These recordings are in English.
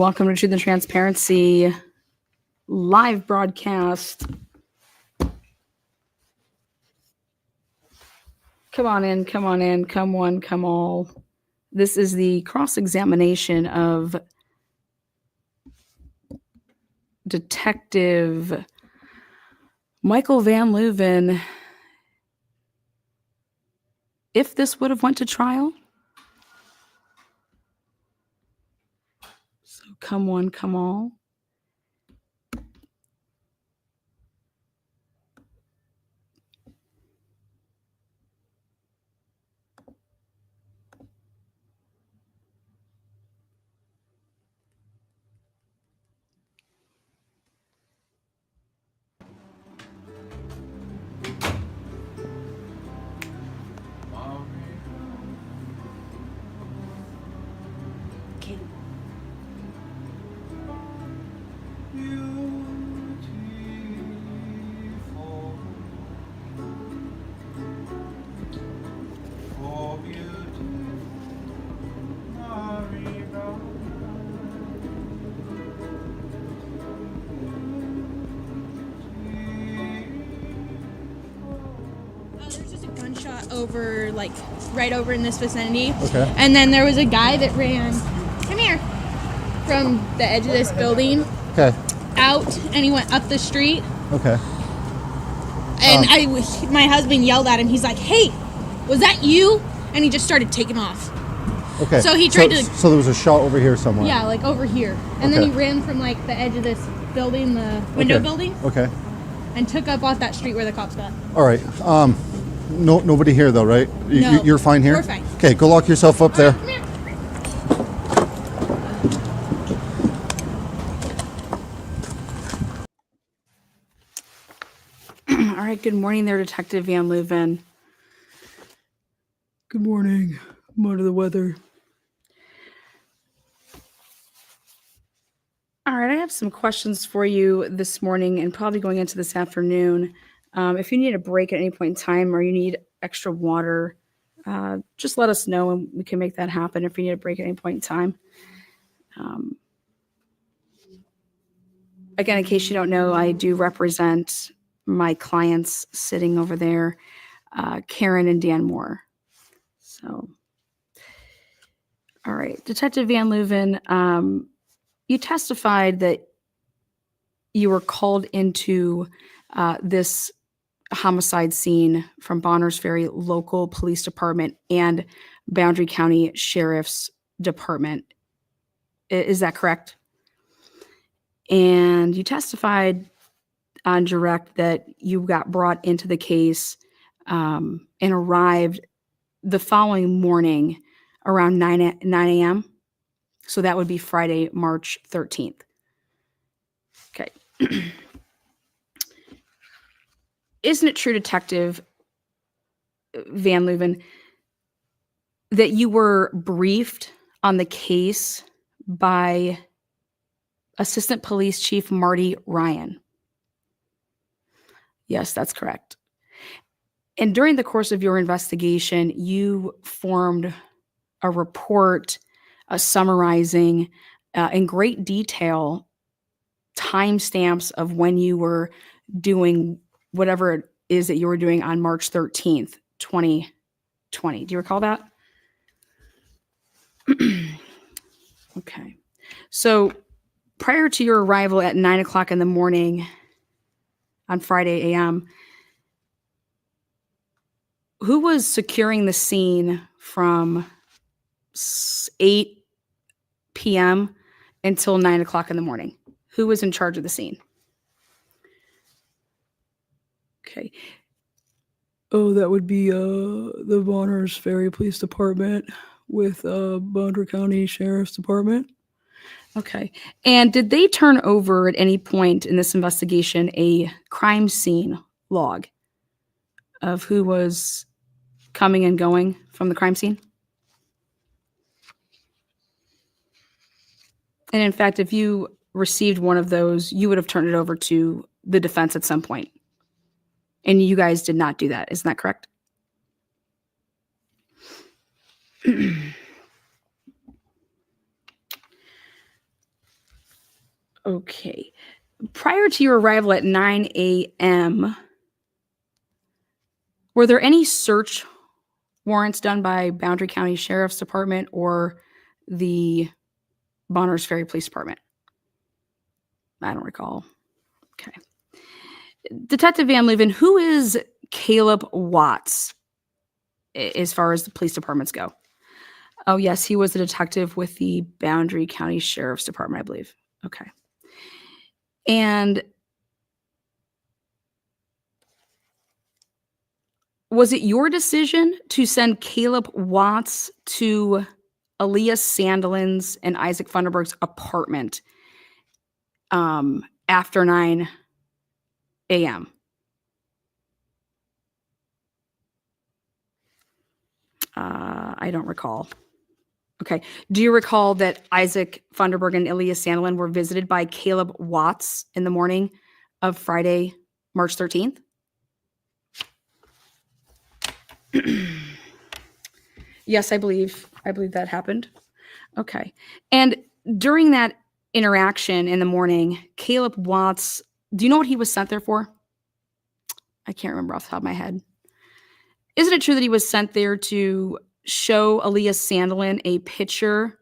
Welcome to Truth and Transparency live broadcast. Come on in, come on in, come one, come all. This is the cross-examination of Detective Michael Van Leuven. If this would have went to trial. So come one, come all. Over, like, right over in this vicinity. Okay. And then there was a guy that ran, come here, from the edge of this building. Okay. Out, and he went up the street. Okay. And my husband yelled at him. He's like, "Hey, was that you?" And he just started taking off. Okay. So he tried to. So there was a shot over here somewhere. Yeah, like over here. And then he ran from like the edge of this building, the window building. Okay. And took up off that street where the cops got. All right. No, nobody here though, right? No. You're fine here? We're fine. Okay, go lock yourself up there. Come here. All right, good morning there, Detective Van Leuven. Good morning. I'm under the weather. All right, I have some questions for you this morning and probably going into this afternoon. If you need a break at any point in time or you need extra water, just let us know and we can make that happen if you need a break at any point in time. Again, in case you don't know, I do represent my clients sitting over there, Karen and Dan Moore. So, all right, Detective Van Leuven, you testified that you were called into this homicide scene from Bonners Ferry Local Police Department and Boundary County Sheriff's Department. Is that correct? And you testified on direct that you got brought into the case and arrived the following morning around 9 a.m. So that would be Friday, March 13th. Okay. Isn't it true, Detective Van Leuven, that you were briefed on the case by Assistant Police Chief Marty Ryan? Yes, that's correct. And during the course of your investigation, you formed a report summarizing in great detail timestamps of when you were doing whatever it is that you were doing on March 13th, 2020. Do you recall that? Okay. So prior to your arrival at 9 o'clock in the morning on Friday a.m., who was securing the scene from 8 p.m. until 9 o'clock in the morning? Who was in charge of the scene? Okay. Oh, that would be the Bonners Ferry Police Department with Boundary County Sheriff's Department. Okay. And did they turn over at any point in this investigation a crime scene log of who was coming and going from the crime scene? And in fact, if you received one of those, you would have turned it over to the defense at some point. And you guys did not do that. Isn't that correct? Okay. Prior to your arrival at 9 a.m., were there any search warrants done by Boundary County Sheriff's Department or the Bonners Ferry Police Department? I don't recall. Okay. Detective Van Leuven, who is Caleb Watts as far as the police departments go? Oh, yes, he was a detective with the Boundary County Sheriff's Department, I believe. Okay. And was it your decision to send Caleb Watts to Aaliyah Sandelin's and Isaac Funderburg's apartment after 9 a.m.? I don't recall. Okay. Do you recall that Isaac Funderburg and Aaliyah Sandelin were visited by Caleb Watts in the morning of Friday, March 13th? Yes, I believe that happened. Okay. And during that interaction in the morning, Caleb Watts, do you know what he was sent there for? I can't remember off the top of my head. Isn't it true that he was sent there to show Aaliyah Sandelin a picture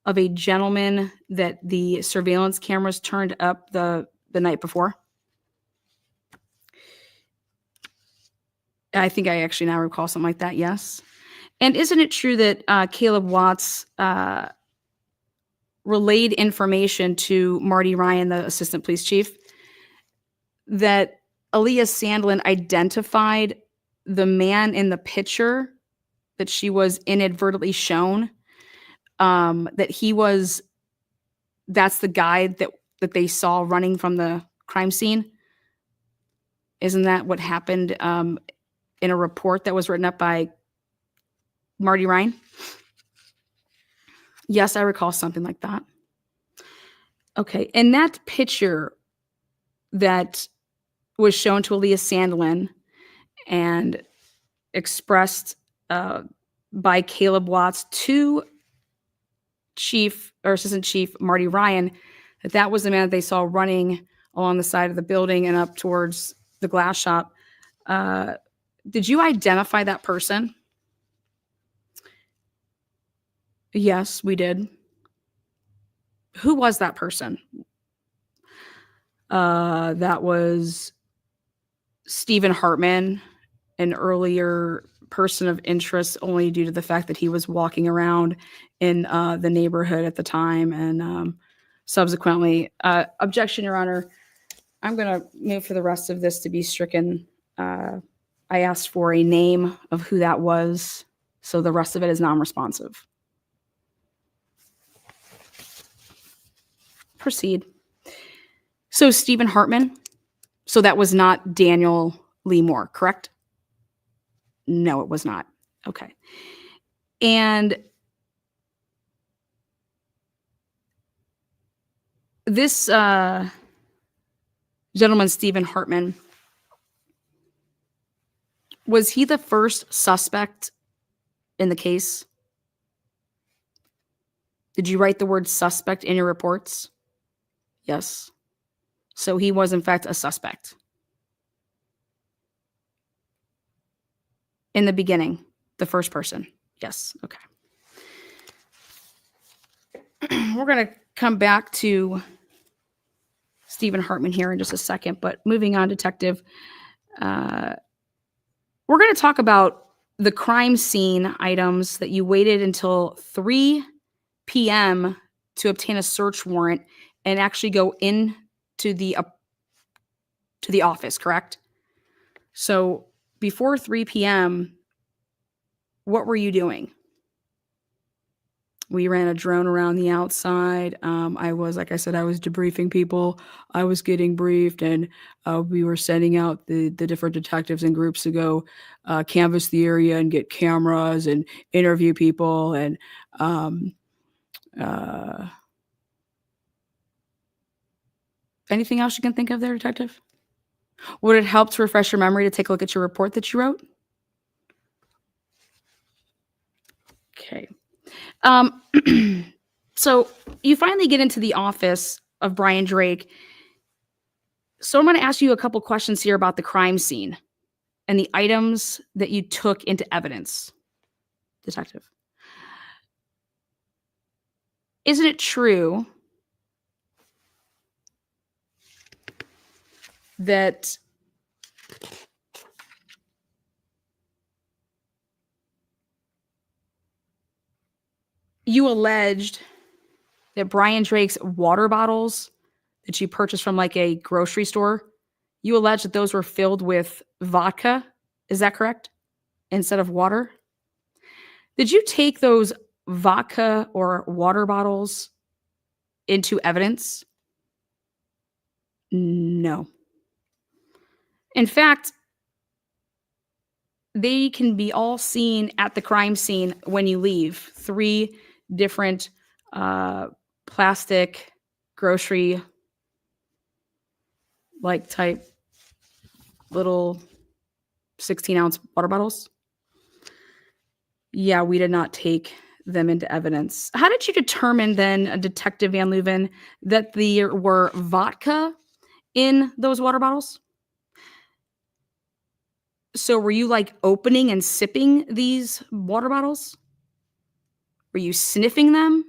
of a gentleman that the surveillance cameras turned up the night before? I think I actually now recall something like that, yes. And isn't it true that Caleb Watts relayed information to Marty Ryan, the assistant police chief, that Aaliyah Sandelin identified the man in the picture that she was inadvertently shown, that's the guy that they saw running from the crime scene? Isn't that what happened in a report that was written up by Marty Ryan? Yes, I recall something like that. Okay, and that picture that was shown to Aaliyah Sandelin and expressed by Caleb Watts to Chief or Assistant Chief Marty Ryan, that was the man that they saw running along the side of the building and up towards the glass shop. Did you identify that person? Yes, we did. Who was that person? That was Stephen Hartman, an earlier person of interest only due to the fact that he was walking around in the neighborhood at the time. And subsequently, objection, Your Honor. I'm going to move for the rest of this to be stricken. I asked for a name of who that was, so the rest of it is non-responsive. Proceed. So Stephen Hartman. So that was not Daniel Lee Moore, correct? No, it was not. Okay. And this gentleman, Stephen Hartman, was he the first suspect in the case? Did you write the word suspect in your reports? Yes. So he was, in fact, a suspect. In the beginning, the first person. Yes. Okay. We're going to come back to Stephen Hartman here in just a second, but moving on, Detective, we're going to talk about the crime scene items that you waited until 3 p.m. to obtain a search warrant and actually go in to the office, correct? So before 3 p.m., what were you doing? We ran a drone around the outside. I was debriefing people. I was getting briefed, and we were sending out the different detectives and groups to go canvass the area and get cameras and interview people. And anything else you can think of there, Detective? Would it help to refresh your memory to take a look at your report that you wrote? Okay. So you finally get into the office of Brian Drake. So I'm going to ask you a couple questions here about the crime scene and the items that you took into evidence, detective. Isn't it true that you alleged that Brian Drake's water bottles that you purchased from like a grocery store, you alleged that those were filled with vodka? Is that correct? Instead of water? Did you take those vodka or water bottles into evidence? No. In fact, they can be all seen at the crime scene when you leave. 3 different plastic grocery like type little 16-ounce water bottles. Yeah, we did not take them into evidence. How did you determine then, Detective Van Leuven, that there were vodka in those water bottles? So were you like opening and sipping these water bottles? Were you sniffing them?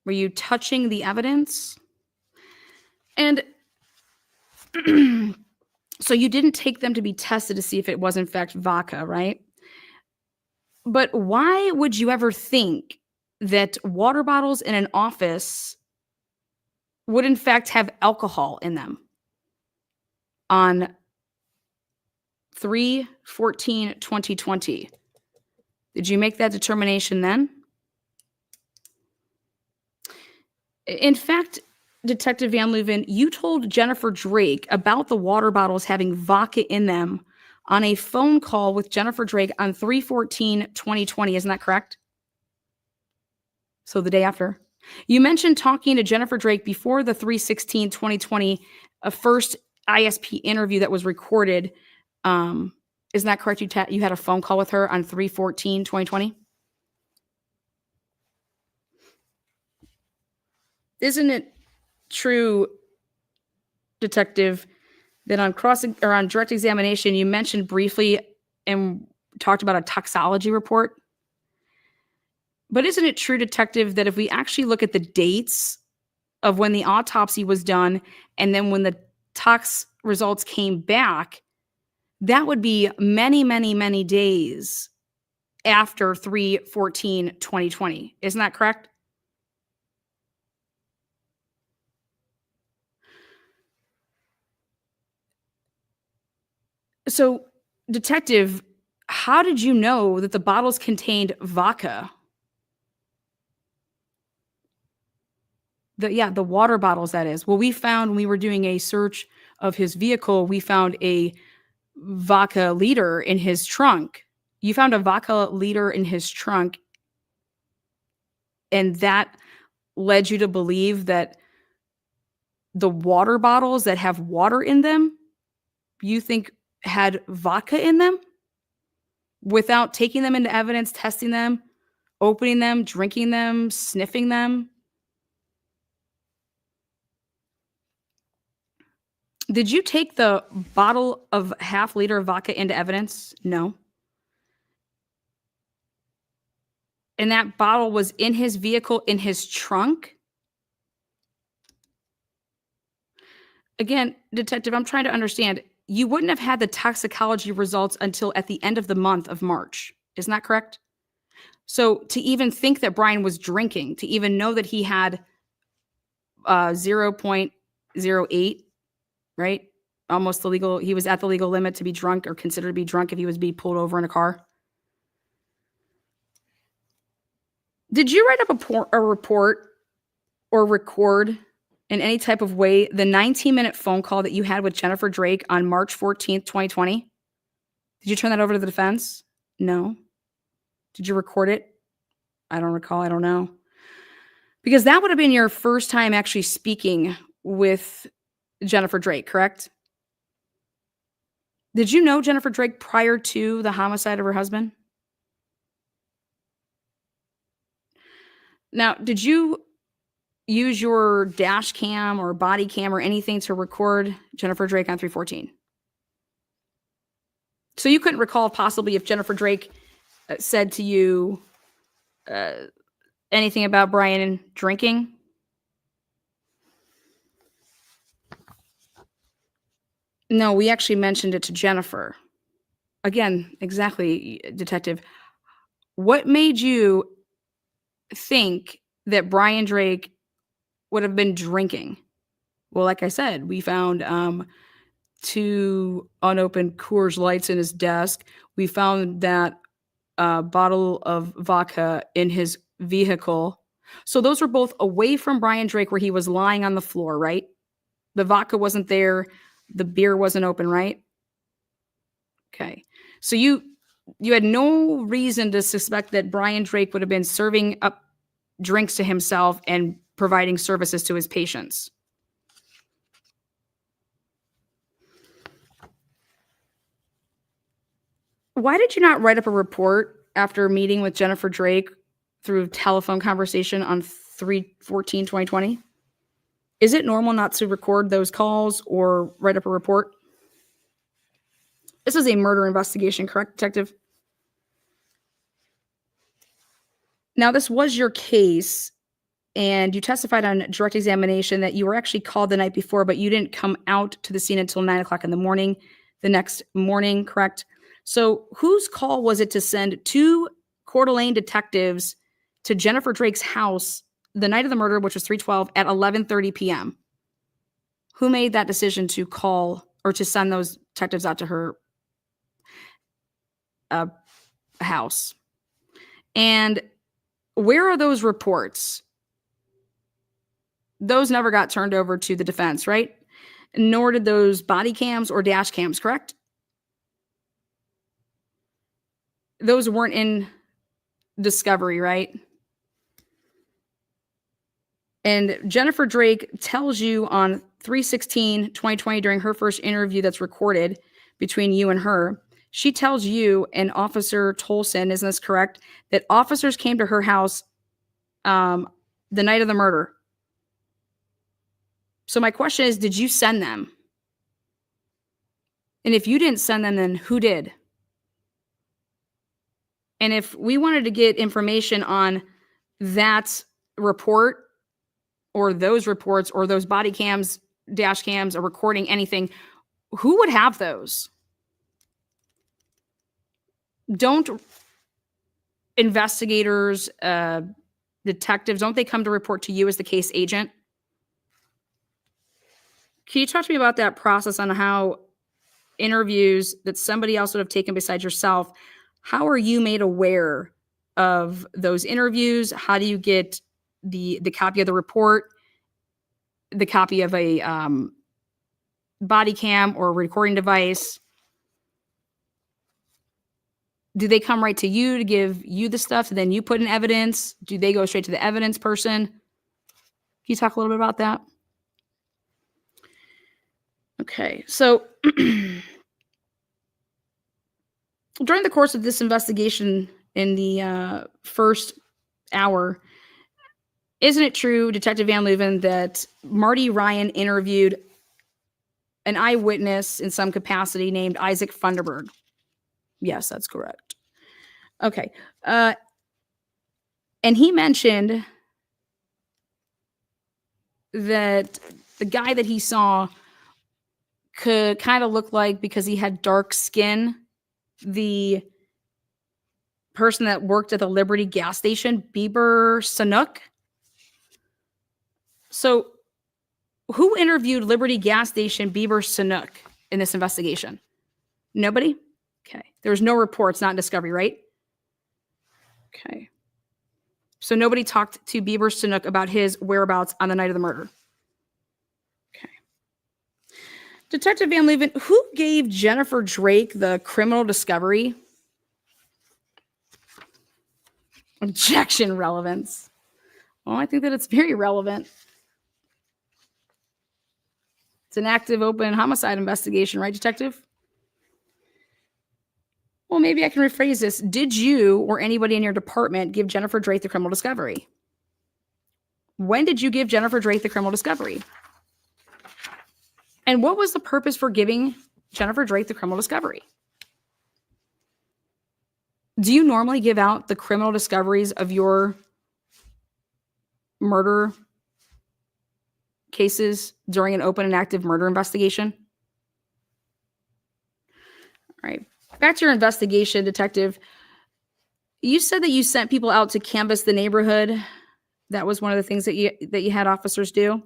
Were you touching the evidence? And so you didn't take them to be tested to see if it was in fact vodka, right? But why would you ever think that water bottles in an office would in fact have alcohol in them? On 3/14/2020. Did you make that determination then? In fact, Detective Van Leuven, you told Jennifer Drake about the water bottles having vodka in them on a phone call with Jennifer Drake on 3/14/2020. Isn't that correct? So the day after. You mentioned talking to Jennifer Drake before the 3/16/2020 first ISP interview that was recorded. Isn't that correct? You had a phone call with her on 3/14/2020? Isn't it true, Detective, that on direct examination, you mentioned briefly and talked about a toxology report? But isn't it true, Detective, that if we actually look at the dates of when the autopsy was done and then when the tox results came back, that would be many, many, many days after 3/14/2020. Isn't that correct? So, Detective, how did you know that the bottles contained vodka? The water bottles, that is. Well, we found when we were doing a search of his vehicle, we found a vodka liter in his trunk. You found a vodka liter in his trunk, and that led you to believe that the water bottles that have water in them, you think had vodka in them without taking them into evidence, testing them, opening them, drinking them, sniffing them? Did you take the bottle of half-liter of vodka into evidence? No. And that bottle was in his vehicle, in his trunk? Again, Detective, I'm trying to understand. You wouldn't have had the toxicology results until at the end of the month of March. Isn't that correct? So to even think that Brian was drinking, to even know that he had 0.08, right? Almost the legal, he was at the legal limit to be drunk or considered to be drunk if he was being pulled over in a car. Did you write up a report or record in any type of way the 19-minute phone call that you had with Jennifer Drake on March 14th, 2020? Did you turn that over to the defense? No. Did you record it? I don't recall. I don't know. Because that would have been your first time actually speaking with Jennifer Drake, correct? Did you know Jennifer Drake prior to the homicide of her husband? Now, did you use your dash cam or body cam or anything to record Jennifer Drake on 314? So you couldn't recall possibly if Jennifer Drake said to you anything about Brian drinking? No, we actually mentioned it to Jennifer. Again, exactly, Detective. What made you think that Brian Drake would have been drinking? Well, like I said, we found 2 unopened Coors Lights in his desk. We found that bottle of vodka in his vehicle. So those were both away from Brian Drake where he was lying on the floor, right? The vodka wasn't there. The beer wasn't open, right? Okay. So you had no reason to suspect that Brian Drake would have been serving up drinks to himself and providing services to his patients. Why did you not write up a report after meeting with Jennifer Drake through telephone conversation on 3/14/2020? Is it normal not to record those calls or write up a report? This is a murder investigation, correct, Detective? Now, this was your case, and you testified on direct examination that you were actually called the night before, but you didn't come out to the scene until 9 o'clock in the morning, the next morning, correct? So whose call was it to send 2 Coeur d'Alene detectives to Jennifer Drake's house the night of the murder, which was 3/12 at 11:30 p.m.? Who made that decision to call or to send those detectives out to her house? And where are those reports? Those never got turned over to the defense, right? Nor did those body cams or dash cams, correct? Those weren't in discovery, right? And Jennifer Drake tells you on 3/16/2020 during her first interview that's recorded between you and her, she tells you and Officer Tolson, isn't this correct, that officers came to her house the night of the murder. So my question is, did you send them? And if you didn't send them, then who did? And if we wanted to get information on that report or those reports or those body cams, dash cams, or recording anything, who would have those? Don't investigators, detectives, don't they come to report to you as the case agent? Can you talk to me about that process on how interviews that somebody else would have taken besides yourself, how are you made aware of those interviews? How do you get the copy of the report, the copy of a body cam or recording device? Do they come right to you to give you the stuff and then you put in evidence? Do they go straight to the evidence person? Can you talk a little bit about that? Okay, so during the course of this investigation in the first hour, isn't it true, Detective Van Leuven, that Marty Ryan interviewed an eyewitness in some capacity named Isaac Funderburg? Yes, that's correct. Okay. And he mentioned that the guy that he saw could kind of look like, because he had dark skin, the person that worked at the Liberty gas station, Bieber Sanuk. So who interviewed Liberty gas station Bieber Sanuk in this investigation? Nobody? Okay. There's no reports, not discovery, right? Okay. So nobody talked to Bieber Sanuk about his whereabouts on the night of the murder. Okay. Detective Van Leuven, who gave Jennifer Drake the criminal discovery? Objection, relevance. Well, I think that it's very relevant. It's an active, open homicide investigation, right, Detective? Well, maybe I can rephrase this. Did you or anybody in your department give Jennifer Drake the criminal discovery? When did you give Jennifer Drake the criminal discovery? And what was the purpose for giving Jennifer Drake the criminal discovery? Do you normally give out the criminal discoveries of your murder cases during an open and active murder investigation? All right. Back to your investigation, detective. You said that you sent people out to canvass the neighborhood. That was one of the things that you had officers do.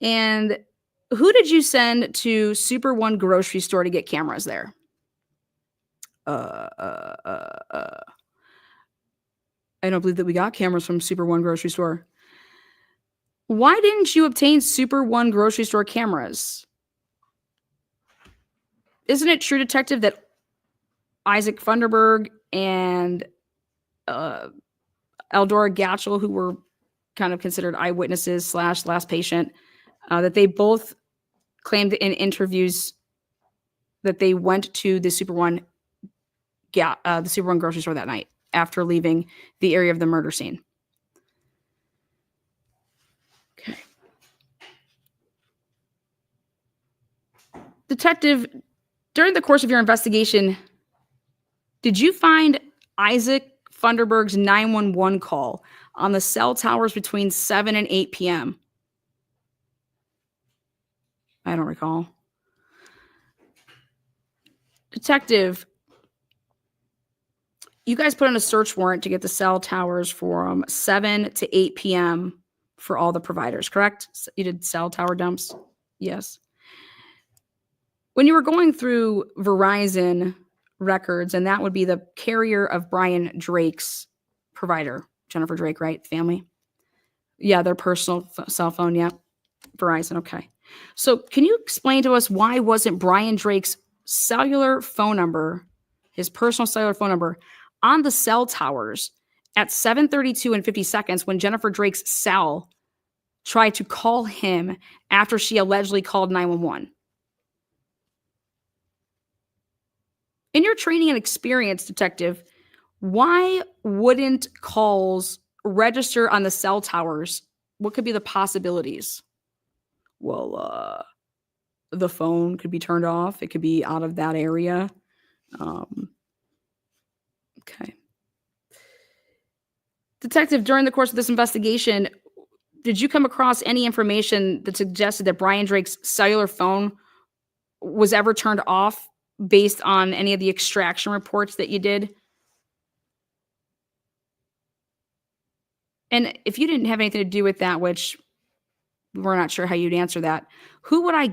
And who did you send to Super One grocery store to get cameras there? I don't believe that we got cameras from Super One grocery store. Why didn't you obtain Super One grocery store cameras? Isn't it true, detective, that Isaac Funderburg and Eldora Gatchel, who were kind of considered eyewitnesses / last patient, that they both claimed in interviews that they went to the Super One grocery store that night after leaving the area of the murder scene? Okay. Detective, during the course of your investigation, did you find Isaac Funderburg's 911 call on the cell towers between 7 and 8 p.m.? I don't recall. Detective, you guys put in a search warrant to get the cell towers from 7 to 8 p.m. for all the providers, correct? You did cell tower dumps? Yes. When you were going through Verizon records, and that would be the carrier of Brian Drake's provider, Jennifer Drake, right? Family? Yeah, their personal cell phone, yeah. Verizon, okay. So can you explain to us why wasn't Brian Drake's cellular phone number, his personal cellular phone number, on the cell towers at 7:32 and 50 seconds when Jennifer Drake's cell tried to call him after she allegedly called 911? In your training and experience, detective, why wouldn't calls register on the cell towers? What could be the possibilities? Well, the phone could be turned off. It could be out of that area. Okay. Detective, during the course of this investigation, did you come across any information that suggested that Brian Drake's cellular phone was ever turned off based on any of the extraction reports that you did? And if you didn't have anything to do with that, which we're not sure how you'd answer that, who would I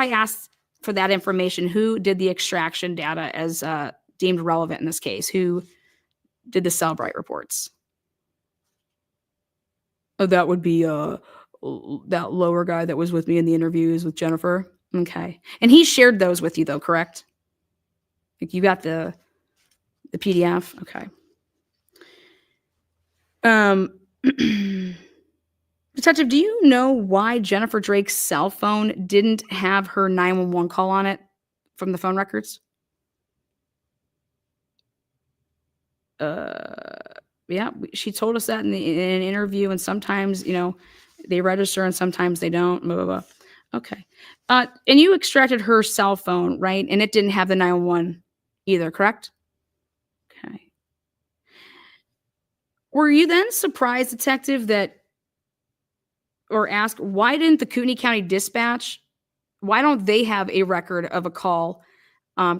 ask for that information? Who did the extraction data as deemed relevant in this case? Who did the Cellbrite reports? Oh, that would be that lower guy that was with me in the interviews with Jennifer. Okay. And he shared those with you though, correct? Like you got the PDF? Okay. Detective, do you know why Jennifer Drake's cell phone didn't have her 911 call on it from the phone records? Yeah, she told us that in an interview, and sometimes, they register and sometimes they don't. Blah, blah, blah. Okay. And you extracted her cell phone, right? And it didn't have the 911 either, correct? Okay. Were you then surprised, detective, or asked, why didn't the Kootenai County Dispatch, why don't they have a record of a call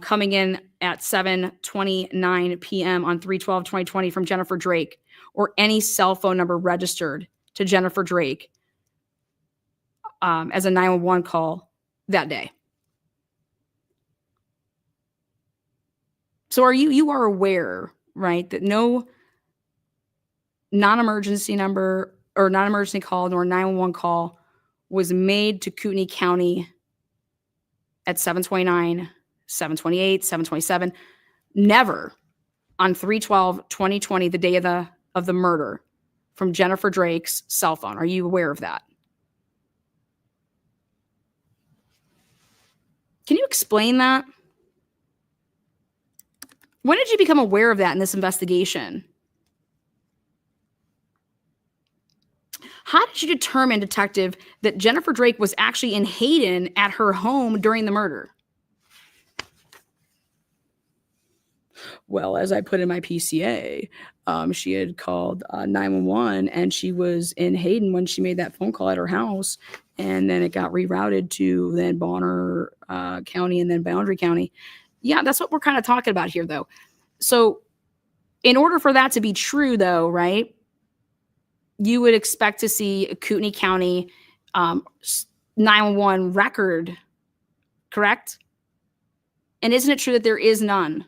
coming in at 7:29 p.m. on 3/12/2020 from Jennifer Drake, or any cell phone number registered to Jennifer Drake as a 911 call that day? So you are aware, right, that no non-emergency number or non-emergency call nor 911 call was made to Kootenai County at 7:29, 7:28, 7:27, never on 3/12/2020, the day of the murder, from Jennifer Drake's cell phone. Are you aware of that? Can you explain that? When did you become aware of that in this investigation? How did you determine, Detective, that Jennifer Drake was actually in Hayden at her home during the murder? Well, as I put in my PCA, she had called 911 and she was in Hayden when she made that phone call at her house. And then it got rerouted to then Bonner County and then Boundary County. Yeah, that's what we're kind of talking about here, though. So in order for that to be true, though, right, you would expect to see a Kootenai County 911 record, correct? And isn't it true that there is none?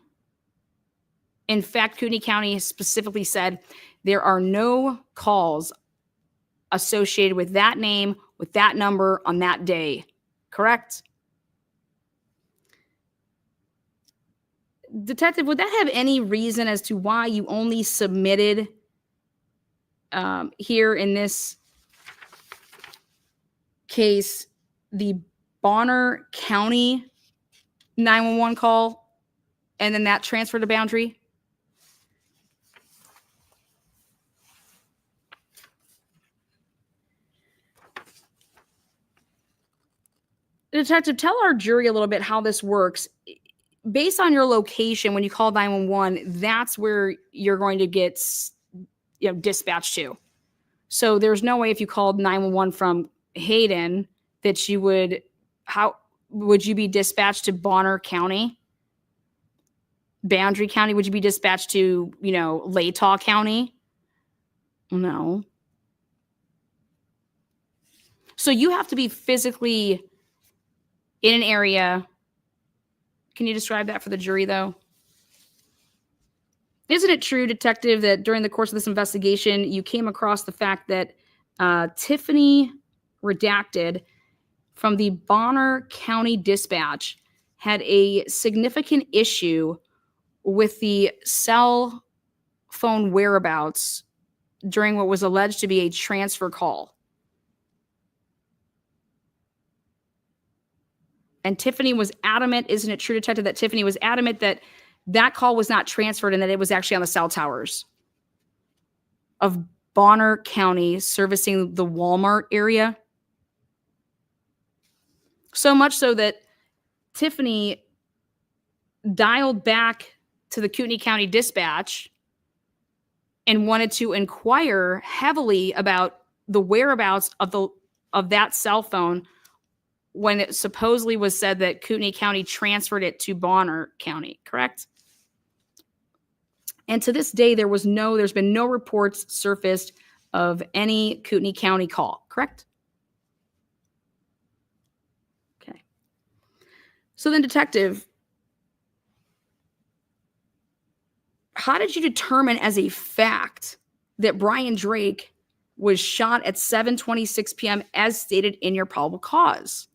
In fact, Kootenai County specifically said there are no calls associated with that name, with that number on that day, correct? Detective, would that have any reason as to why you only submitted here in this case the Bonner County 911 call and then that transfer to Boundary? Detective, tell our jury a little bit how this works. Based on your location, when you call 911, that's where you're going to get, dispatched to. So there's no way if you called 911 from Hayden that you would, how would you be dispatched to Bonner County? Boundary County? Would you be dispatched to, Latah County? No. So you have to be physically in an area. Can you describe that for the jury, though? Isn't it true, Detective, that during the course of this investigation, you came across the fact that Tiffany Redacted from the Bonner County Dispatch had a significant issue with the cell phone whereabouts during what was alleged to be a transfer call? And Tiffany was adamant, isn't it true, Detective, that Tiffany was adamant that that call was not transferred and that it was actually on the cell towers of Bonner County servicing the Walmart area? So much so that Tiffany dialed back to the Kootenai County Dispatch and wanted to inquire heavily about the whereabouts of that cell phone when it supposedly was said that Kootenai County transferred it to Bonner County, correct? And to this day, there's been no reports surfaced of any Kootenai County call, correct? Okay. So then, Detective, how did you determine as a fact that Brian Drake was shot at 7:26 p.m. as stated in your probable cause?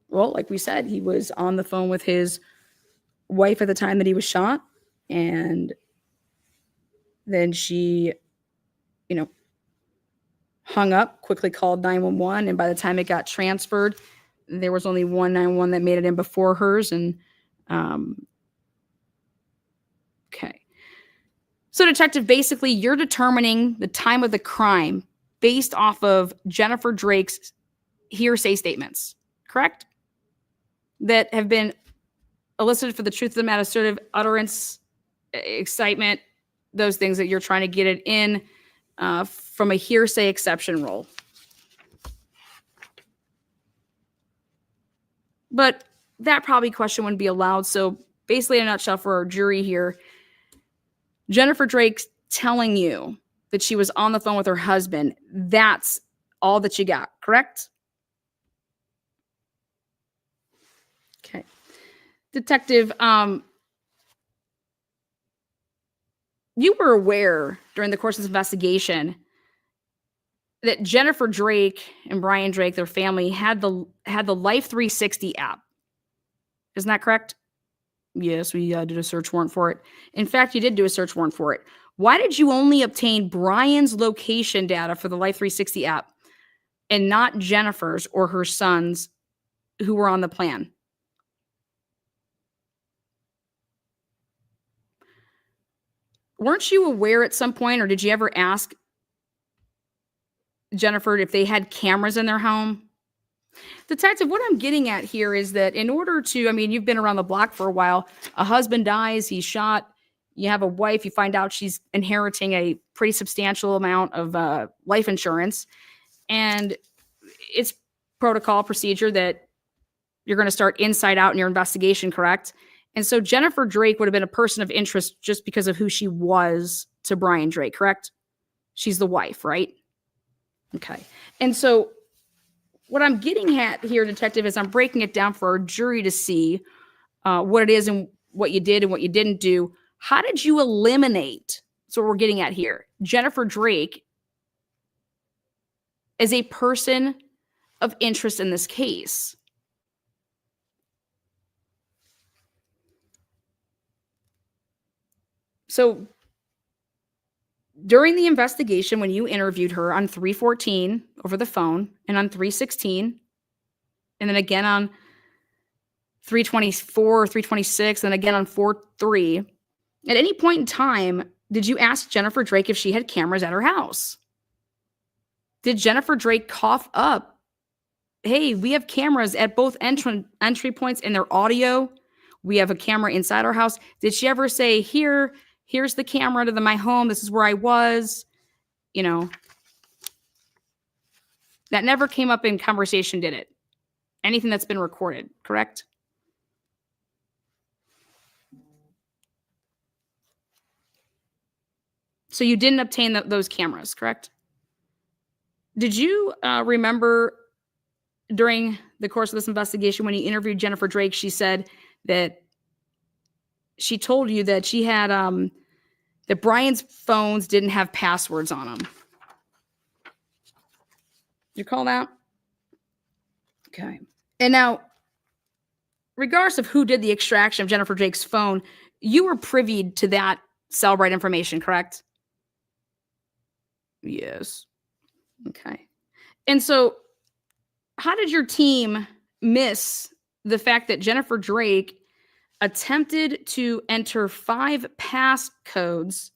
Well, like we said, he was on the phone with his wife at the time that he was shot. And then she, hung up, quickly called 911. And by the time it got transferred, there was only one 911 that made it in before hers. And, okay. So, Detective, basically, you're determining the time of the crime based off of Jennifer Drake's hearsay statements, correct? That have been elicited for the truth of the matter, assertive utterance, excitement, those things that you're trying to get it in from a hearsay exception rule. But that probably question wouldn't be allowed. So basically, in a nutshell for our jury here, Jennifer Drake's telling you that she was on the phone with her husband. That's all that you got, correct? Okay. Detective, you were aware during the course of this investigation that Jennifer Drake and Brian Drake, their family, had the Life 360 app. Isn't that correct? Yes, we did a search warrant for it. In fact, you did do a search warrant for it. Why did you only obtain Brian's location data for the Life 360 app and not Jennifer's or her son's who were on the plan? Weren't you aware at some point, or did you ever ask Jennifer if they had cameras in their home? Detective, what I'm getting at here is that in order to, I mean, you've been around the block for a while. A husband dies, he's shot. You have a wife, you find out she's inheriting a pretty substantial amount of life insurance. And it's protocol procedure that you're going to start inside out in your investigation, correct? And so Jennifer Drake would have been a person of interest just because of who she was to Brian Drake, correct? She's the wife, right? Okay. And so what I'm getting at here, Detective, is I'm breaking it down for our jury to see what it is and what you did and what you didn't do. How did you eliminate, so what we're getting at here, Jennifer Drake as a person of interest in this case? So during the investigation, when you interviewed her on 3/14 over the phone and on 3/16, and then again on 3/24 or 3/26, and then again on 4/3, at any point in time, did you ask Jennifer Drake if she had cameras at her house? Did Jennifer Drake cough up, hey, we have cameras at both entry points in their audio. We have a camera inside our house. Did she ever say, here's the camera to my home. This is where I was. You know, that never came up in conversation, did it? Anything that's been recorded, correct? So you didn't obtain those cameras, correct? Did you remember during the course of this investigation when you interviewed Jennifer Drake, she said that she told you that she had that Brian's phones didn't have passwords on them. You recall that? Okay. And now, regardless of who did the extraction of Jennifer Drake's phone, you were privy to that Cellbrite information, correct? Yes. Okay. And so, how did your team miss the fact that Jennifer Drake attempted to enter 5 passcodes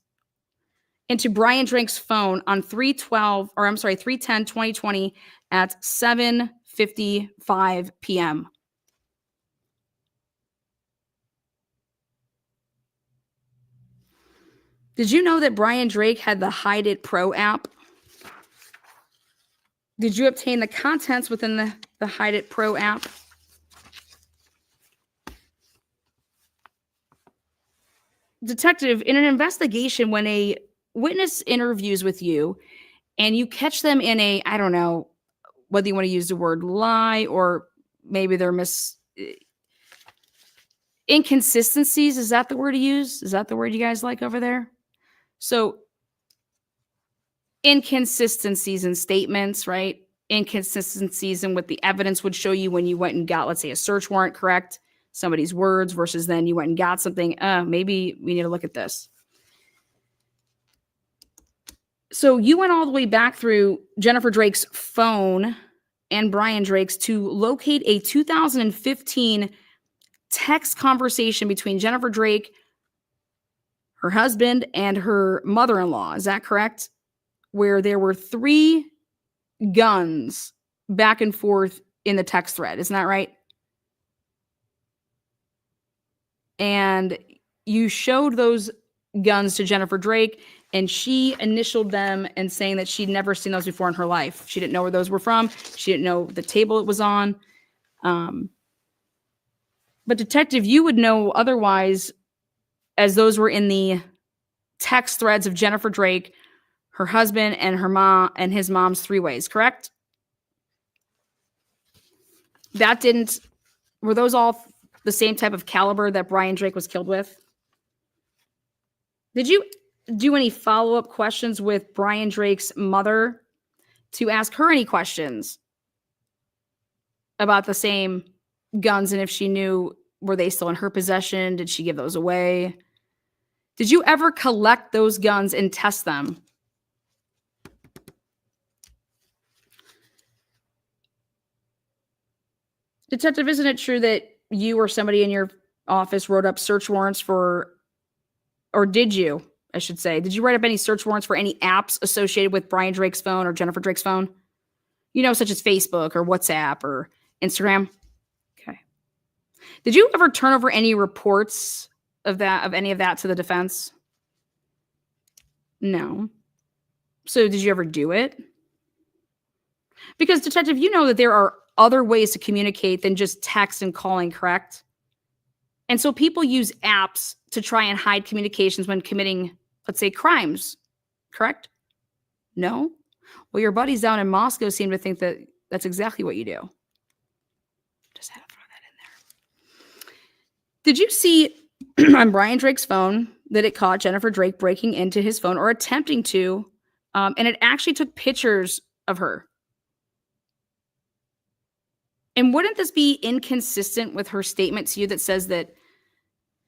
into Brian Drake's phone on 3/10/2020 at 7:55 p.m.? Did you know that Brian Drake had the Hide It Pro app? Did you obtain the contents within the Hide It Pro app? Detective, in an investigation, when a witness interviews with you and you catch them in a, I don't know whether you want to use the word lie or maybe they're inconsistencies. Is that the word to use? Is that the word you guys like over there? So inconsistencies in statements, right? Inconsistencies in what the evidence would show you when you went and got, let's say, a search warrant, correct? Somebody's words versus then you went and got something. Maybe we need to look at this. So you went all the way back through Jennifer Drake's phone and Brian Drake's to locate a 2015 text conversation between Jennifer Drake, her husband, and her mother-in-law. Is that correct? Where there were 3 guns back and forth in the text thread. Isn't that right? And you showed those guns to Jennifer Drake, and she initialed them and saying that she'd never seen those before in her life. She didn't know where those were from. She didn't know the table it was on. But Detective, you would know otherwise, as those were in the text threads of Jennifer Drake, her husband, and her mom and his mom's 3-ways, correct? Were those all the same type of caliber that Brian Drake was killed with? Did you do any follow-up questions with Brian Drake's mother to ask her any questions about the same guns and if she knew, were they still in her possession? Did she give those away? Did you ever collect those guns and test them? Detective, isn't it true that you or somebody in your office wrote up search warrants for, or did you? I should say. Did you write up any search warrants for any apps associated with Brian Drake's phone or Jennifer Drake's phone? You know, such as Facebook or WhatsApp or Instagram? Okay. Did you ever turn over any reports of any of that to the defense? No. So did you ever do it? Because, Detective, you know that there are other ways to communicate than just text and calling, correct? And so people use apps to try and hide communications when committing, let's say, crimes, correct? No? Well, your buddies down in Moscow seem to think that that's exactly what you do. Just had to throw that in there. Did you see on Brian Drake's phone that it caught Jennifer Drake breaking into his phone or attempting to, and it actually took pictures of her? And wouldn't this be inconsistent with her statement to you that says that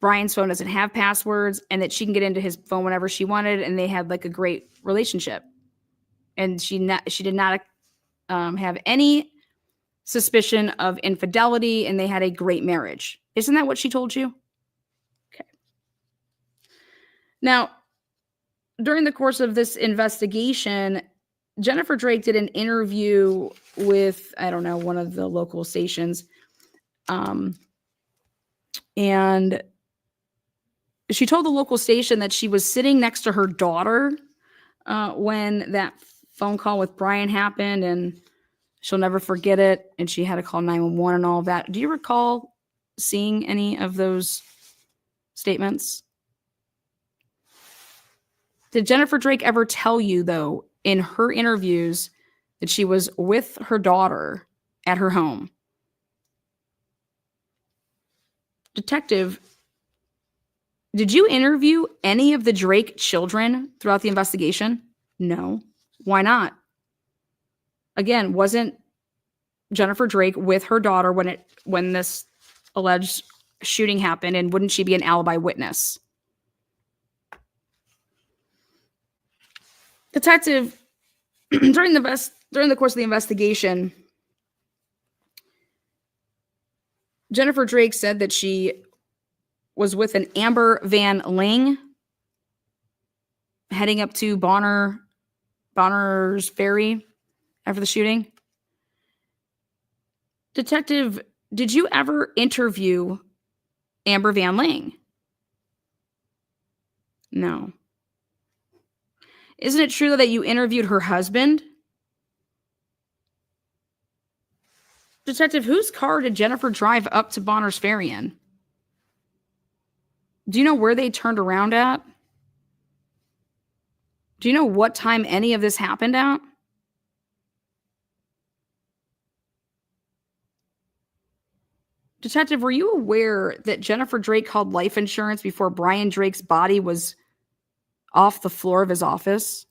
Brian's phone doesn't have passwords and that she can get into his phone whenever she wanted and they had like a great relationship? And she did not have any suspicion of infidelity and they had a great marriage. Isn't that what she told you? Okay. Now, during the course of this investigation, Jennifer Drake did an interview with, I don't know, one of the local stations. And she told the local station that she was sitting next to her daughter when that phone call with Brian happened, and she'll never forget it. And she had to call 911 and all of that. Do you recall seeing any of those statements? Did Jennifer Drake ever tell you, though, in her interviews that she was with her daughter at her home? Detective, did you interview any of the Drake children throughout the investigation? No. Why not? Again, wasn't Jennifer Drake with her daughter when this alleged shooting happened, and wouldn't she be an alibi witness? Detective, during the course of the investigation, Jennifer Drake said that she was with an Amber Van Leuven heading up to Bonner's Ferry after the shooting. Detective, did you ever interview Amber Van Leuven? No. Isn't it true that you interviewed her husband? Detective, whose car did Jennifer drive up to Bonner's Ferry in? Do you know where they turned around at? Do you know what time any of this happened at? Detective, were you aware that Jennifer Drake called life insurance before Brian Drake's body was off the floor of his office?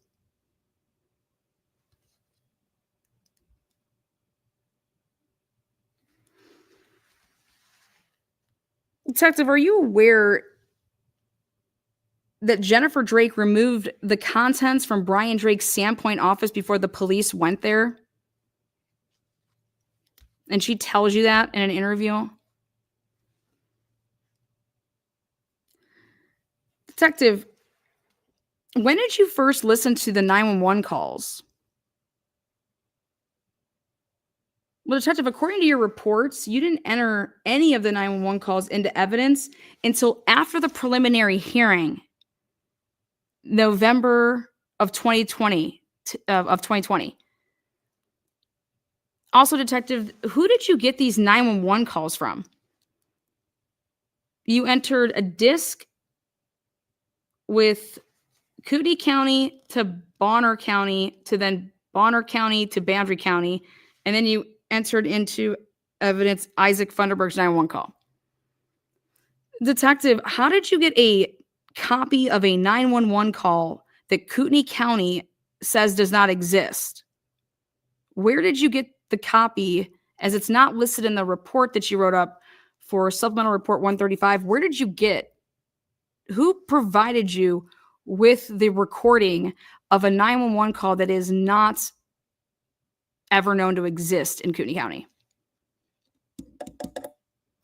Detective, are you aware that Jennifer Drake removed the contents from Brian Drake's Sandpoint office before the police went there? And she tells you that in an interview? Detective, when did you first listen to the 911 calls? Well, Detective, according to your reports, you didn't enter any of the 911 calls into evidence until after the preliminary hearing, November of 2020. Also, Detective, who did you get these 911 calls from? You entered a disc with Kootenai County to Bonner County to then Bonner County to Boundary County, and then you entered into evidence Isaac Funderburg's 911 call. Detective, how did you get a copy of a 911 call that Kootenai County says does not exist? Where did you get the copy, as it's not listed in the report that you wrote up for Supplemental Report 135? Where did you get, who provided you with the recording of a 911 call that is not ever known to exist in Kootenai County?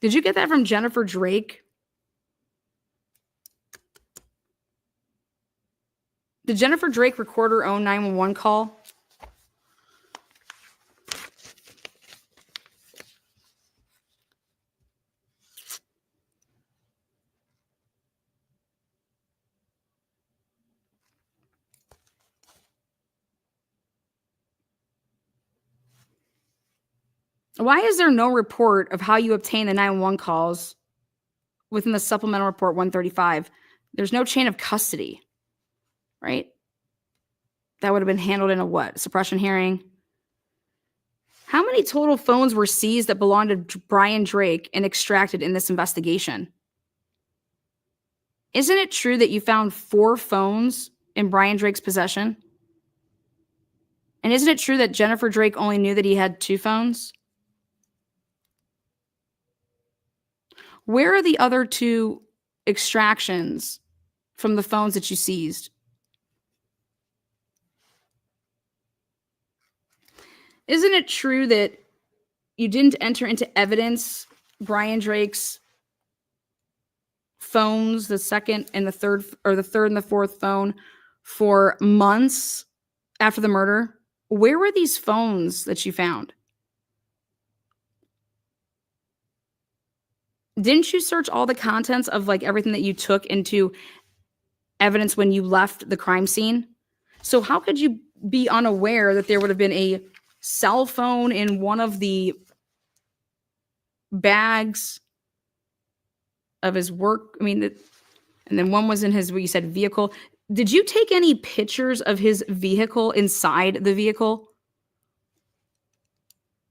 Did you get that from Jennifer Drake? Did Jennifer Drake record her own 911 call? Why is there no report of how you obtain the 911 calls within the supplemental report 135? There's no chain of custody, right? That would have been handled in a what? Suppression hearing? How many total phones were seized that belonged to Brian Drake and extracted in this investigation? Isn't it true that you found 4 phones in Brian Drake's possession? And isn't it true that Jennifer Drake only knew that he had 2 phones? Where are the other 2 extractions from the phones that you seized? Isn't it true that you didn't enter into evidence Brian Drake's phones, the second and the third, or the third and the fourth phone, for months after the murder? Where were these phones that you found? Didn't you search all the contents of like everything that you took into evidence when you left the crime scene? So how could you be unaware that there would have been a cell phone in one of the bags of his work? I mean, and then one was in his, what you said, vehicle. Did you take any pictures of his vehicle inside the vehicle?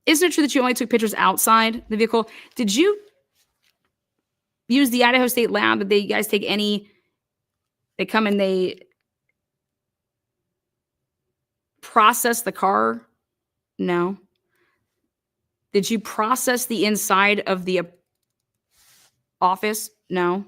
Isn't it true that you only took pictures outside the vehicle? Did you use the Idaho State lab? Did they guys take any, they come and they process the car? No. Did you process the inside of the office? No.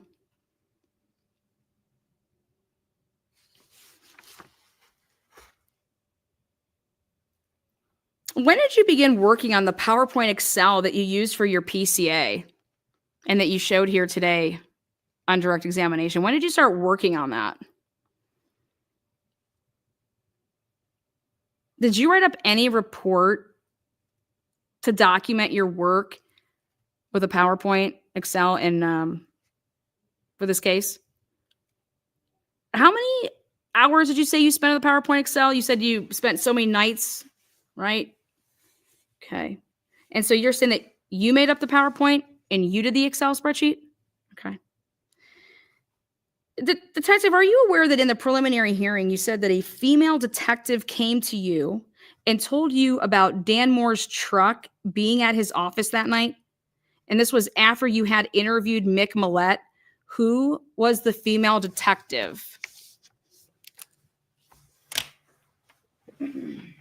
When did you begin working on the PowerPoint Excel that you used for your PCA and that you showed here today on direct examination? When did you start working on that? Did you write up any report to document your work with a PowerPoint Excel in for this case? How many hours did you say you spent on the PowerPoint Excel? You said you spent so many nights, right? Okay. And so you're saying that you made up the PowerPoint and you did the Excel spreadsheet? Okay. Detective, are you aware that in the preliminary hearing, you said that a female detective came to you and told you about Dan Moore's truck being at his office that night? And this was after you had interviewed Mick Millette. Who was the female detective? I'm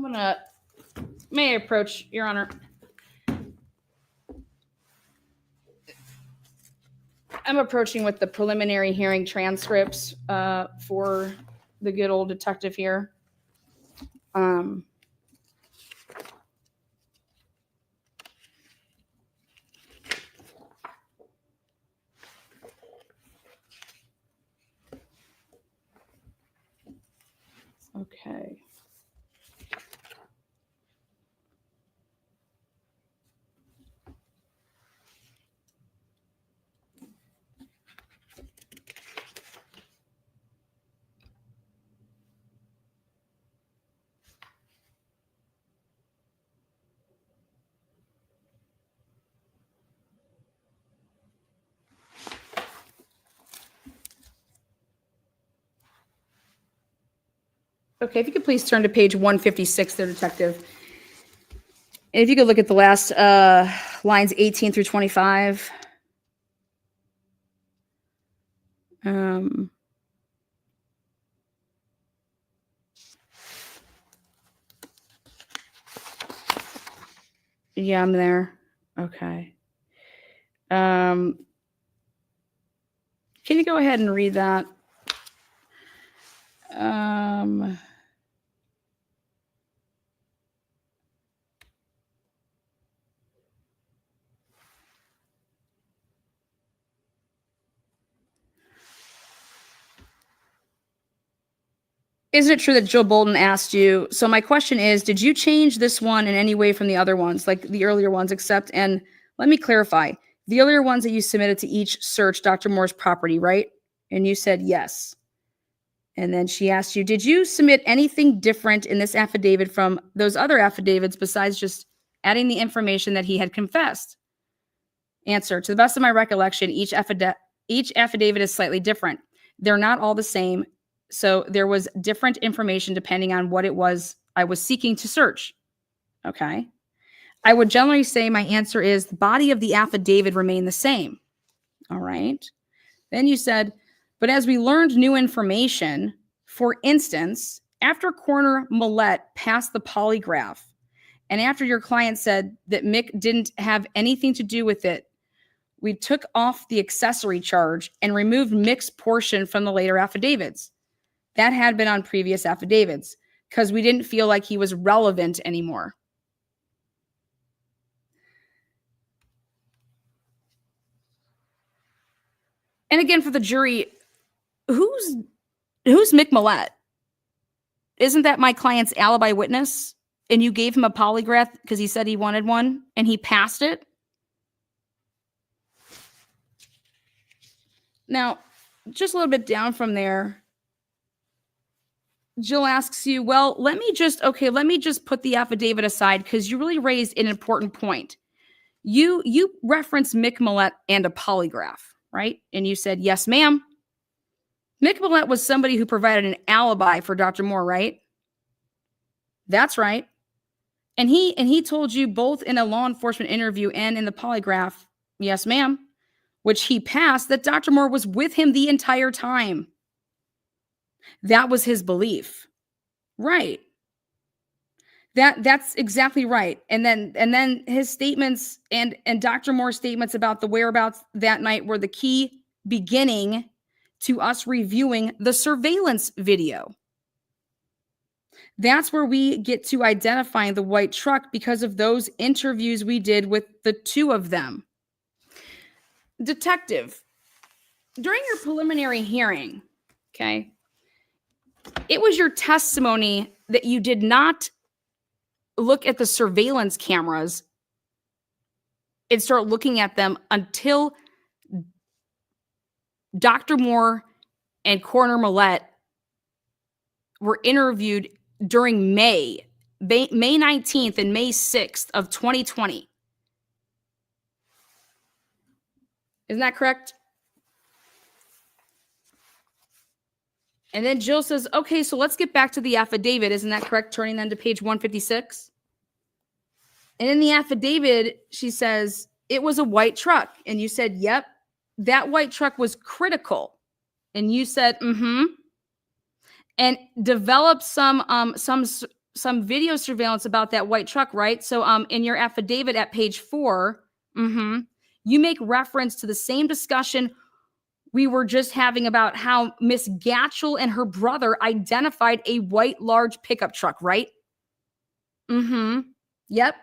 gonna, may I approach, Your Honor? I'm approaching with the preliminary hearing transcripts for the good old detective here. Okay. Okay, if you could please turn to page 156 there, Detective. And if you could look at the last lines 18 through 25. Yeah, I'm there. Okay. Can you go ahead and read that? isn't it true that Joe Bolton asked you, so my question is, did you change this one in any way from the other ones, like the earlier ones, except, and let me clarify, the earlier ones that you submitted to each search Dr. Moore's property, right? And you said yes. And then she asked you, did you submit anything different in this affidavit from those other affidavits besides just adding the information that he had confessed? Answer, to the best of my recollection, each affidavit is slightly different. They're not all the same. So there was different information depending on what it was I was seeking to search. Okay. I would generally say my answer is the body of the affidavit remained the same. All right. Then you said, but as we learned new information, for instance, after Coroner Millett passed the polygraph, and after your client said that Mick didn't have anything to do with it, we took off the accessory charge and removed Mick's portion from the later affidavits. That had been on previous affidavits because we didn't feel like he was relevant anymore. And again, for the jury, who's Mick Millett? Isn't that my client's alibi witness? And you gave him a polygraph because he said he wanted one and he passed it? Now, just a little bit down from there, Jill asks you, well, let me just put the affidavit aside because you really raised an important point. You referenced Mick Millett and a polygraph, right? And you said, yes, ma'am. Mick Millett was somebody who provided an alibi for Dr. Moore, right? That's right. And he told you both in a law enforcement interview and in the polygraph, yes, ma'am, which he passed, that Dr. Moore was with him the entire time. That was his belief. Right. That's exactly right. And then his statements and Dr. Moore's statements about the whereabouts that night were the key beginning to us reviewing the surveillance video. That's where we get to identifying the white truck because of those interviews we did with the two of them. Detective, during your preliminary hearing, okay, it was your testimony that you did not look at the surveillance cameras and start looking at them until Dr. Moore and Coroner Millett were interviewed during May 19th and May 6th of 2020. Isn't that correct? And then Jill says, okay, so let's get back to the affidavit. Isn't that correct? Turning then to page 156. And in the affidavit, she says, it was a white truck. And you said, yep, that white truck was critical. And you said, mm-hmm. And developed some video surveillance about that white truck, right? So in your affidavit at page 4, mm-hmm, you make reference to the same discussion we were just having about how Miss Gatchell and her brother identified a white large pickup truck, right? Mm-hmm. Yep.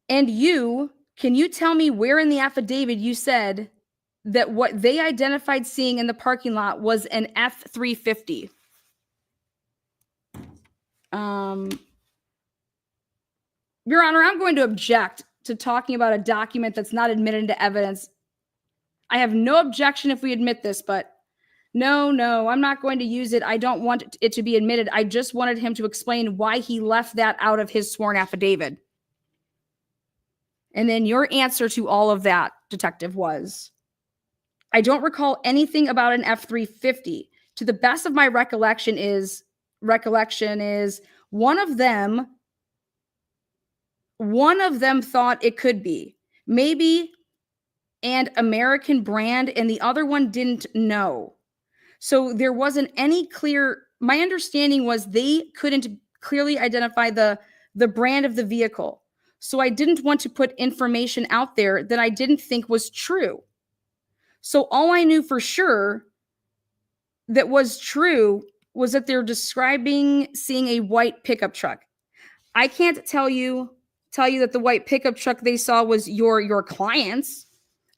And can you tell me where in the affidavit you said that what they identified seeing in the parking lot was an F-350? Your Honor, I'm going to object to talking about a document that's not admitted into evidence. I have no objection if we admit this, but no, I'm not going to use it. I don't want it to be admitted. I just wanted him to explain why he left that out of his sworn affidavit. And then your answer to all of that, Detective, was, I don't recall anything about an F-350. To the best of my recollection is one of them thought it could be. Maybe an American brand, and the other one didn't know. So there wasn't any clear, my understanding was they couldn't clearly identify the brand of the vehicle. So I didn't want to put information out there that I didn't think was true. So all I knew for sure that was true was that they're describing seeing a white pickup truck. I can't tell you that the white pickup truck they saw was your client's.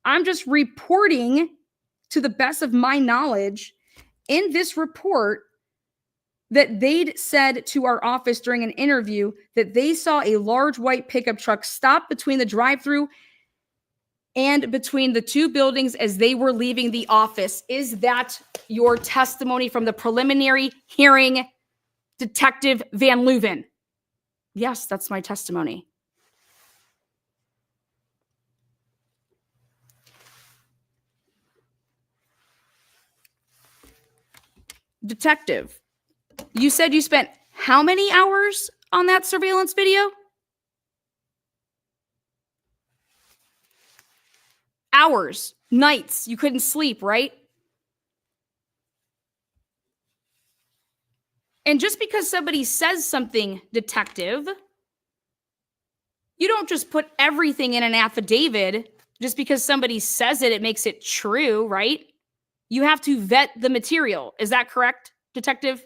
I'm just reporting to the best of my knowledge in this report that they'd said to our office during an interview that they saw a large white pickup truck stop between the drive-thru and between the two buildings as they were leaving the office. Is that your testimony from the preliminary hearing, Detective Van Leuven? Yes, that's my testimony. Detective, you said you spent how many hours on that surveillance video? Hours, nights. You couldn't sleep, right? And just because somebody says something, detective, you don't just put everything in an affidavit. Just because somebody says it, it makes it true, right? You have to vet the material. Is that correct, detective?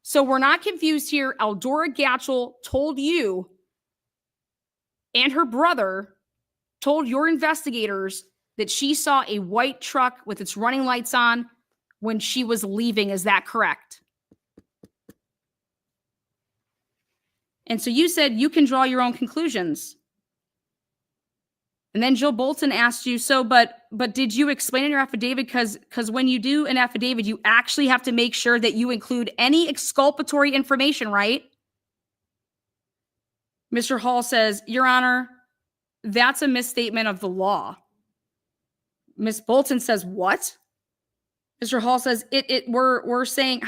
So we're not confused here. Eldora Gatchel told you and her brother told your investigators that she saw a white truck with its running lights on when she was leaving. Is that correct? And so you said you can draw your own conclusions. And then Jill Bolton asked you, so, but did you explain in your affidavit? Because when you do an affidavit, you actually have to make sure that you include any exculpatory information, right? Mr. Hall says, Your Honor, that's a misstatement of the law. Ms. Bolton says, what? Mr. Hall says, we're saying,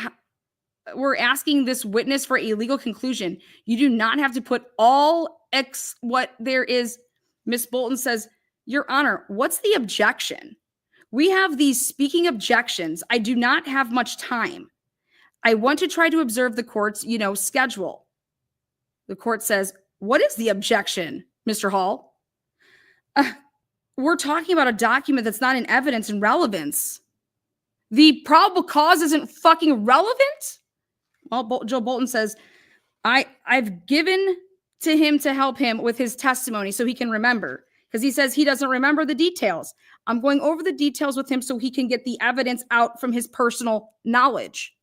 we're asking this witness for a legal conclusion. You do not have to put all what there is. Ms. Bolton says, Your Honor, what's the objection? We have these speaking objections. I do not have much time. I want to try to observe the court's, schedule. The court says, what is the objection, Mr. Hall? We're talking about a document that's not in evidence and relevance. The probable cause isn't fucking relevant? Well, Joe Bolton says, I've given to him to help him with his testimony so he can remember, because he says he doesn't remember the details. I'm going over the details with him so he can get the evidence out from his personal knowledge.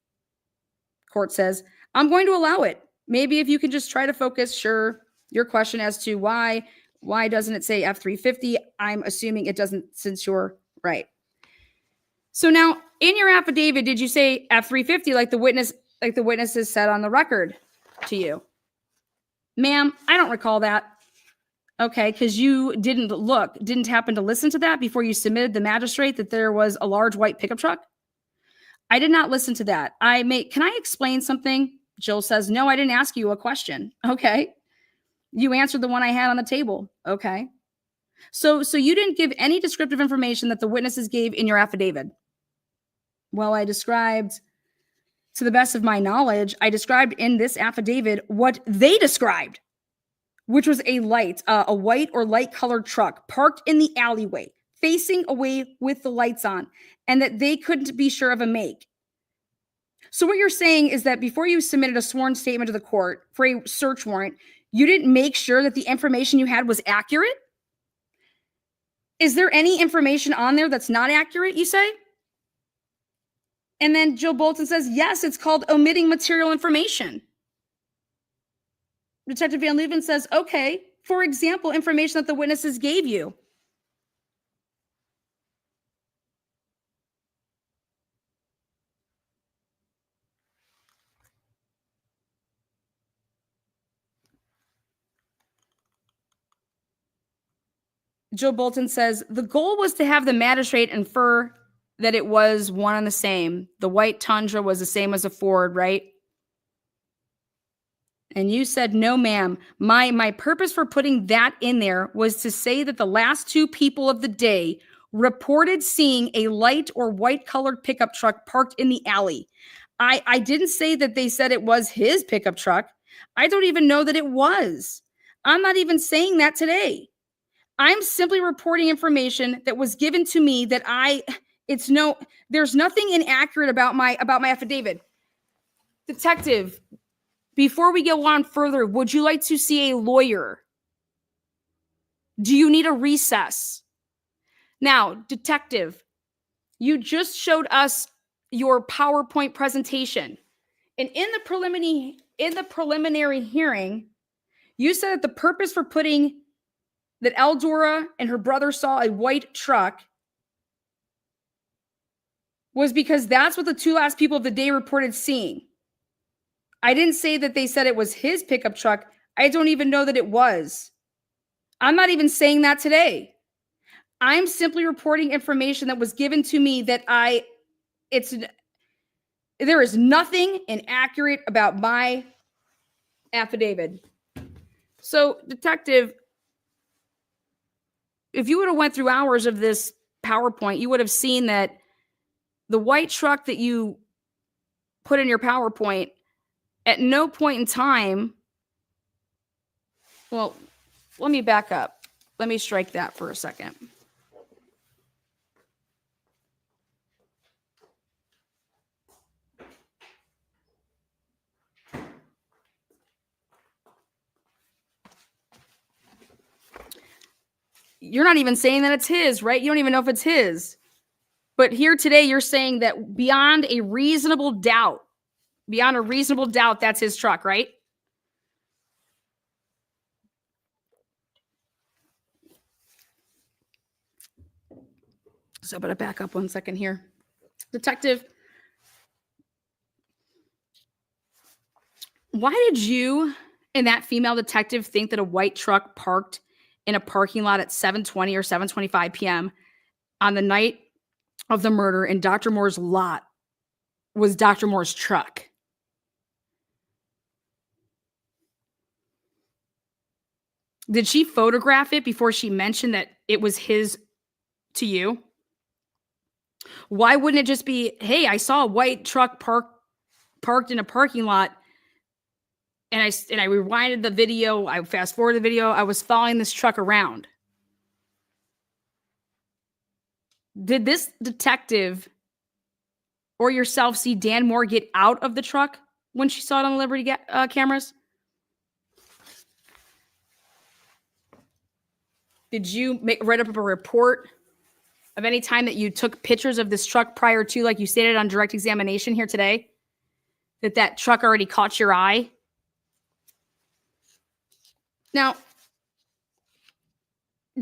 Court says, I'm going to allow it. Maybe if you can just try to focus, sure, your question as to why doesn't it say F-350? I'm assuming it doesn't, since you're right. So now in your affidavit, did you say F-350 like the witnesses said on the record to you? Ma'am, I don't recall that. Okay, because you didn't happen to listen to that before you submitted the magistrate that there was a large white pickup truck? I did not listen to that. Can I explain something? Jill says, no, I didn't ask you a question. Okay. You answered the one I had on the table. Okay. So you didn't give any descriptive information that the witnesses gave in your affidavit. Well, I described, to the best of my knowledge, I described in this affidavit what they described, which was a white or light colored truck parked in the alleyway, facing away with the lights on, and that they couldn't be sure of a make. So what you're saying is that before you submitted a sworn statement to the court for a search warrant, you didn't make sure that the information you had was accurate? Is there any information on there that's not accurate, you say? And then Jill Bolton says, yes, it's called omitting material information. Detective Van Leuven says, okay, for example, information that the witnesses gave you. Jill Bolton says, the goal was to have the magistrate infer that it was one and the same. The white Tundra was the same as a Ford, right? And you said, no, ma'am. My purpose for putting that in there was to say that the last two people of the day reported seeing a light or white colored pickup truck parked in the alley. I didn't say that they said it was his pickup truck. I don't even know that it was. I'm not even saying that today. I'm simply reporting information that was given to me that there's nothing inaccurate about my affidavit. Detective, before we go on further, would you like to see a lawyer? Do you need a recess? Now, detective, you just showed us your PowerPoint presentation. And in the preliminary hearing, you said that the purpose for putting that Eldora and her brother saw a white truck was because that's what the two last people of the day reported seeing. I didn't say that they said it was his pickup truck. I don't even know that it was. I'm not even saying that today. I'm simply reporting information that was given to me that there is nothing inaccurate about my affidavit. So, detective, if you would have went through hours of this PowerPoint, you would have seen that the white truck that you put in your PowerPoint at no point in time, well, let me back up. Let me strike that for a second. You're not even saying that it's his, right? You don't even know if it's his. But here today, you're saying that beyond a reasonable doubt, that's his truck, right? So I'm going to back up 1 second here. Detective, why did you and that female detective think that a white truck parked in a parking lot at 7:20 or 7:25 p.m. on the night of the murder in Dr. Moore's lot was Dr. Moore's truck? Did she photograph it before she mentioned that it was his to you? Why wouldn't it just be, hey, I saw a white truck parked in a parking lot, and I rewinded the video, I fast forwarded the video, I was following this truck around. Did this detective or yourself see Dan Moore get out of the truck when she saw it on the Liberty cameras? Did you write up a report of any time that you took pictures of this truck prior to, like you stated on direct examination here today, that truck already caught your eye? Now,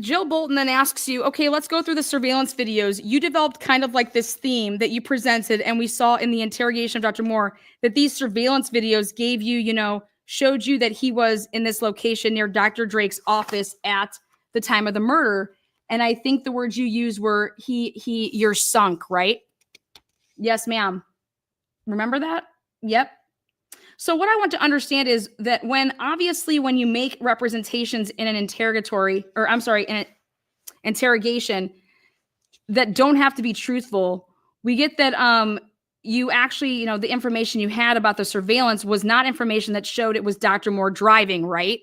Jill Bolton then asks you, okay, let's go through the surveillance videos. You developed kind of like this theme that you presented, and we saw in the interrogation of Dr. Moore that these surveillance videos gave you, showed you that he was in this location near Dr. Drake's office at the time of the murder. And I think the words you used were, you're sunk, right? Yes, ma'am. Remember that? Yep. So what I want to understand is that when you make representations in an in an interrogation that don't have to be truthful, we get that you actually, the information you had about the surveillance was not information that showed it was Dr. Moore driving, right?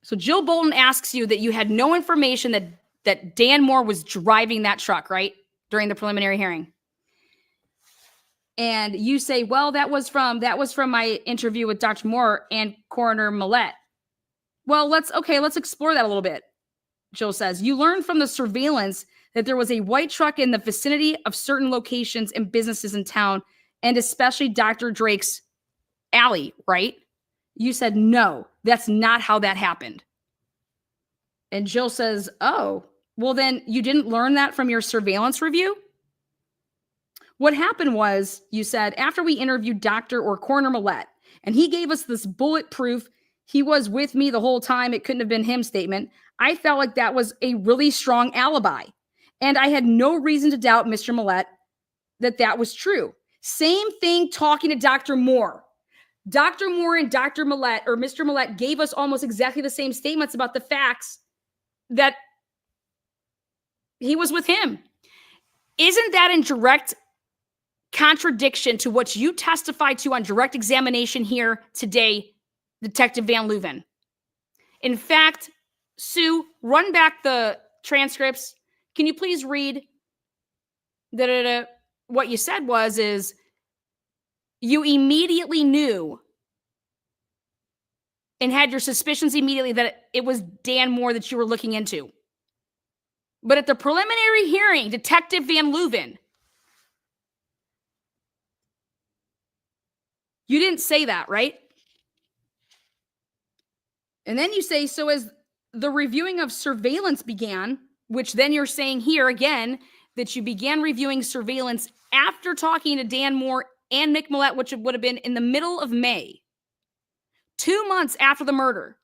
So Jill Bolton asks you that you had no information that Dan Moore was driving that truck, right? During the preliminary hearing. And you say, well, that was from my interview with Dr. Moore and Coroner Millette. Well, let's explore that a little bit. Jill says, you learned from the surveillance that there was a white truck in the vicinity of certain locations and businesses in town, and especially Dr. Drake's alley, right? You said, no, that's not how that happened. And Jill says, oh, well, then you didn't learn that from your surveillance review? What happened was, you said, after we interviewed Dr. or Coroner Millette, and he gave us this bulletproof, he was with me the whole time, it couldn't have been him statement, I felt like that was a really strong alibi. And I had no reason to doubt Mr. Millette that was true. Same thing talking to Dr. Moore. Dr. Moore and Dr. Millette, or Mr. Millette, gave us almost exactly the same statements about the facts that he was with him. Isn't that in direct contradiction to what you testified to on direct examination here today, Detective Van Leuven? In fact, Sue, run back the transcripts. Can you please read what you said is you immediately knew and had your suspicions immediately that it was Dan Moore that you were looking into. But at the preliminary hearing, Detective Van Leuven, you didn't say that, right? And then you say, so as the reviewing of surveillance began, which then you're saying here again, that you began reviewing surveillance after talking to Dan Moore and Mick Millett, which would have been in the middle of May, 2 months after the murder.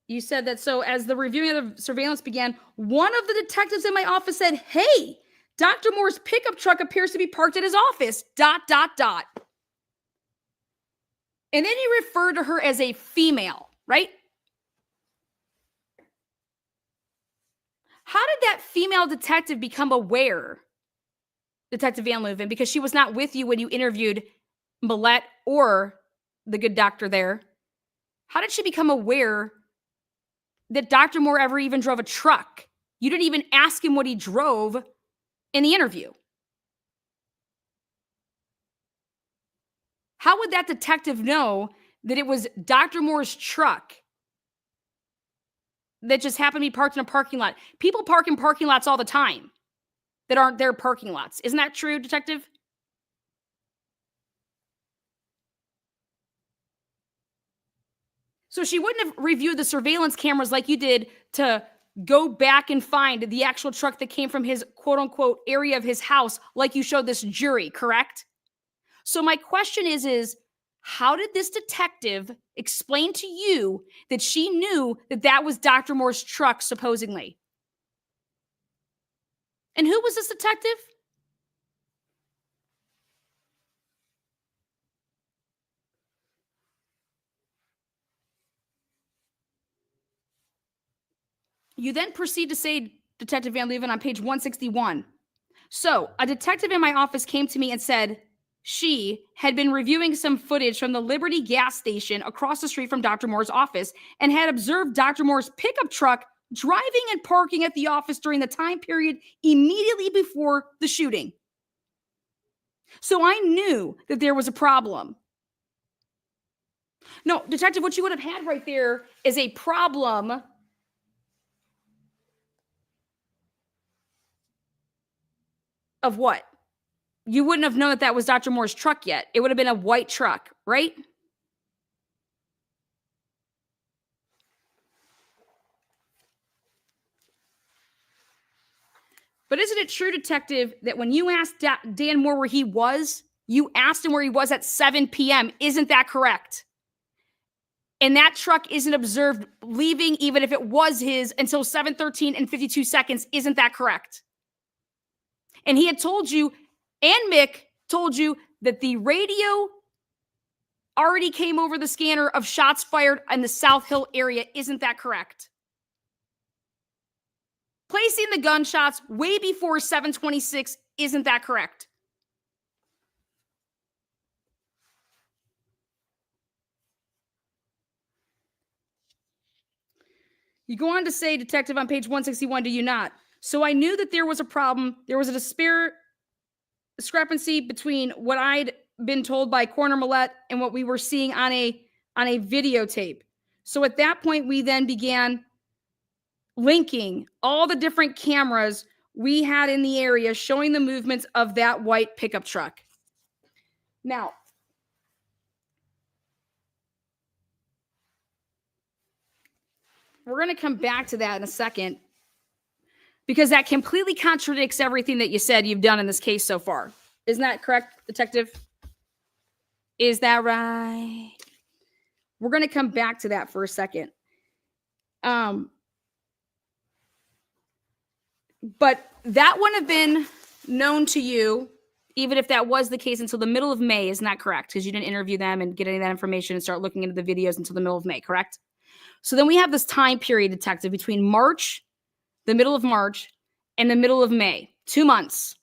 You said that, so as the reviewing of the surveillance began, one of the detectives in my office said, hey, Dr. Moore's pickup truck appears to be parked at his office, ... And then you referred to her as a female, right? How did that female detective become aware, Detective Van Leuven, because she was not with you when you interviewed Millett or the good doctor there? How did she become aware that Dr. Moore ever even drove a truck? You didn't even ask him what he drove in the interview. How would that detective know that it was Dr. Moore's truck that just happened to be parked in a parking lot? People park in parking lots all the time that aren't their parking lots. Isn't that true, Detective? So she wouldn't have reviewed the surveillance cameras like you did to go back and find the actual truck that came from his quote unquote area of his house, like you showed this jury, correct? So my question is how did this detective explain to you that she knew that that was Dr. Moore's truck, supposedly? And who was this detective? You then proceed to say, Detective Van Leuven, on page 161. So a detective in my office came to me and said she had been reviewing some footage from the Liberty gas station across the street from Dr. Moore's office and had observed Dr. Moore's pickup truck driving and parking at the office during the time period immediately before the shooting. So I knew that there was a problem. No, Detective, what you would have had right there is a problem of what? You wouldn't have known that that was Dr. Moore's truck yet. It would have been a white truck, right? But isn't it true, Detective, that when you asked Dan Moore where he was, you asked him where he was at 7 p.m. Isn't that correct? And that truck isn't observed leaving, even if it was his, until 7:13 and 52 seconds. Isn't that correct? And he had told you, and Mick told you, that the radio already came over the scanner of shots fired in the South Hill area. Isn't that correct? Placing the gunshots way before 7:26. Isn't that correct? You go on to say, Detective, on page 161, do you not? So I knew that there was a problem. There was a discrepancy between what I'd been told by Coroner Millett and what we were seeing on a videotape. So at that point, we then began linking all the different cameras we had in the area showing the movements of that white pickup truck. Now, we're going to come back to that in a second because that completely contradicts everything that you said you've done in this case so far. Isn't that correct, Detective? Is that right? We're going to come back to that for a second. But that wouldn't have been known to you, even if that was the case, until the middle of May. Isn't that correct? Because you didn't interview them and get any of that information and start looking into the videos until the middle of May, correct? So then we have this time period, Detective, between March, the middle of March, and the middle of May. 2 months.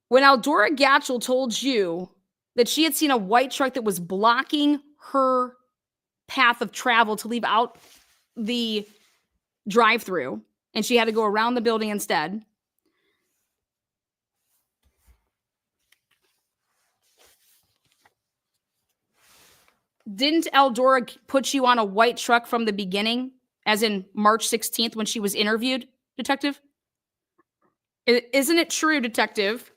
When Aldora Gatchel told you that she had seen a white truck that was blocking her path of travel to leave out the drive-through, and she had to go around the building instead. Didn't Eldora put you on a white truck from the beginning, as in March 16th when she was interviewed, Detective? Isn't it true, Detective?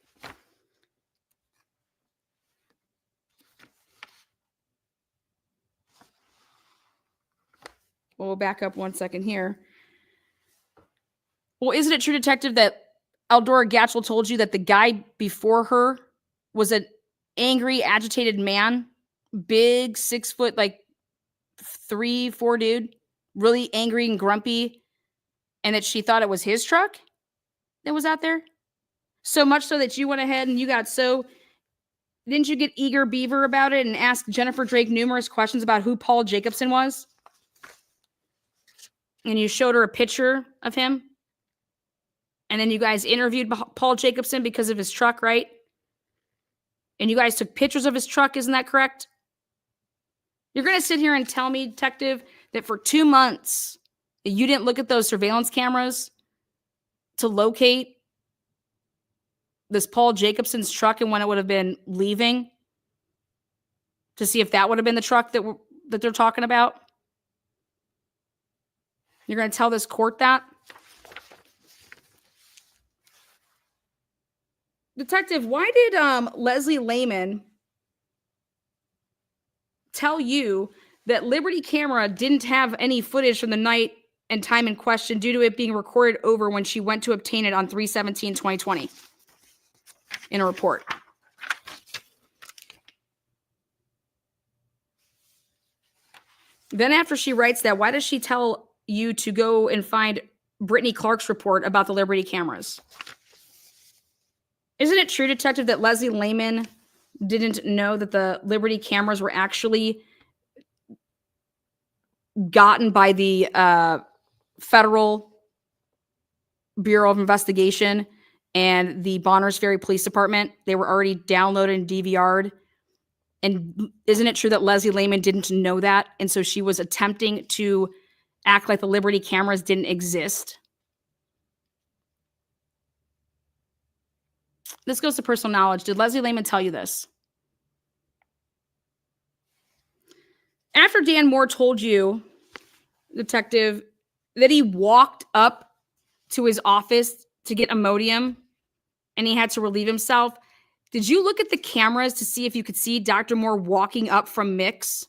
We'll back up 1 second here. Well, isn't it true, Detective, that Eldora Gatchel told you that the guy before her was an angry, agitated man? Big, 6 foot, like 3, 4 dude, really angry and grumpy, and that she thought it was his truck that was out there? So much so that you went ahead and you got so... Didn't you get eager beaver about it and ask Jennifer Drake numerous questions about who Paul Jacobson was? And you showed her a picture of him? And then you guys interviewed Paul Jacobson because of his truck, right? And you guys took pictures of his truck, isn't that correct? You're going to sit here and tell me, Detective, that for 2 months, you didn't look at those surveillance cameras to locate this Paul Jacobson's truck and when it would have been leaving, to see if that would have been the truck that they're talking about? You're going to tell this court that? Detective, why did Leslie Lehman tell you that Liberty Camera didn't have any footage from the night and time in question due to it being recorded over when she went to obtain it on 3/17/2020 in a report? Then after she writes that, why does she tell you to go and find Brittany Clark's report about the Liberty cameras? Isn't it true, Detective, that Leslie Lehman didn't know that the Liberty cameras were actually gotten by the Federal Bureau of Investigation and the Bonners Ferry Police Department? They were already downloaded and DVR'd. And isn't it true that Leslie Lehman didn't know that? And so she was attempting to act like the Liberty cameras didn't exist. This goes to personal knowledge. Did Leslie Lehman tell you this? After Dan Moore told you, Detective, that he walked up to his office to get Imodium and he had to relieve himself, did you look at the cameras to see if you could see Dr. Moore walking up from Mix?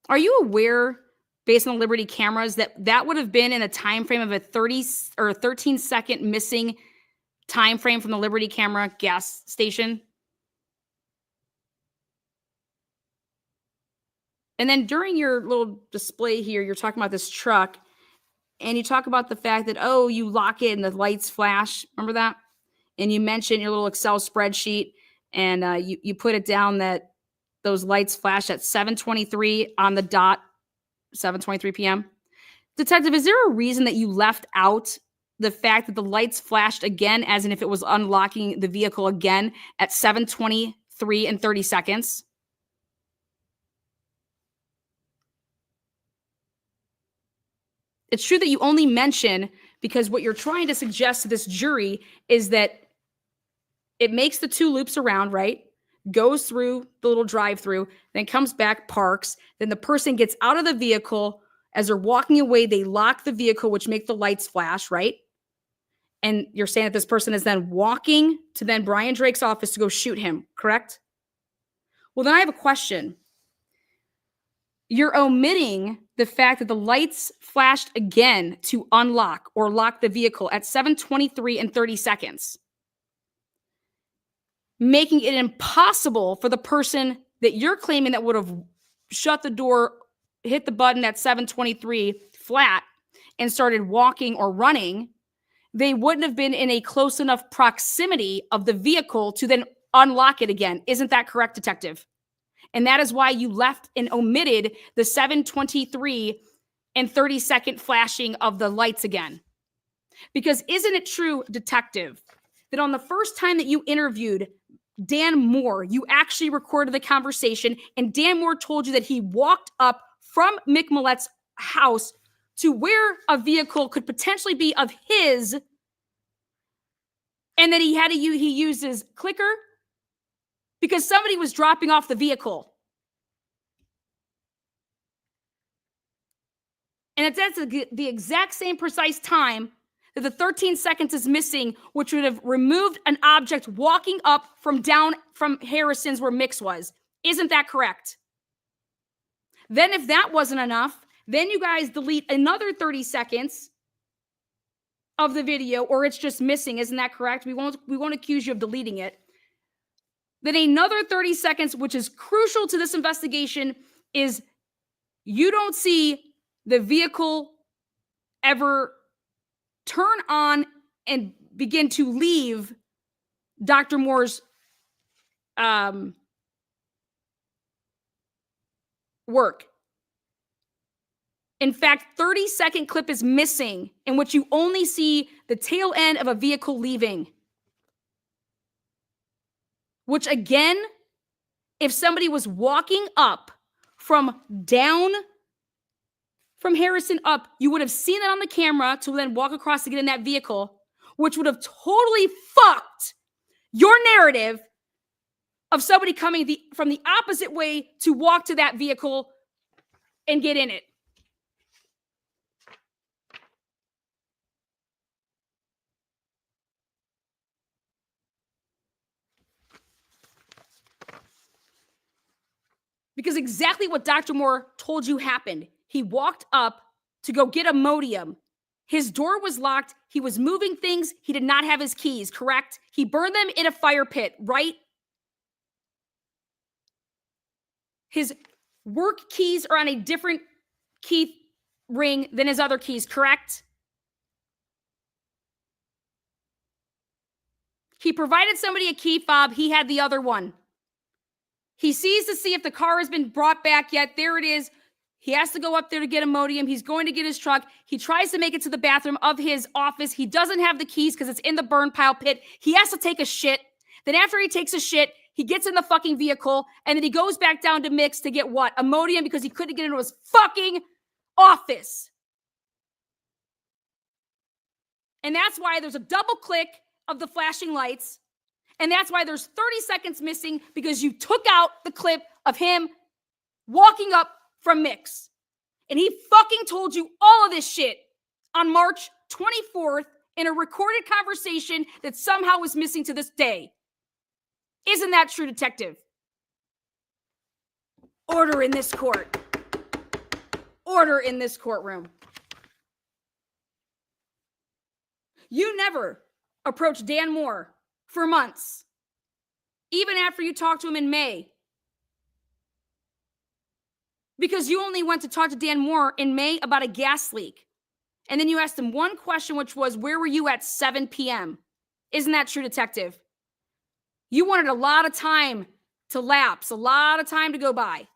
Are you aware, based on the Liberty cameras, that would have been in a time frame of a 30 or 13-second missing time frame from the Liberty camera gas station? And then during your little display here, you're talking about this truck, and you talk about the fact that, oh, you lock it and the lights flash. Remember that? And you mentioned your little Excel spreadsheet, and you put it down that those lights flash at 7:23 on the dot, 7:23 p.m. Detective, is there a reason that you left out the fact that the lights flashed again, as in if it was unlocking the vehicle again at 7:23 and 30 seconds? It's true that you only mention because what you're trying to suggest to this jury is that it makes the 2 loops around, right? Goes through the little drive-through, then comes back, parks. Then the person gets out of the vehicle. As they're walking away, they lock the vehicle, which make the lights flash, right? And you're saying that this person is then walking to then Brian Drake's office to go shoot him, correct? Well, then I have a question. You're omitting the fact that the lights flashed again to unlock or lock the vehicle at 7:23 and 30 seconds, making it impossible for the person that you're claiming that would have shut the door, hit the button at 7:23 flat, and started walking or running. They wouldn't have been in a close enough proximity of the vehicle to then unlock it again. Isn't that correct, Detective? And that is why you left and omitted the 7:23 and 30-second flashing of the lights again. Because isn't it true, Detective, that on the first time that you interviewed Dan Moore, you actually recorded the conversation, and Dan Moore told you that he walked up from Mick Millette's house to where a vehicle could potentially be of his, and that he used his clicker because somebody was dropping off the vehicle. And that's the exact same precise time that the 13 seconds is missing, which would have removed an object walking up from down from Harrison's where Mix was. Isn't that correct? Then if that wasn't enough, then you guys delete another 30 seconds of the video, or it's just missing. Isn't that correct? We won't accuse you of deleting it. Then another 30 seconds, which is crucial to this investigation, is you don't see the vehicle ever turn on and begin to leave Dr. Moore's work. In fact, 30-second clip is missing in which you only see the tail end of a vehicle leaving. Which again, if somebody was walking up from down from Harrison up, you would have seen it on the camera to then walk across to get in that vehicle, which would have totally fucked your narrative of somebody coming from the opposite way to walk to that vehicle and get in it. Because exactly what Dr. Moore told you happened. He walked up to go get Imodium. His door was locked. He was moving things. He did not have his keys, correct? He burned them in a fire pit, right? His work keys are on a different key ring than his other keys, correct? He provided somebody a key fob. He had the other one. He sees to see if the car has been brought back yet. There it is. He has to go up there to get Imodium. He's going to get his truck. He tries to make it to the bathroom of his office. He doesn't have the keys because it's in the burn pile pit. He has to take a shit. Then after he takes a shit, he gets in the fucking vehicle, and then he goes back down to Mix to get what? Imodium, because he couldn't get into his fucking office. And that's why there's a double click of the flashing lights. And that's why there's 30 seconds missing, because you took out the clip of him walking up from Mix. And he fucking told you all of this shit on March 24th in a recorded conversation that somehow is missing to this day. Isn't that true, Detective? Order in this court. Order in this courtroom. You never approached Dan Moore for months, even after you talked to him in May. Because you only went to talk to Dan Moore in May about a gas leak. And then you asked him one question, which was, where were you at 7 p.m.? Isn't that true, Detective? You wanted a lot of time to lapse, a lot of time to go by.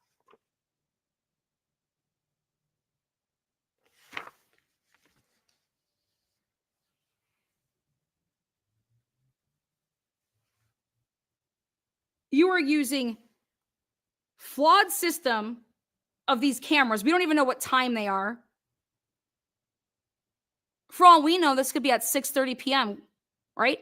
You are using flawed system of these cameras. We don't even know what time they are. For all we know, this could be at 6:30 p.m., right?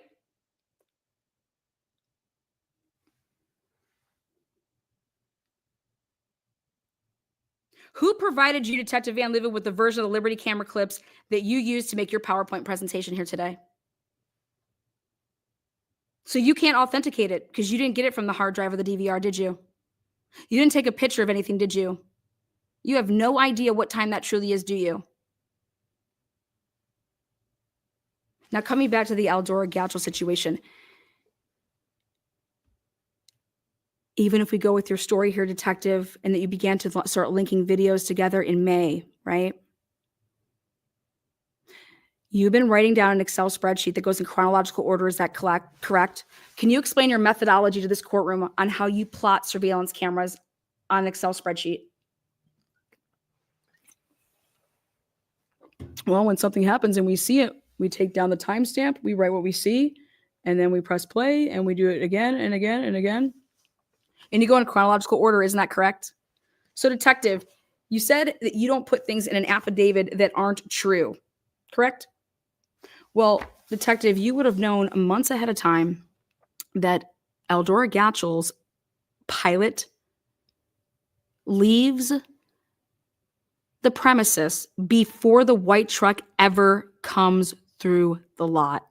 Who provided you, Detective Van Leuven, with the version of the Liberty camera clips that you used to make your PowerPoint presentation here today? So you can't authenticate it because you didn't get it from the hard drive or the DVR, did you? You didn't take a picture of anything, did you? You have no idea what time that truly is, do you? Now, coming back to the Eldora Gaucho situation. Even if we go with your story here, Detective, and that you began to start linking videos together in May, right? You've been writing down an Excel spreadsheet that goes in chronological order. Is that correct? Can you explain your methodology to this courtroom on how you plot surveillance cameras on an Excel spreadsheet? Well, when something happens and we see it, we take down the timestamp, we write what we see, and then we press play, and we do it again and again and again. And you go in chronological order. Isn't that correct? So, Detective, you said that you don't put things in an affidavit that aren't true, correct? Well, Detective, you would have known months ahead of time that Eldora Gatchels pilot leaves the premises before the white truck ever comes through the lot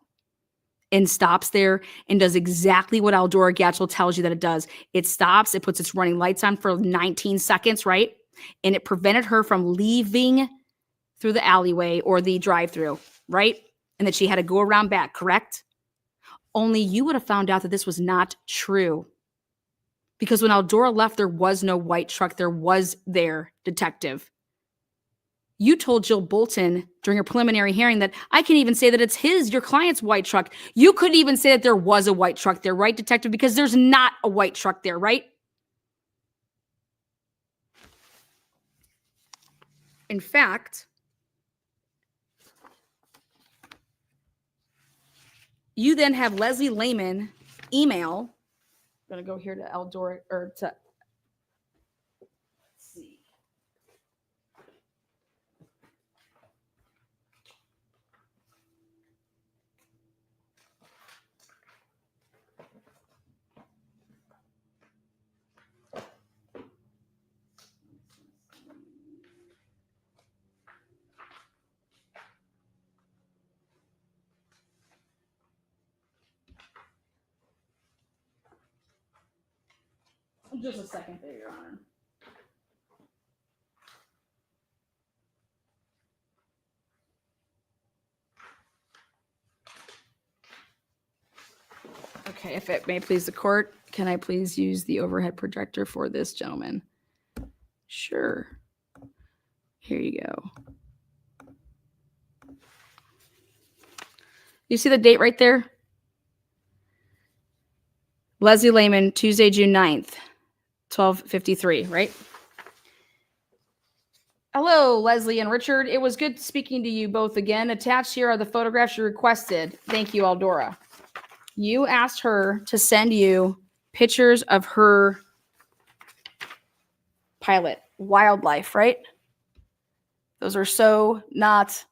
and stops there and does exactly what Eldora Gatchel tells you that it does. It stops, it puts its running lights on for 19 seconds, right? And it prevented her from leaving through the alleyway or the drive-through, right? And that she had to go around back, correct? Only you would have found out that this was not true. Because when Eldora left, there was no white truck. There was their detective. You told Jill Bolton during a preliminary hearing that I can even say that it's your client's white truck. You couldn't even say that there was a white truck there, right, detective? Because there's not a white truck there, right? In fact, you then have Leslie Lehman email. I'm going to go here to Eldora, or to, let's see. Just a second there, Your Honor. Okay, if it may please the court, can I please use the overhead projector for this gentleman? Sure. Here you go. You see the date right there? Leslie Lehman, Tuesday, June 9th, 12:53, right? Hello, Leslie and Richard. It was good speaking to you both again. Attached here are the photographs you requested. Thank you, Eldora. You asked her to send you pictures of her pilot, wildlife, right? Those are so not,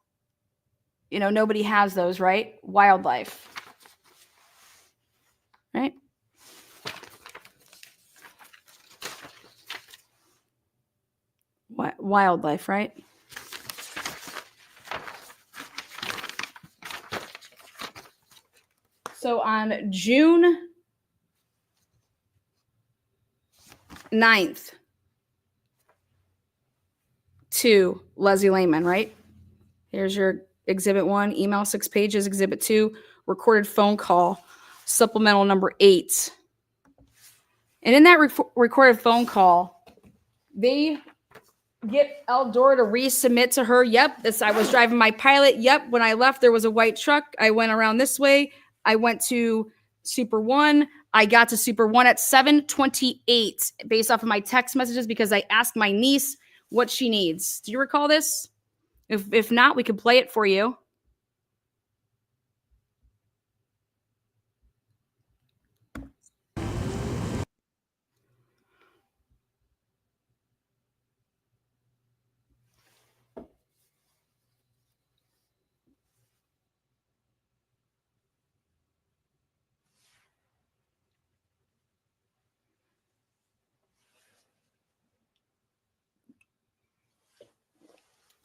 nobody has those, right? Wildlife, right? Wildlife, right? So on June 9th to Leslie Lehman, right? Here's your exhibit 1, email 6 pages, exhibit 2, recorded phone call, supplemental number 8. And in that recorded phone call, they get Eldora to resubmit to her. Yep, I was driving my pilot. Yep, when I left, there was a white truck. I went around this way. I went to Super 1. I got to Super 1 at 7:28 based off of my text messages because I asked my niece what she needs. Do you recall this? If not, we could play it for you.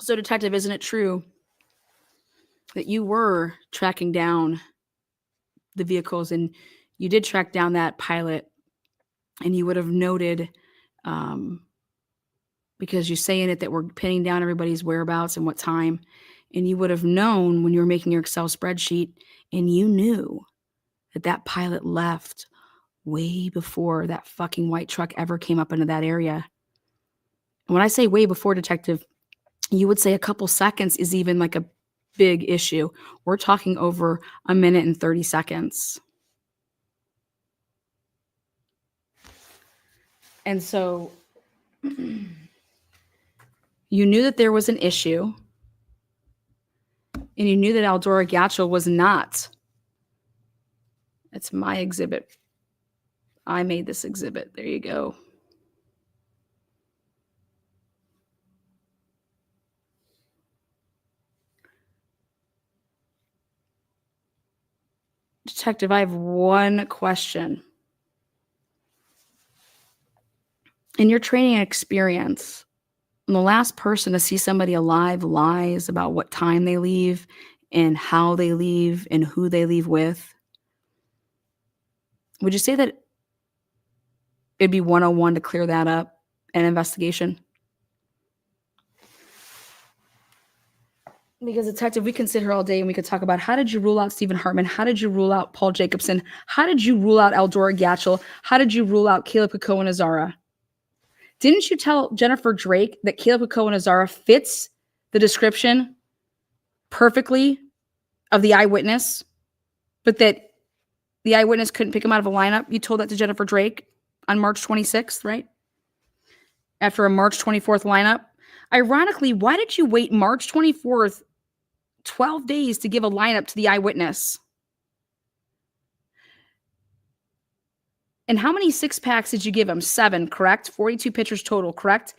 So, detective, isn't it true that you were tracking down the vehicles and you did track down that pilot, and you would have noted, because you say in it that we're pinning down everybody's whereabouts and what time, and you would have known when you were making your Excel spreadsheet, and you knew that that pilot left way before that fucking white truck ever came up into that area. And when I say way before, detective, you would say a couple seconds is even like a big issue. We're talking over a minute and 30 seconds. And so you knew that there was an issue, and you knew that Eldora Gatchel was not. It's my exhibit. I made this exhibit. There you go. Detective, I have one question. in your training experience, the last person to see somebody alive lies about what time they leave and how they leave and who they leave with, would you say that it'd be 101 to clear that up, an investigation? Because detective, we can sit here all day and we could talk about how did you rule out Stephen Hartman? How did you rule out Paul Jacobson? How did you rule out Eldora Gatchel? How did you rule out Caleb Kakko and Azara? Didn't you tell Jennifer Drake that Caleb Kakko and Azara fits the description perfectly of the eyewitness, but that the eyewitness couldn't pick him out of a lineup? You told that to Jennifer Drake on March 26th, right? After a March 24th lineup. Ironically, why did you wait March 24th, 12 days to give a lineup to the eyewitness? And how many six-packs did you give him? 7, correct? 42 pitchers total, correct?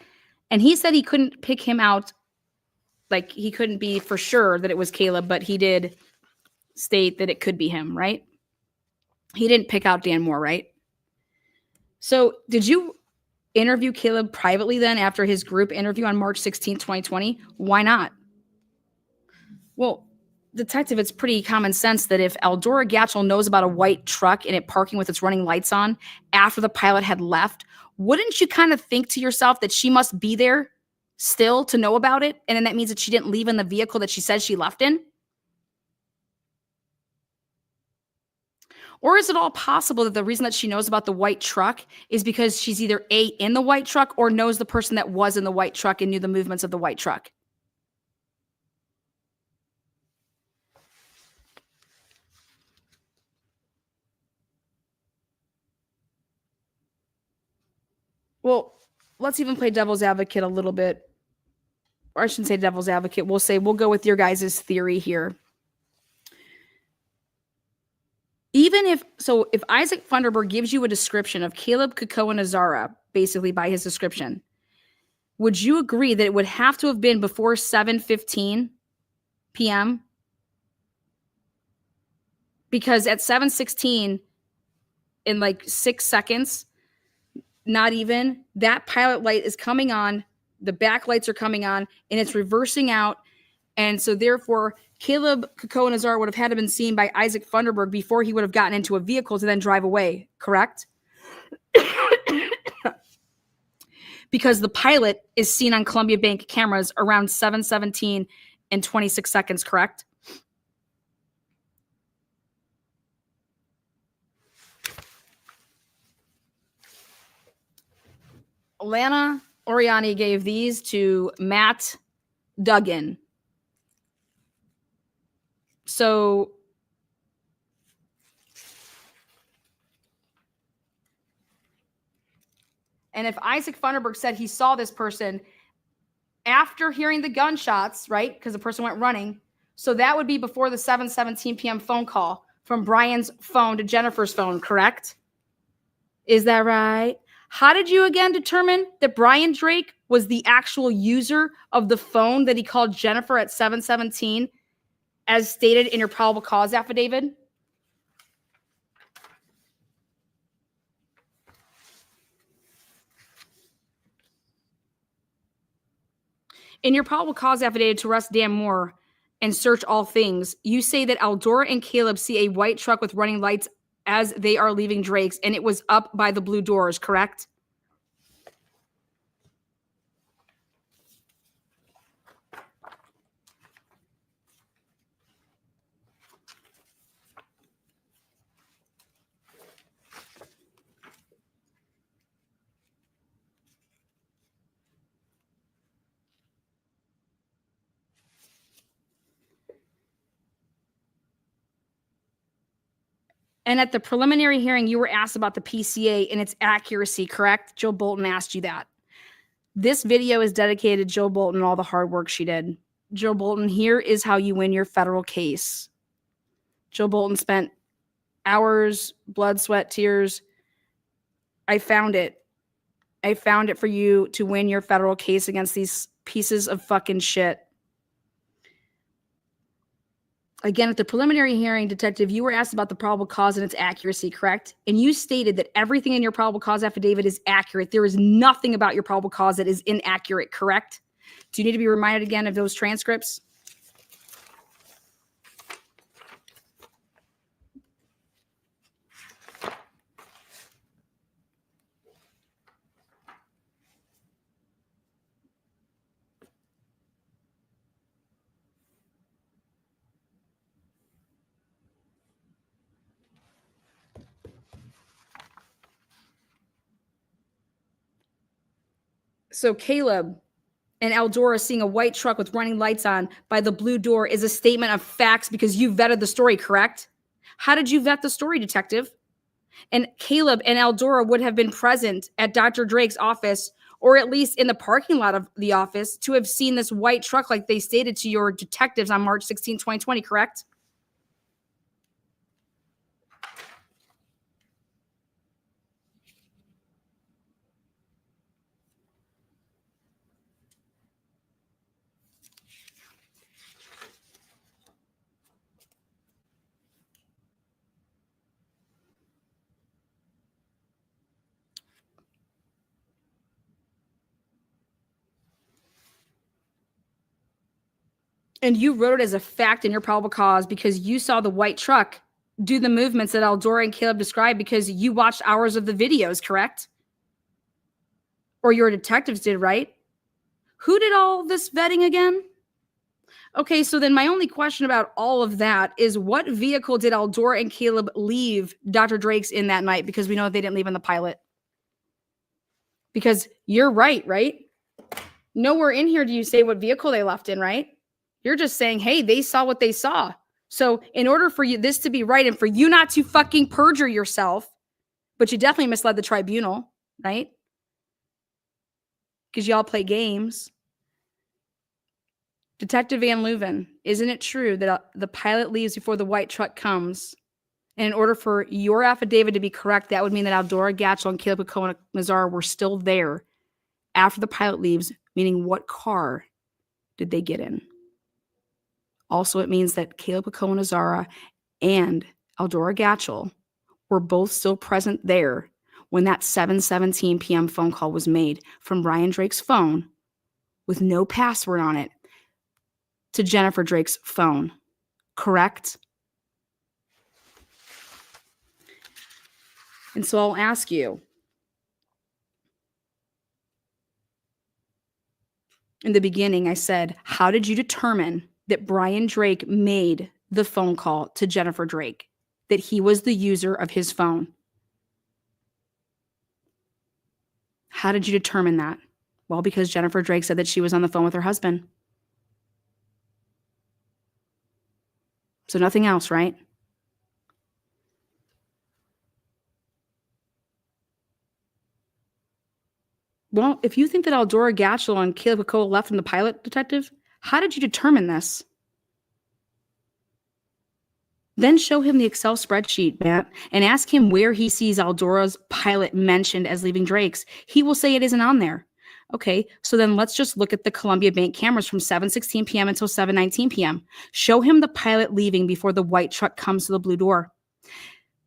And he said he couldn't pick him out. Like, he couldn't be for sure that it was Caleb, but he did state that it could be him, right? He didn't pick out Dan Moore, right? So did you interview Caleb privately then after his group interview on March 16th, 2020? Why not? Well, detective, it's pretty common sense that if Eldora Gatchel knows about a white truck and it parking with its running lights on after the pilot had left, wouldn't you kind of think to yourself that she must be there still to know about it? And then that means that she didn't leave in the vehicle that she said she left in? Or is it all possible that the reason that she knows about the white truck is because she's either A, in the white truck, or knows the person that was in the white truck and knew the movements of the white truck? Well, let's even play devil's advocate a little bit. Or I shouldn't say devil's advocate. We'll go with your guys' theory here. If Isaac Funderburg gives you a description of Caleb Kakko and Azara, basically by his description, would you agree that it would have to have been before 7:15 p.m.? Because at 7:16, in like 6 seconds, not even, that pilot light is coming on, the back lights are coming on, and it's reversing out. And so therefore, Caleb Kakko and Azara would have had to been seen by Isaac Funderburg before he would have gotten into a vehicle to then drive away, correct? Because the pilot is seen on Columbia Bank cameras around 7:17 and 26 seconds, correct? Lana Oriani gave these to Matt Duggan. So and if Isaac Funderburg said he saw this person after hearing the gunshots, right? Because the person went running. So that would be before the 7:17 p.m. phone call from Brian's phone to Jennifer's phone, correct? Is that right? How did you again determine that Brian Drake was the actual user of the phone that he called Jennifer at 7:17, as stated in your probable cause affidavit? In your probable cause affidavit to arrest Dan Moore and search all things, you say that Eldora and Caleb see a white truck with running lights as they are leaving Drake's, and it was up by the blue doors, correct? And at the preliminary hearing, you were asked about the PCA and its accuracy, correct? Joe Bolton asked you that. This video is dedicated to Joe Bolton and all the hard work she did. Joe Bolton, here is how you win your federal case. Joe Bolton spent hours, blood, sweat, tears. I found it. I found it for you to win your federal case against these pieces of fucking shit. Again, at the preliminary hearing, Detective, you were asked about the probable cause and its accuracy, correct? And you stated that everything in your probable cause affidavit is accurate. There is nothing about your probable cause that is inaccurate, correct? Do you need to be reminded again of those transcripts? So Caleb and Eldora seeing a white truck with running lights on by the blue door is a statement of facts because you vetted the story, correct? How did you vet the story, Detective? And Caleb and Eldora would have been present at Dr. Drake's office, or at least in the parking lot of the office, to have seen this white truck like they stated to your detectives on March 16, 2020, correct? And you wrote it as a fact in your probable cause because you saw the white truck do the movements that Eldora and Caleb described because you watched hours of the videos, correct? Or your detectives did, right? Who did all this vetting again? Okay, so then my only question about all of that is what vehicle did Eldora and Caleb leave Dr. Drake's in that night? Because we know they didn't leave in the Pilot. Because you're right? Nowhere in here do you say what vehicle they left in, right? You're just saying, hey, they saw what they saw. So in order for you this to be right and for you not to fucking perjure yourself, but you definitely misled the tribunal, right? Because y'all play games. Detective Van Leuven, isn't it true that the pilot leaves before the white truck comes? And in order for your affidavit to be correct, that would mean that Eldora Gatchel and Caleb Nazar were still there after the pilot leaves, meaning what car did they get in? Also, it means that Caleb Nazara and Eldora Gatchel were both still present there when that 7:17 p.m. phone call was made from Brian Drake's phone with no password on it to Jennifer Drake's phone, correct? And so I'll ask you, in the beginning, I said, how did you determine that Brian Drake made the phone call to Jennifer Drake, that he was the user of his phone? How did you determine that? Well, because Jennifer Drake said that she was on the phone with her husband. So nothing else, right? Well, if you think that Eldora Gatchel and Caleb Cocoa left in the Pilot, Detective, how did you determine this? Then show him the Excel spreadsheet, Matt, and ask him where he sees Eldora's Pilot mentioned as leaving Drake's. He will say it isn't on there. Okay, so then let's just look at the Columbia Bank cameras from 7:16 p.m. until 7:19 p.m. Show him the Pilot leaving before the white truck comes to the blue door.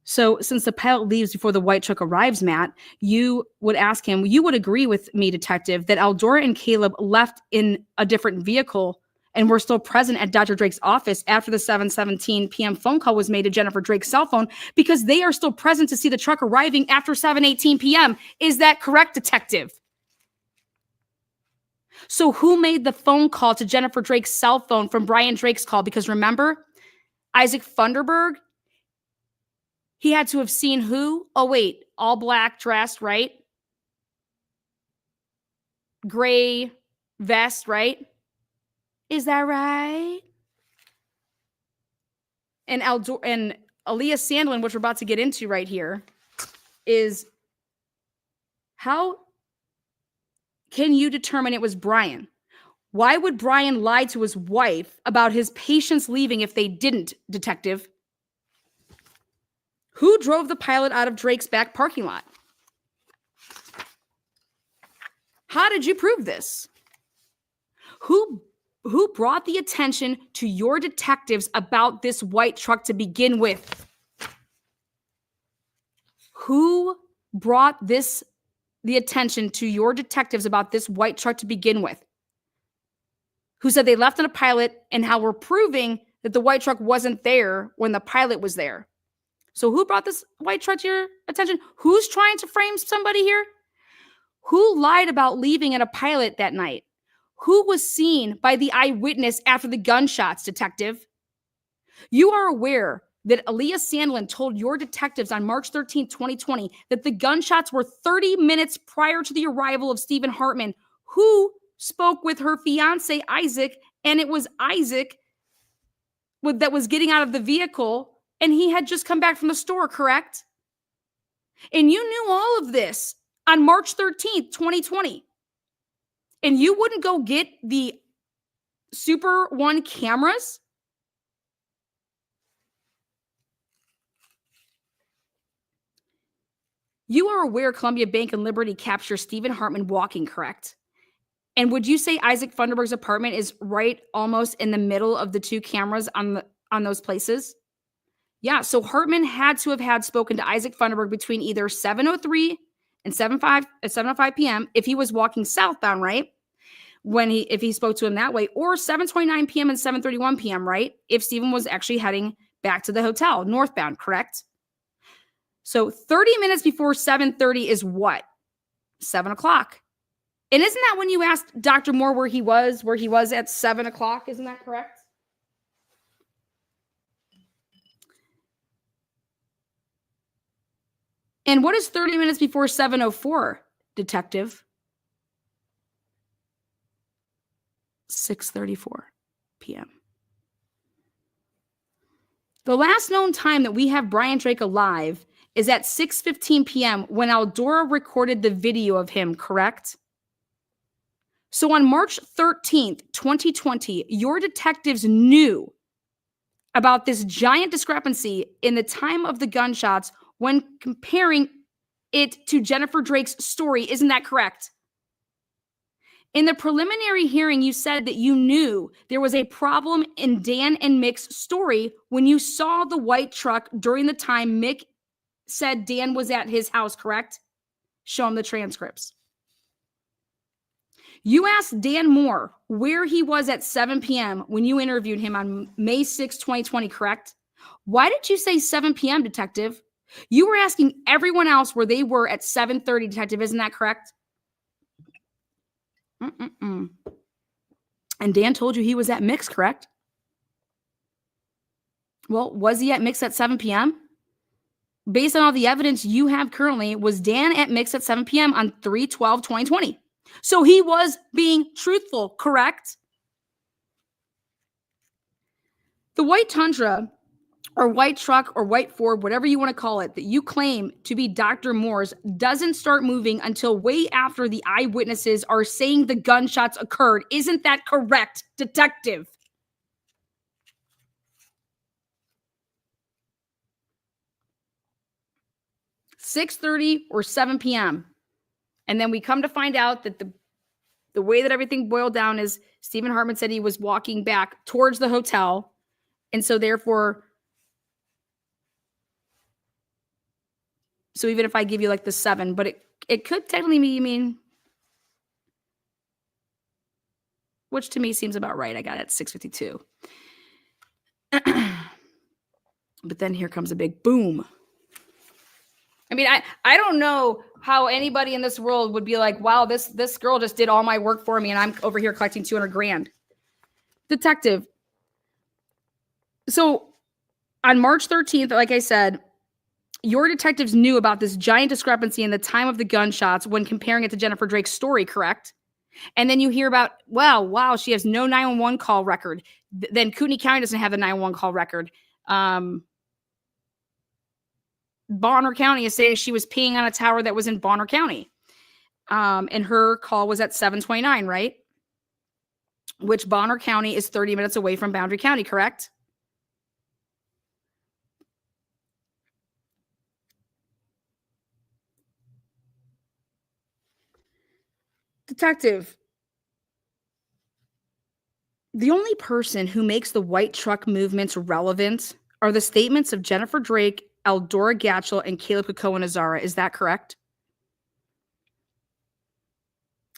So since the Pilot leaves before the white truck arrives, Matt, you would ask him, you would agree with me, Detective, that Eldora and Caleb left in a different vehicle and were still present at Dr. Drake's office after the 7:17 p.m. phone call was made to Jennifer Drake's cell phone because they are still present to see the truck arriving after 7:18 p.m. Is that correct, Detective? So who made the phone call to Jennifer Drake's cell phone from Brian Drake's call? Because remember, Isaac Funderburg, he had to have seen who? Oh, wait, all black dressed, right? Gray vest, right? Is that right? And Aaliyah Sandlin, which we're about to get into right here, is how can you determine it was Brian? Why would Brian lie to his wife about his patients leaving if they didn't, Detective? Who drove the Pilot out of Drake's back parking lot? How did you prove this? Who Who brought the attention to your detectives about this white truck to begin with? Who brought the attention to your detectives about this white truck to begin with? Who said they left in a pilot and how we're proving that the white truck wasn't there when the pilot was there? So who brought this white truck to your attention? Who's trying to frame somebody here? Who lied about leaving in a pilot that night? Who was seen by the eyewitness after the gunshots, detective? You are aware that Aaliyah Sandlin told your detectives on March 13, 2020, that the gunshots were 30 minutes prior to the arrival of Stephen Hartman, who spoke with her fiance, Isaac, and it was Isaac that was getting out of the vehicle, and he had just come back from the store, correct? And you knew all of this on March 13th, 2020. And you wouldn't go get the Super One cameras? You are aware Columbia Bank and Liberty capture Stephen Hartman walking, correct? And would you say Isaac Funderburg's apartment is right almost in the middle of the two cameras on those places? Yeah, so Hartman had to have had spoken to Isaac Funderburg between either 7:03 and 7:05 p.m. if he was walking southbound, right? If he spoke to him that way, or 7:29 p.m. and 7:31 p.m., right? If Stephen was actually heading back to the hotel, northbound, correct? So 30 minutes before 7:30 is what? 7 o'clock. And isn't that when you asked Dr. Moore where he was at 7 o'clock? Isn't that correct? And what is 30 minutes before 7:04, detective? 6:34 p.m. The last known time that we have Brian Drake alive is at 6:15 p.m. when Aldora recorded the video of him, correct? So on March 13th, 2020, your detectives knew about this giant discrepancy in the time of the gunshots when comparing it to Jennifer Drake's story. Isn't that correct? In the preliminary hearing, you said that you knew there was a problem in Dan and Mick's story when you saw the white truck during the time Mick said Dan was at his house, correct? Show him the transcripts. You asked Dan Moore where he was at 7 p.m. when you interviewed him on May 6, 2020, correct? Why did you say 7 p.m., detective? You were asking everyone else where they were at 7:30, detective. Isn't that correct? And Dan told you he was at Mick's, correct? Well, was he at Mick's at 7 p.m.? Based on all the evidence you have currently, was Dan at Mick's at 7 p.m. on 3/12/2020? So he was being truthful, correct? The white Tundra or white truck or white Ford, whatever you want to call it, that you claim to be Dr. Moore's doesn't start moving until way after the eyewitnesses are saying the gunshots occurred. Isn't that correct, detective? $6:30 or 7 p.m. And then we come to find out that the way that everything boiled down is Stephen Hartman said he was walking back towards the hotel. And so therefore, so even if I give you like the 7, but it could technically mean, which to me seems about right. I got it at 6:52. But then here comes a big boom. I mean, I don't know how anybody in this world would be like, wow, this girl just did all my work for me and I'm over here collecting 200 grand. Detective. So on March 13th, like I said, your detectives knew about this giant discrepancy in the time of the gunshots when comparing it to Jennifer Drake's story, correct? And then you hear about, wow, she has no 911 call record. Then Kootenai County doesn't have the 911 call record. Bonner County is saying she was peeing on a tower that was in Bonner County. And her call was at 7:29, right? Which Bonner County is 30 minutes away from Boundary County, correct? Detective, The only person who makes the white truck movements relevant are the statements of Jennifer Drake, Eldora Gatchel, and Caleb Kakoa-Nazara. Is that correct?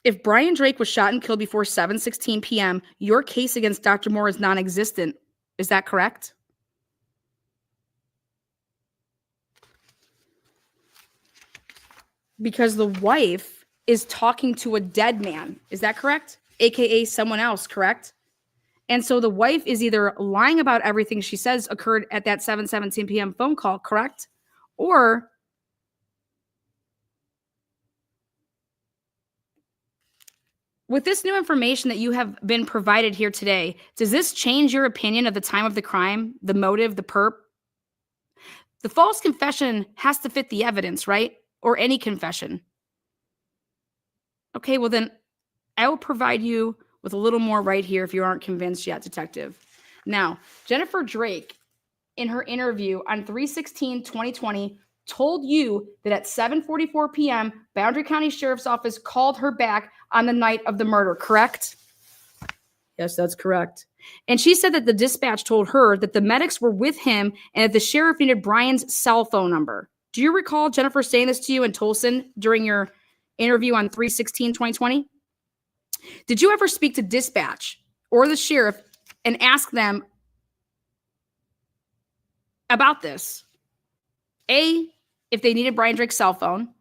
If Brian Drake was shot and killed before 7:16 p.m., your case against Dr. Moore is non-existent. Is that correct? Because the wife is talking to a dead man. Is that correct? AKA someone else, correct? And so the wife is either lying about everything she says occurred at that 7:17 p.m. phone call, correct? Or with this new information that you have been provided here today, does this change your opinion of the time of the crime, the motive, the perp? The false confession has to fit the evidence, right? Or any confession. Okay, well then I will provide you with a little more right here if you aren't convinced yet, detective. Now, Jennifer Drake, in her interview on 3/16/2020, told you that at 7:44 p.m., Boundary County Sheriff's Office called her back on the night of the murder, correct? Yes, that's correct. And she said that the dispatch told her that the medics were with him and that the sheriff needed Brian's cell phone number. Do you recall Jennifer saying this to you in Tolson during your interview on 3/16/2020? Did you ever speak to dispatch or the sheriff and ask them about this? A, if they needed Brian Drake's cell phone.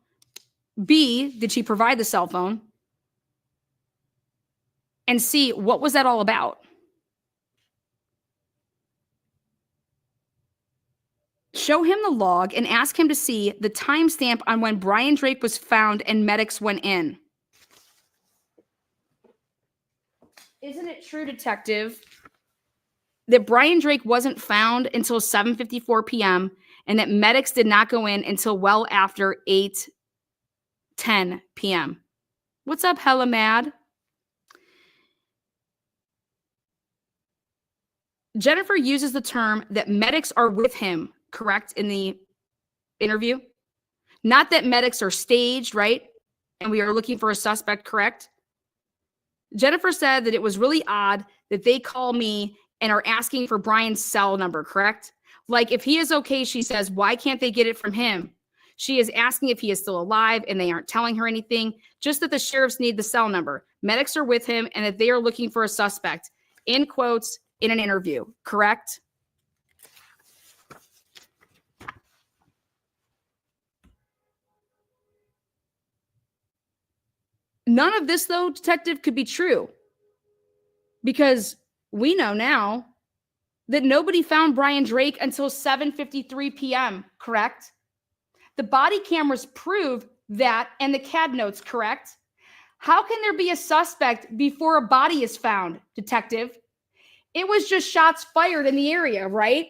B, did she provide the cell phone? And C, what was that all about? Show him the log and ask him to see the timestamp on when Brian Drake was found and medics went in. Isn't it true, detective, that Brian Drake wasn't found until 7:54 p.m. and that medics did not go in until well after 8:10 p.m.? What's up, hella mad? Jennifer uses the term that medics are with him, correct, in the interview? Not that medics are staged, right? And we are looking for a suspect, correct? Jennifer said that it was really odd that they call me and are asking for Brian's cell number, correct? Like, if he is okay, she says, why can't they get it from him? She is asking if he is still alive and they aren't telling her anything, just that the sheriffs need the cell number. Medics are with him and that they are looking for a suspect, in quotes, in an interview, correct? None of this, though, detective, could be true because we know now that nobody found Brian Drake until 7:53 p.m., correct? The body cameras prove that and the CAD notes, correct? How can there be a suspect before a body is found, detective? It was just shots fired in the area, right?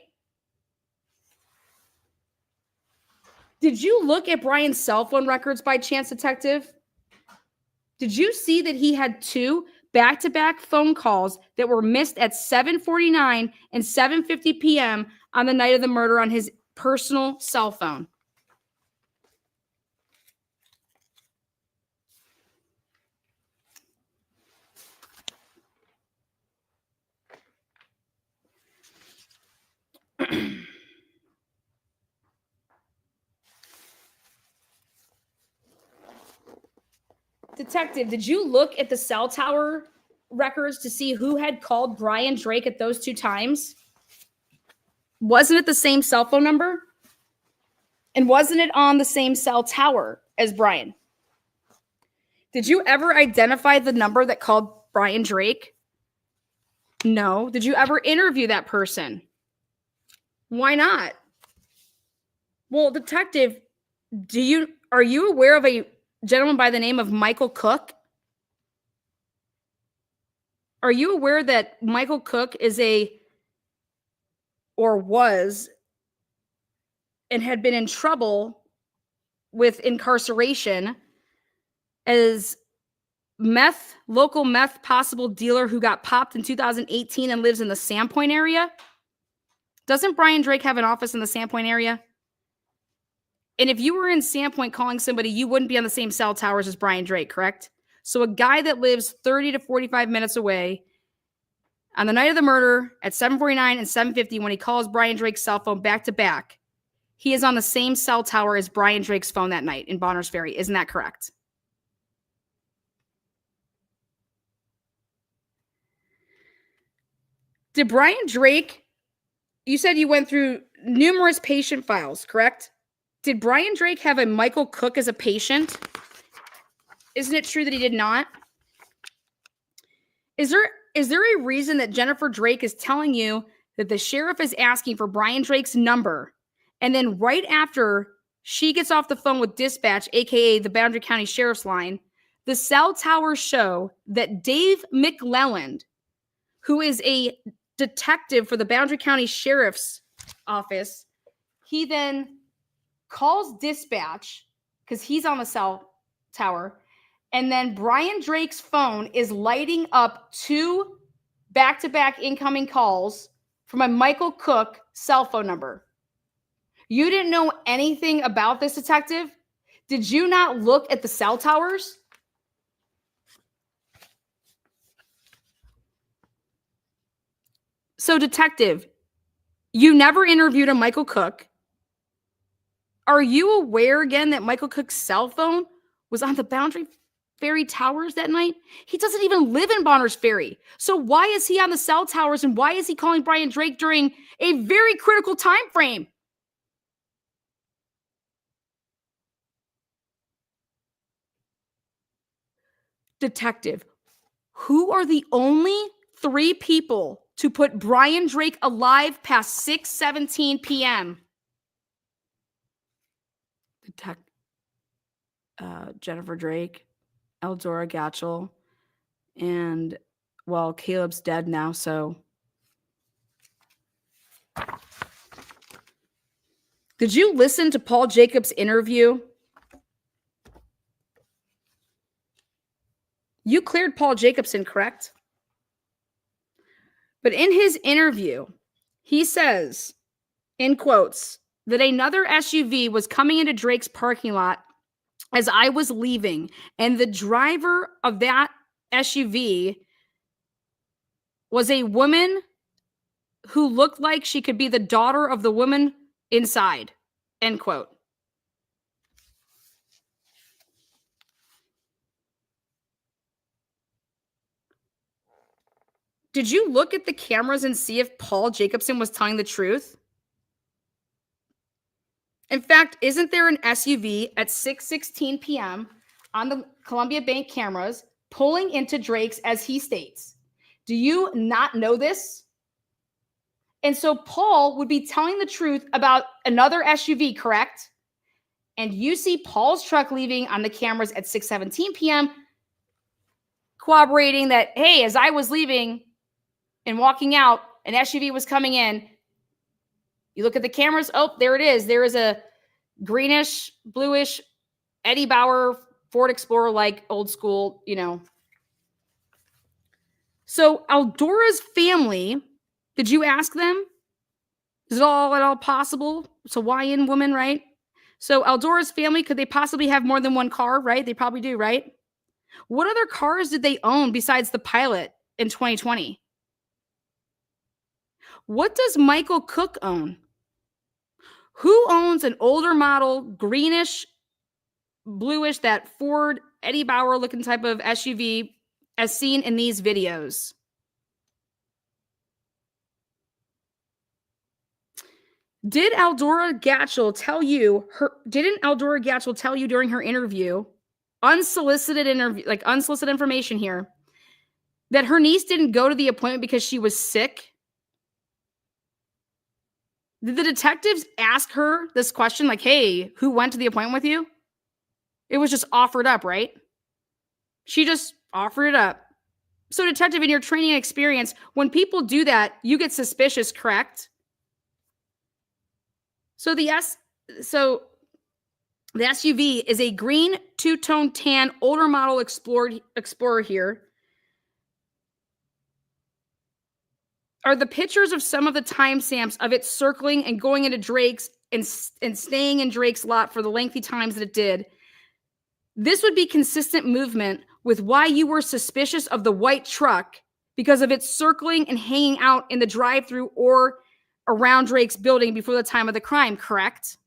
Did you look at Brian's cell phone records by chance, detective? Did you see that he had 2 back-to-back phone calls that were missed at 7:49 and 7:50 p.m. on the night of the murder on his personal cell phone? Detective, did you look at the cell tower records to see who had called Brian Drake at those 2 times? Wasn't it the same cell phone number? And wasn't it on the same cell tower as Brian? Did you ever identify the number that called Brian Drake? No. Did you ever interview that person? Why not? Well, detective, are you aware of a gentleman by the name of Michael Cook? Are you aware that Michael Cook is was and had been in trouble with incarceration as local meth possible dealer who got popped in 2018 and lives in the Sandpoint area? Doesn't Brian Drake have an office in the Sandpoint area? And if you were in Sandpoint calling somebody, you wouldn't be on the same cell towers as Brian Drake, correct? So a guy that lives 30 to 45 minutes away On the night of the murder at 7:49 and 7:50, when he calls Brian Drake's cell phone back to back, he is on the same cell tower as Brian Drake's phone that night in Bonners Ferry. Isn't that correct? Did Brian Drake, you said you went through numerous patient files, correct? Did Brian Drake have a Michael Cook as a patient? Isn't it true that he did not? Is there a reason that Jennifer Drake is telling you that the sheriff is asking for Brian Drake's number, and then right after she gets off the phone with dispatch, aka the Boundary County Sheriff's Line, the cell towers show that Dave McClelland, who is a detective for the Boundary County Sheriff's Office, he then calls dispatch because he's on the cell tower. And then Brian Drake's phone is lighting up 2 back-to-back incoming calls from a Michael Cook cell phone number. You didn't know anything about this, detective? Did you not look at the cell towers? So, detective, you never interviewed a Michael Cook. Are you aware again that Michael Cook's cell phone was on the Boundary Ferry towers that night? He doesn't even live in Bonners Ferry. So why is he on the cell towers, and why is he calling Brian Drake during a very critical time frame? Detective, who are the only 3 people to put Brian Drake alive past 6:17 p.m.? Jennifer Drake, Eldora Gatchel, and, well, Caleb's dead now, so. Did you listen to Paul Jacobs' interview? You cleared Paul Jacobson, correct? But in his interview, he says, in quotes, that another SUV was coming into Drake's parking lot as I was leaving, and the driver of that SUV was a woman who looked like she could be the daughter of the woman inside, end quote. Did you look at the cameras and see if Paul Jacobson was telling the truth? In fact, isn't there an SUV at 6:16 p.m. on the Columbia Bank cameras pulling into Drake's as he states? Do you not know this? And so Paul would be telling the truth about another SUV, correct? And you see Paul's truck leaving on the cameras at 6:17 p.m., corroborating that, hey, as I was leaving and walking out, an SUV was coming in. You look at the cameras. Oh, there it is. There is a greenish, bluish Eddie Bauer Ford Explorer, like old school, you know. So Eldora's family, did you ask them? Is it all at all possible? It's a Hawaiian woman, right? So Eldora's family, could they possibly have more than one car, right? They probably do, right? What other cars did they own besides the Pilot in 2020? What does Michael Cook own? Who owns an older model, greenish, bluish, that Ford Eddie Bauer looking type of SUV as seen in these videos? Didn't Eldora Gatchel tell you during her interview, unsolicited information here, that her niece didn't go to the appointment because she was sick? Did the detectives ask her this question, like, hey, who went to the appointment with you? It was just offered up, right? She just offered it up. So, detective, in your training and experience, when people do that, you get suspicious, correct? So the SUV is a green two-tone tan older model Explorer here. Are the pictures of some of the timestamps of it circling and going into Drake's and staying in Drake's lot for the lengthy times that it did? This would be consistent movement with why you were suspicious of the white truck because of its circling and hanging out in the drive-thru or around Drake's building before the time of the crime, correct?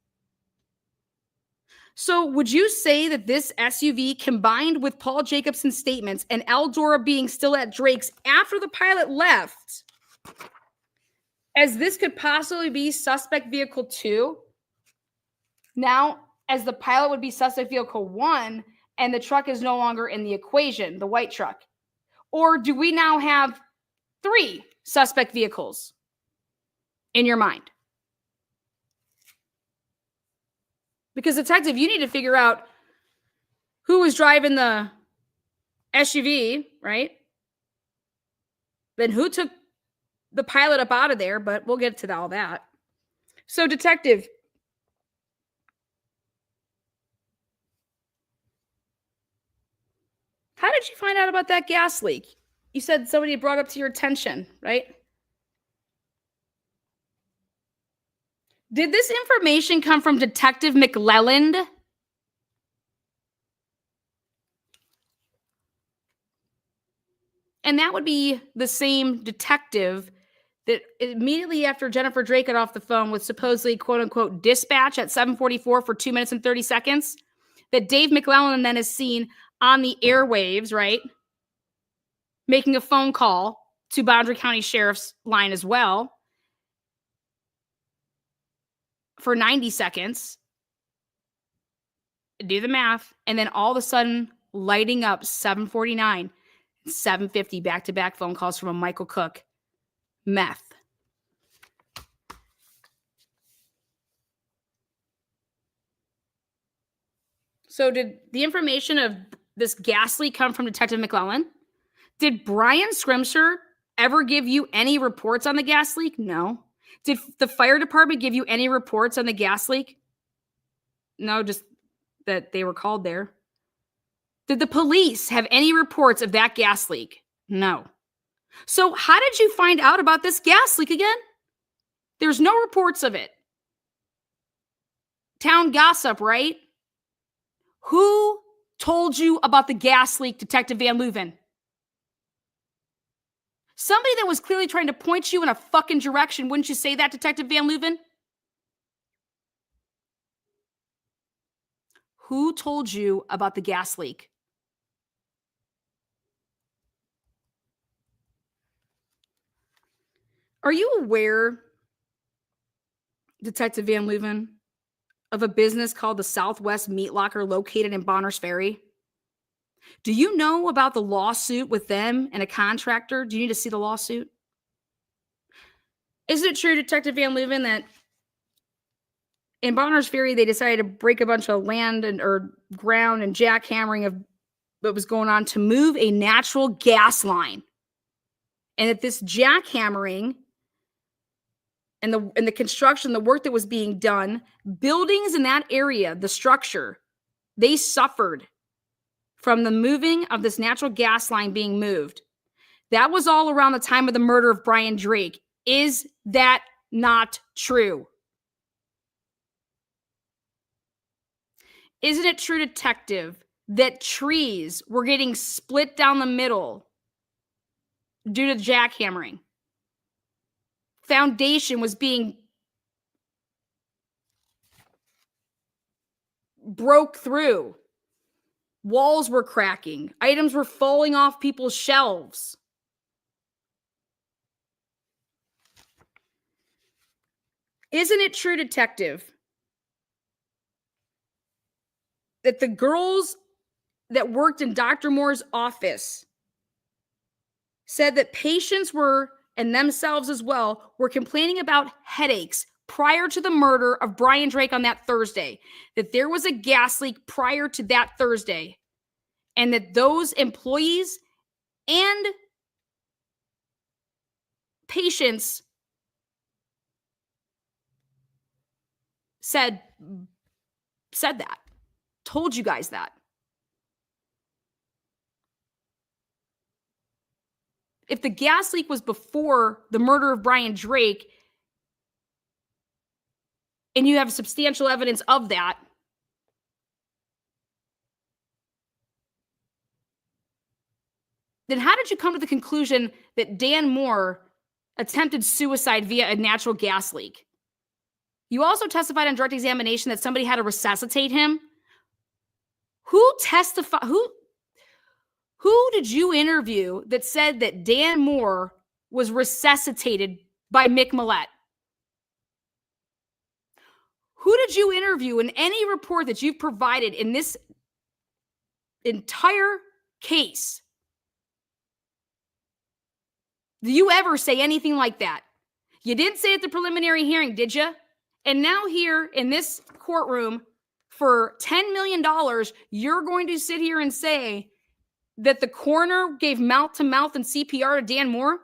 So would you say that this SUV, combined with Paul Jacobson's statements and Eldora being still at Drake's after the pilot left, as this could possibly be suspect vehicle 2, now as the pilot would be suspect vehicle 1, and the truck is no longer in the equation, the white truck? Or do we now have 3 suspect vehicles in your mind? Because, detective, you need to figure out who was driving the SUV, right? Then who took the pilot up out of there, but we'll get to all that. So, detective, how did you find out about that gas leak? You said somebody brought up to your attention, right? Did this information come from Detective McClelland? And that would be the same detective that immediately after Jennifer Drake got off the phone with supposedly quote unquote dispatch at 7:44 for 2 minutes and 30 seconds, that Dave McClelland then is seen on the airwaves, right? Making a phone call to Boundary County Sheriff's line as well for 90 seconds. Do the math. And then all of a sudden lighting up 7:49, 7:50 back-to-back phone calls from a Michael Cook. Meth. So did the information of this gas leak come from Detective McClelland? Did Brian Scrimsher ever give you any reports on the gas leak? No. Did the fire department give you any reports on the gas leak? No, just that they were called there. Did the police have any reports of that gas leak? No. So how did you find out about this gas leak again? There's no reports of it. Town gossip, right? Who told you about the gas leak, Detective Van Leuven? Somebody that was clearly trying to point you in a fucking direction. Wouldn't you say that, Detective Van Leuven? Who told you about the gas leak? Are you aware, Detective Van Leuven, of a business called the Southwest Meat Locker located in Bonners Ferry? Do you know about the lawsuit with them and a contractor? Do you need to see the lawsuit? Isn't it true, Detective Van Leuven, that in Bonners Ferry they decided to break a bunch of land or ground and jackhammering of what was going on to move a natural gas line, and that this jackhammering and the construction, the work that was being done, buildings in that area, the structure, they suffered from the moving of this natural gas line being moved? That was all around the time of the murder of Brian Drake. Is that not true? Isn't it true, detective, that trees were getting split down the middle due to jackhammering? Foundation was being broke through. Walls were cracking. Items were falling off people's shelves. Isn't it true, detective, that the girls that worked in Dr. Moore's office said that patients were, and themselves as well, were complaining about headaches prior to the murder of Brian Drake on that Thursday, that there was a gas leak prior to that Thursday, and that those employees and patients said that, told you guys that? If the gas leak was before the murder of Brian Drake, and you have substantial evidence of that, then how did you come to the conclusion that Dan Moore attempted suicide via a natural gas leak? You also testified on direct examination that somebody had to resuscitate him. Who testified? Who did you interview that said that Dan Moore was resuscitated by Mick Millett? Who did you interview in any report that you've provided in this entire case? Do you ever say anything like that? You didn't say at the preliminary hearing, did you? And now here in this courtroom for $10 million, you're going to sit here and say that the coroner gave mouth-to-mouth and CPR to Dan Moore?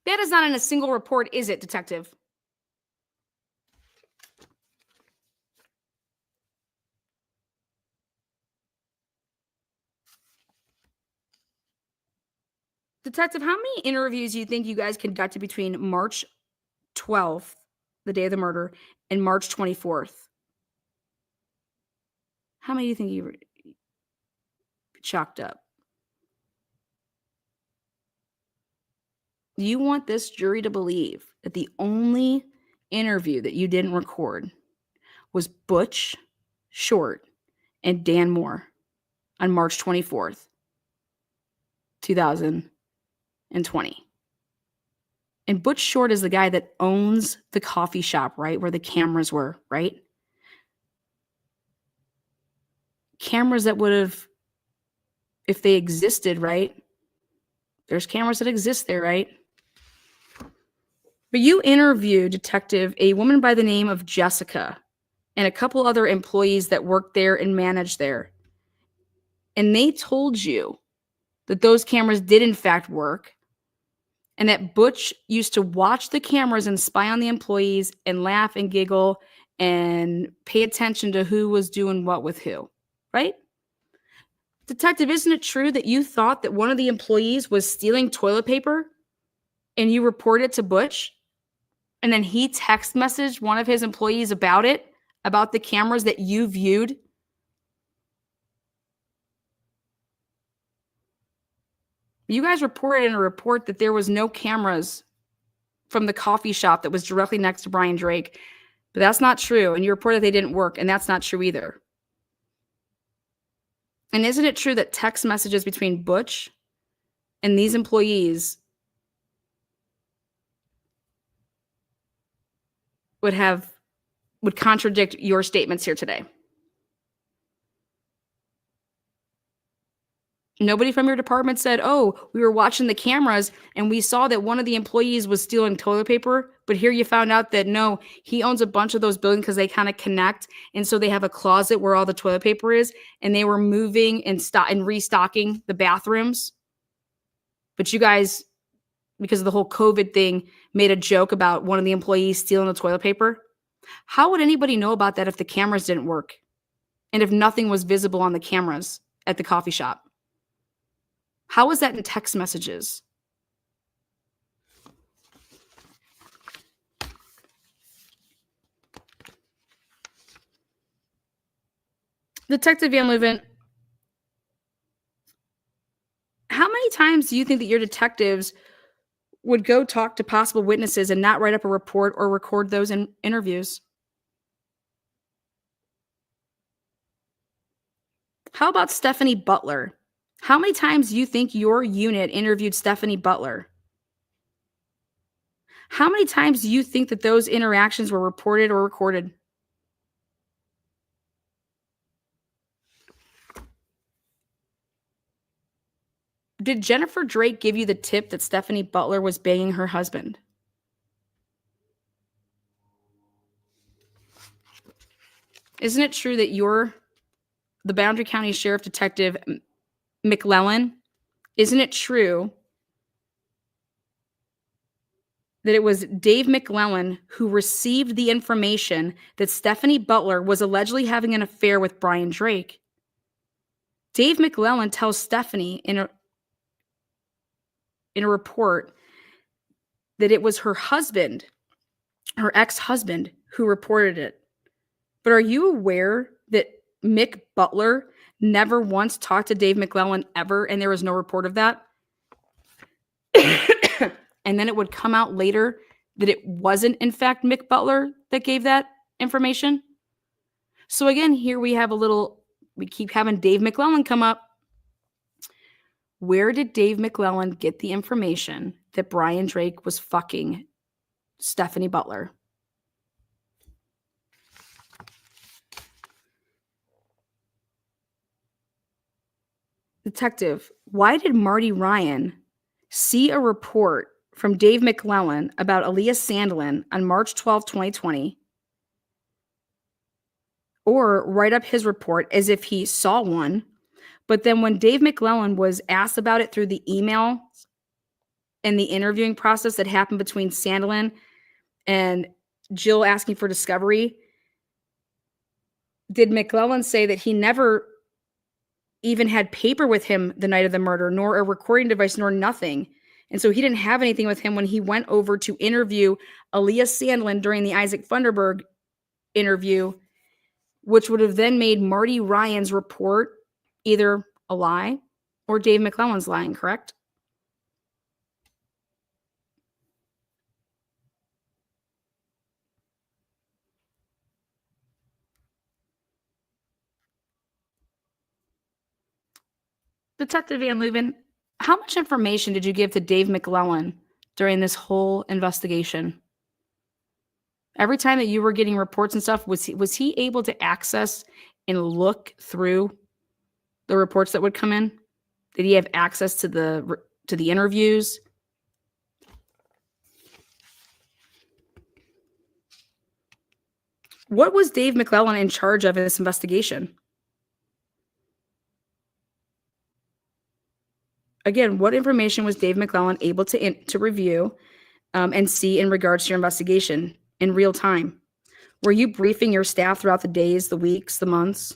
That is not in a single report, is it, Detective? Detective, how many interviews do you think you guys conducted between March 12th, the day of the murder, and March 24th? How many do you think you chalked up? You want this jury to believe that the only interview that you didn't record was Butch Short and Dan Moore on March 24th, 2020. And Butch Short is the guy that owns the coffee shop, right? Where the cameras were, right? Cameras that would have, if they existed, right? There's cameras that exist there, right? But you interviewed, Detective, a woman by the name of Jessica and a couple other employees that worked there and managed there. And they told you that those cameras did in fact work, and that Butch used to watch the cameras and spy on the employees and laugh and giggle and pay attention to who was doing what with who, right? Detective, isn't it true that you thought that one of the employees was stealing toilet paper and you reported it to Butch? And then he text messaged one of his employees about it, about the cameras that you viewed? You guys reported in a report that there was no cameras from the coffee shop that was directly next to Brian Drake, but that's not true. And you reported they didn't work, and that's not true either. And isn't it true that text messages between Butch and these employees would contradict your statements here today? Nobody from your department said, oh, we were watching the cameras and we saw that one of the employees was stealing toilet paper, but here you found out that no, he owns a bunch of those buildings because they kind of connect. And so they have a closet where all the toilet paper is, and they were moving and restocking the bathrooms. But you guys, because of the whole COVID thing, made a joke about one of the employees stealing the toilet paper. How would anybody know about that if the cameras didn't work and if nothing was visible on the cameras at the coffee shop? How is that in text messages? Detective Van Leuven, how many times do you think that your detectives would go talk to possible witnesses and not write up a report or record those interviews? How about Stephanie Butler? How many times do you think your unit interviewed Stephanie Butler? How many times do you think that those interactions were reported or recorded? Did Jennifer Drake give you the tip that Stephanie Butler was banging her husband? Isn't it true that you're the Boundary County Sheriff Detective McLellan? Isn't it true that it was Dave McLellan who received the information that Stephanie Butler was allegedly having an affair with Brian Drake? Dave McLellan tells Stephanie in a report that it was her husband, her ex-husband, who reported it. But are you aware that Mick Butler never once talked to Dave McClellan ever, and there was no report of that. And then it would come out later that it wasn't, in fact, Mick Butler that gave that information. So again, here we have we keep having Dave McClellan come up. Where did Dave McClellan get the information that Brian Drake was fucking Stephanie Butler? Detective, why did Marty Ryan see a report from Dave McClellan about Aaliyah Sandlin on March 12, 2020, or write up his report as if he saw one, but then when Dave McClellan was asked about it through the email and the interviewing process that happened between Sandlin and Jill asking for discovery, did McClellan say that he never even had paper with him the night of the murder, nor a recording device, nor nothing? And so he didn't have anything with him when he went over to interview Aaliyah Sandlin during the Isaac Funderburg interview, which would have then made Marty Ryan's report either a lie or Dave McClellan's lying, correct? Detective Van Leuven, how much information did you give to Dave McClellan during this whole investigation? Every time that you were getting reports and stuff, was he able to access and look through the reports that would come in? Did he have access to the interviews? What was Dave McClellan in charge of in this investigation? Again, what information was Dave McClellan able to review and see in regards to your investigation in real time? Were you briefing your staff throughout the days, the weeks, the months?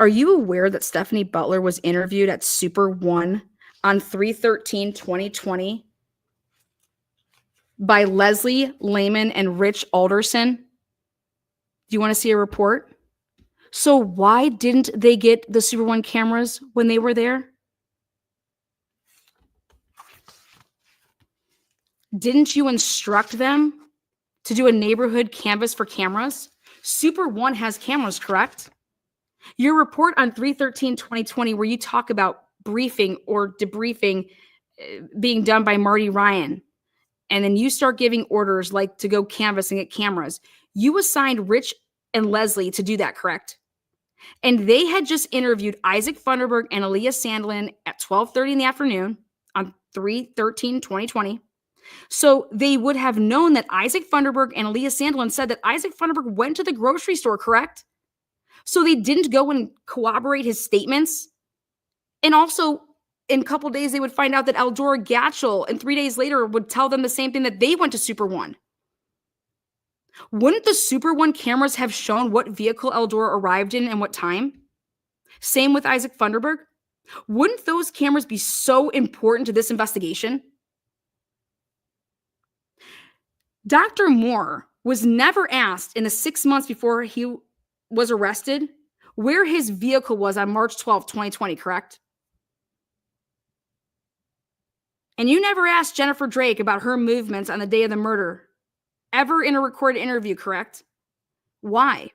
Are you aware that Stephanie Butler was interviewed at Super One on 3/13/2020 by Leslie Lehman and Rich Alderson? Do you want to see a report? So why didn't they get the Super One cameras when they were there? Didn't you instruct them to do a neighborhood canvas for cameras? Super One has cameras, correct? Your report on 3/13/2020, where you talk about briefing or debriefing being done by Marty Ryan, and then you start giving orders like to go canvas and get cameras. You assigned Rich and Leslie to do that, correct? And they had just interviewed Isaac Funderburg and Aaliyah Sandlin at 12:30 in the afternoon on 3/13/2020. So they would have known that Isaac Funderburg and Aaliyah Sandlin said that Isaac Funderburg went to the grocery store, correct? So they didn't go and corroborate his statements. And also, in a couple days, they would find out that Eldora Gatchel, and 3 days later, would tell them the same thing, that they went to Super One. Wouldn't the Super One cameras have shown what vehicle Eldora arrived in and what time? Same with Isaac Funderburg. Wouldn't those cameras be so important to this investigation? Dr. Moore was never asked in the 6 months before he was arrested where his vehicle was on March 12, 2020, correct? And you never asked Jennifer Drake about her movements on the day of the murder, ever in a recorded interview, correct? Why?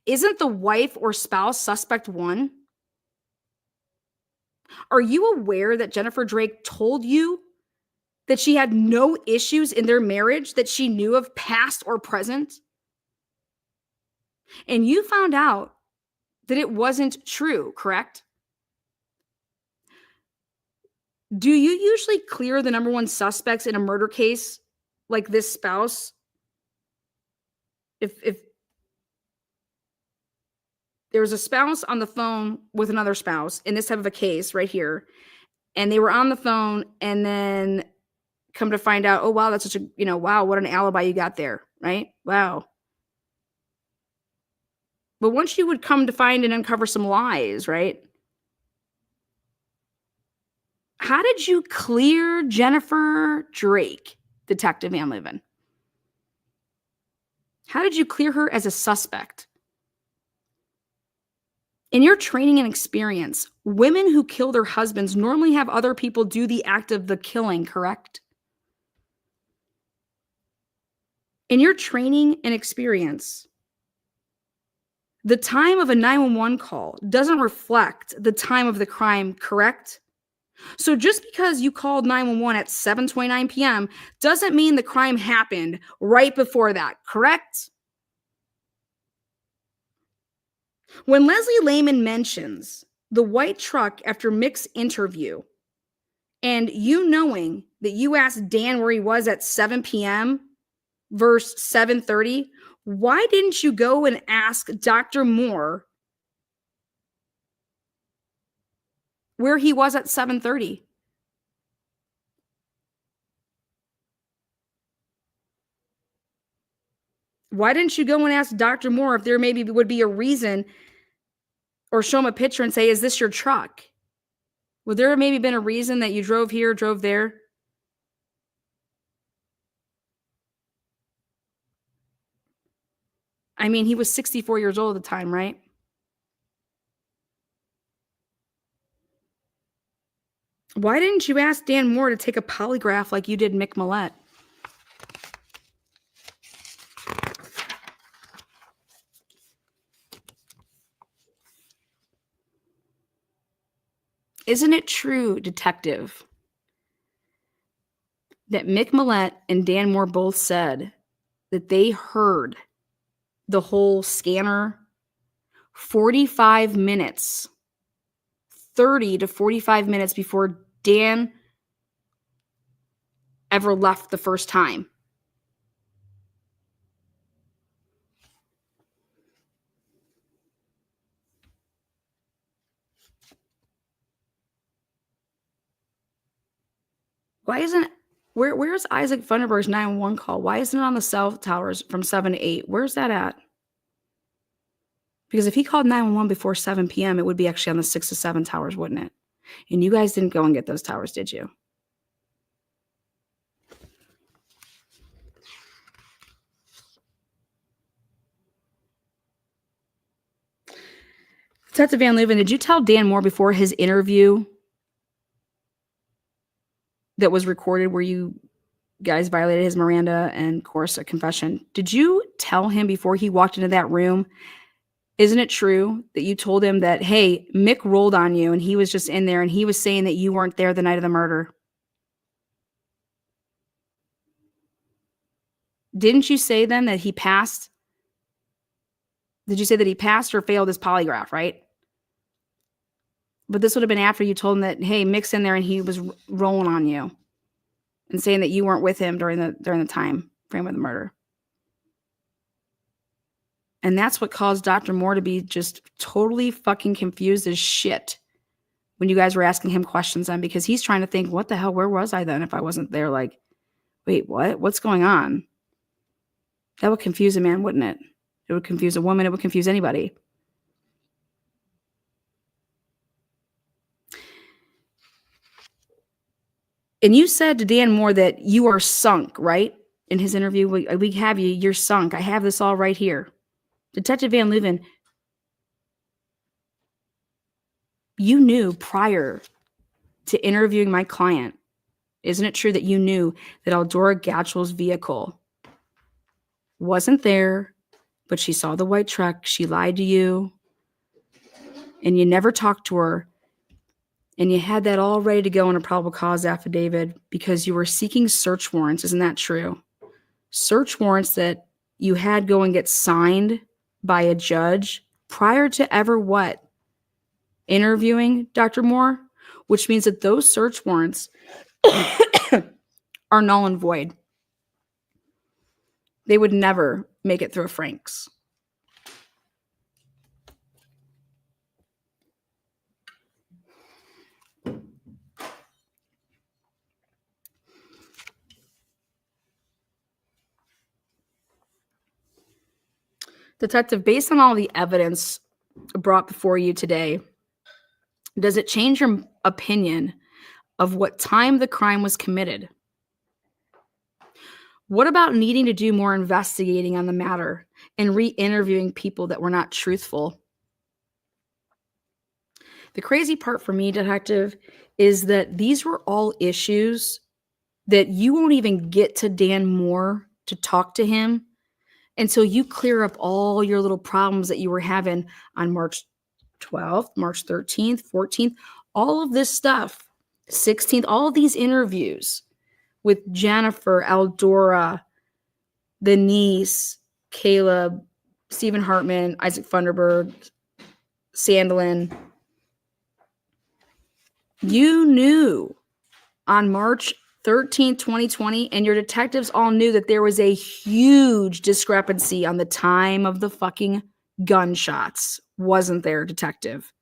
Isn't the wife or spouse suspect one? Are you aware that Jennifer Drake told you that she had no issues in their marriage that she knew of, past or present? And you found out that it wasn't true, correct? Do you usually clear the number one suspects in a murder case like this spouse? If there was a spouse on the phone with another spouse in this type of a case right here, and they were on the phone, and then come to find out, oh, wow, that's such a, wow, what an alibi you got there, right? Wow. But once you would come to find and uncover some lies, right? How did you clear Jennifer Drake, Detective Van Leuven? How did you clear her as a suspect? In your training and experience, women who kill their husbands normally have other people do the act of the killing, correct? In your training and experience, the time of a 911 call doesn't reflect the time of the crime, correct? So just because you called 911 at 7:29 p.m. doesn't mean the crime happened right before that, correct? When Leslie Lehman mentions the white truck after Mick's interview, and you knowing that you asked Dan where he was at 7 p.m. verse 7:30, why didn't you go and ask Dr. Moore where he was at 7:30? Why didn't you go and ask Dr. Moore if there maybe would be a reason, or show him a picture and say, is this your truck? Would there have maybe been a reason that you drove here, drove there? I mean, he was 64 years old at the time, right? Why didn't you ask Dan Moore to take a polygraph like you did Mick Millett? Isn't it true, detective, that Mick Millett and Dan Moore both said that they heard the whole scanner 45 minutes, 30 to 45 minutes before Dan ever left the first time? Why isn't where's Isaac Funderburg's 911 call? Why isn't it on the cell towers from 7 to 8? Where's that at? Because if he called 911 before 7 p.m., it would be actually on the 6 to 7 towers, wouldn't it? And you guys didn't go and get those towers, did you? Detective Van Leuven, did you tell Dan Moore before his interview that was recorded where you guys violated his Miranda and, of course, a confession? Did you tell him before he walked into that room? Isn't it true that you told him that, hey, Mick rolled on you and he was just in there and he was saying that you weren't there the night of the murder? Didn't you say then that he passed? Did you say that he passed or failed his polygraph, right? But this would have been after you told him that, hey, Mick's in there and he was rolling on you and saying that you weren't with him during the time frame of the murder. And that's what caused Dr. Moore to be just totally fucking confused as shit when you guys were asking him questions then, because he's trying to think, what the hell, where was I then if I wasn't there? Like, wait, what? What's going on? That would confuse a man, wouldn't it? It would confuse a woman. It would confuse anybody. And you said to Dan Moore that you are sunk, right? In his interview, we have you, you're sunk. I have this all right here. Detective Van Leuven, you knew prior to interviewing my client, isn't it true that you knew that Eldora Gatchell's vehicle wasn't there, but she saw the white truck, she lied to you, and you never talked to her, and you had that all ready to go in a probable cause affidavit because you were seeking search warrants, isn't that true? Search warrants that you had go and get signed by a judge prior to ever what? Interviewing Dr. Moore, which means that those search warrants are null and void. They would never make it through a Frank's. Detective, based on all the evidence brought before you today, does it change your opinion of what time the crime was committed? What about needing to do more investigating on the matter and re-interviewing people that were not truthful? The crazy part for me, detective, is that these were all issues that you won't even get to Dan Moore to talk to him until you clear up all your little problems that you were having on March 12th, March 13th, 14th, all of this stuff, 16th, all of these interviews with Jennifer, Eldora, the niece, Caleb, Stephen Hartman, Isaac Funderburg, Sandlin. You knew on March 13th, 2020, and your detectives all knew that there was a huge discrepancy on the time of the fucking gunshots. Wasn't there, detective?